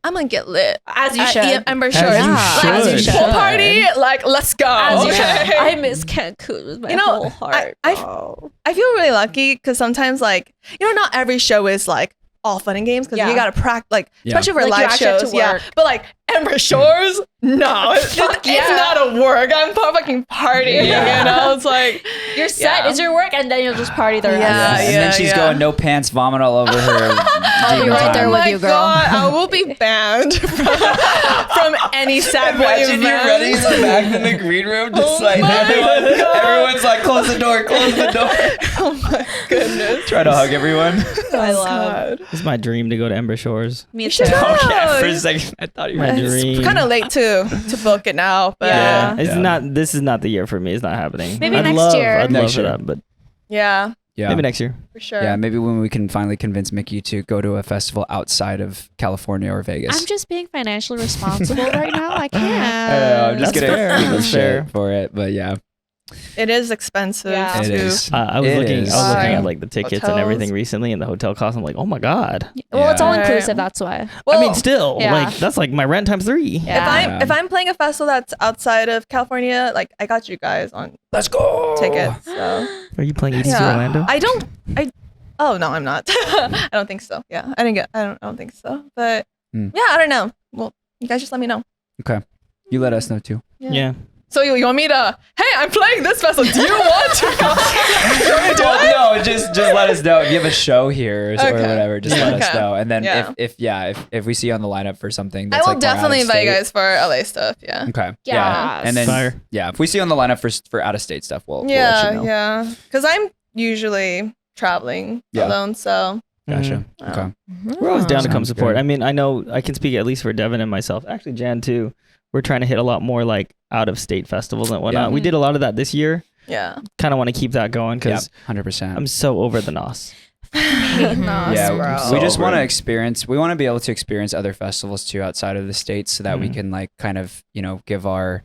I'm gonna get lit. As you at should. Ember As Shores. you As you should. should. Pool party, like let's go. As you Okay? should. I miss Cancun with my You know, whole heart. I feel really lucky because sometimes, like, not every show is like all fun and games because Yeah. you gotta practice, like, Yeah. especially for Like, you live actually have shows. to Yeah, work. but like Ember Shores, no, it's not a work. I'm fucking partying. Yeah. You know, it's like your set is your work, and then you'll just party the rest. Yeah, and then she's yeah. going no pants, vomit all over her. I'll be demon right there time. with my you, girl. God, I will be banned from any sad boy Imagine you're event. running in the back in the green room, just Oh like my everyone's like, close the door, close the door. Oh my goodness. Try to hug everyone. I love. God. It's my dream to go to Ember Shores. Me You too. should go. Okay, for a second, I thought you were. My dream. It's kind of late to book it now, but Yeah. It's Yeah. not. This is not the year for me. It's not happening. Maybe I'd next love, year. I'd Next love year. that, but yeah, Yeah, maybe next year. for sure. yeah, maybe when we can finally convince Mickey to go to a festival outside of California or Vegas. I'm just being financially responsible right now. I I can't. know, I'm just That's getting fair. people That's shit fair. for it, but yeah, It is expensive Yeah. it too. is. I was It looking. is. I was looking Um, at like the tickets hotels. and everything recently, and the hotel costs. I'm like, oh my god. Well, it's all Yeah. inclusive. That's why. Well, I mean, still, yeah. like that's like my rent times 3. Yeah. if I'm playing a festival that's outside of California, like I got you guys on Let's go. tickets. So Are you playing EDC yeah. Orlando? Oh no, I'm not. I don't think so. Yeah, I don't think so. But Hmm. yeah, I don't know. Well, you guys just let me know. You let us know too. yeah. So you want me to? Hey, I'm playing this festival. Do you want to go? Well, no, just let us know if you have a show here or Okay. whatever. Just let us Okay. know, and then Yeah. if we see you on the lineup for something, I that's will like more out of definitely invite you state- guys for LA stuff. Yeah. Okay. Yes. Yeah. And then Fire. if we see you on the lineup for out of state stuff, we'll let Yeah, you know. yeah. Because I'm usually traveling Yeah. alone, so Gotcha. Mhm. Okay. We're always down to come Sounds support. good. I mean, I know I can speak at least for Devin and myself. Actually, Jan too. We're trying to hit a lot more like out of state festivals and whatnot. Yeah. We did a lot of that this year. yeah. Kind of want to keep that going Yeah. because 100%. I'm so over the NOS. Yeah, bro. we just So want to over it. experience. We want to be able to experience other festivals too outside of the states, so that we Mhm. can like kind of give our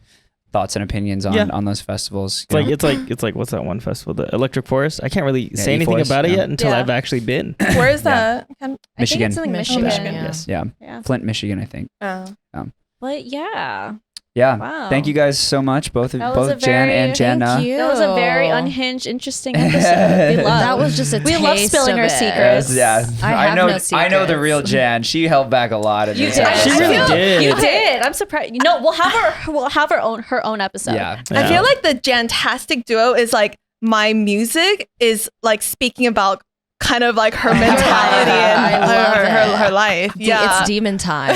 thoughts and opinions on Yeah. on those festivals. It's like it's like what's that one festival? The Electric Forest. I can't really Yeah, say anything E-Forest, about it yeah. yet until Yeah. I've actually been. Where is Yeah. that? Michigan. I think it's something Michigan, Michigan. yeah. Yes, yeah. Yeah. Flint, Michigan, I think. But yeah. Yeah. Wow. Thank you guys so much, both That was a Jan very- and Jana. Thank you. That was a very unhinged, interesting episode. We love. That was just a We love taste spilling of our it. secrets. Yeah, I have know. no I know the secrets. real Jan. She held back a lot of You this. did. She I really feel- did. You did. I'm surprised. You know, we'll have her own episode. Yeah. I feel like the Jantastic duo is like my music is like speaking about kind of like her mentality I and love her it. life. It's demon time.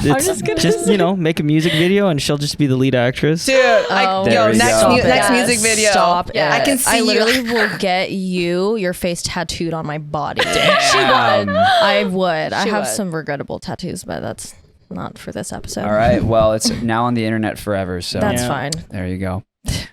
It's just make a music video and she'll just be the lead actress. Dude, Oh, There we next go. next music video. Stop Yeah, I it. can see I you. literally will get your face tattooed on my body. She would. I would. I She have would. some regrettable tattoos, but that's not for this episode. All right. Well, it's now on the internet forever. So That's Yeah. fine. there you go.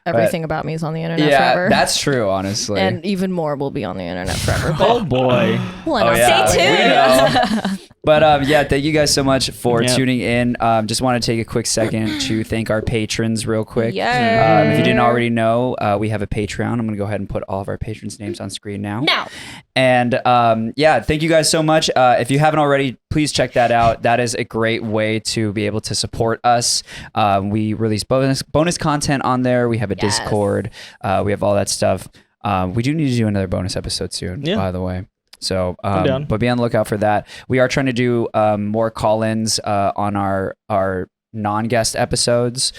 Everything about me is on the internet Yeah, forever. that's true. Honestly. and even more will be on the internet forever. But Oh boy. we'll Oh announce yeah, it. Stay we know. But yeah, thank you guys so much for Yeah. tuning in. Just want to take a quick second to thank our patrons real quick. Yeah. If you didn't already know, we have a Patreon. I'm gonna go ahead and put all of our patrons' names on screen now. Now. And yeah, thank you guys so much. If you haven't already, please check that out. That is a great way to be able to support us. We release bonus content on there. We have a Yes. Discord. We have all that stuff. We do need to do another bonus episode soon, Yeah. by the way. So, I'm down. but be on the lookout for that. We are trying to do more call-ins on our non-guest episodes,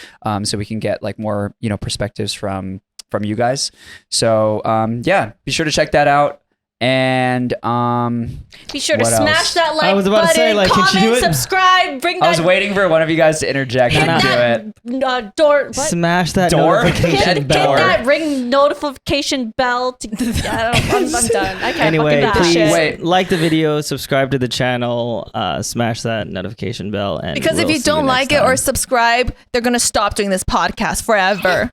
so we can get like more perspectives from you guys. So yeah, be sure to check that out. And Be sure to What smash else? that like I was about to button, say, like, can comment, she do it? subscribe, bring I was that waiting for one of you guys to interject hit and do it. that door. What? Smash that Door? notification Hit bell. that ring notification bell. I'm done. I can't Anyway, fucking do please shit. Wait. like the video, subscribe to the channel, smash that notification bell, and Because if we'll you see don't next like it or time. subscribe, they're gonna stop doing this podcast forever.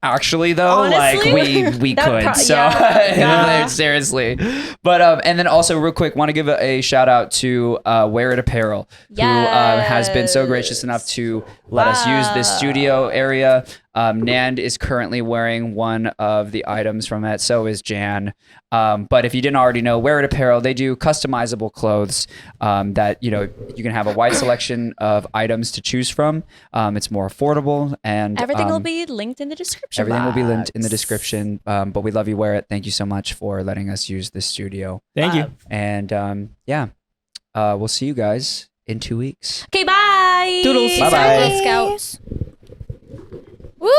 Actually, though, Honestly? like we That could. So yeah. seriously, but and then also real quick, want to give a shout out to Wearit Apparel, who has been so gracious enough to let us use this studio area. Nand is currently wearing one of the items from it. So is Jan. But if you didn't already know, Wearit Apparel, they do customizable clothes that you can have a wide selection of items to choose from. It's more affordable, and Everything will be linked in the description. everything will be linked in the box. description. But we love you, Wearit. Thank you so much for letting us use this studio. Thank you. And yeah, we'll see you guys in 2 weeks. Okay, bye. Toodles. Bye-bye. Scouts. Woo!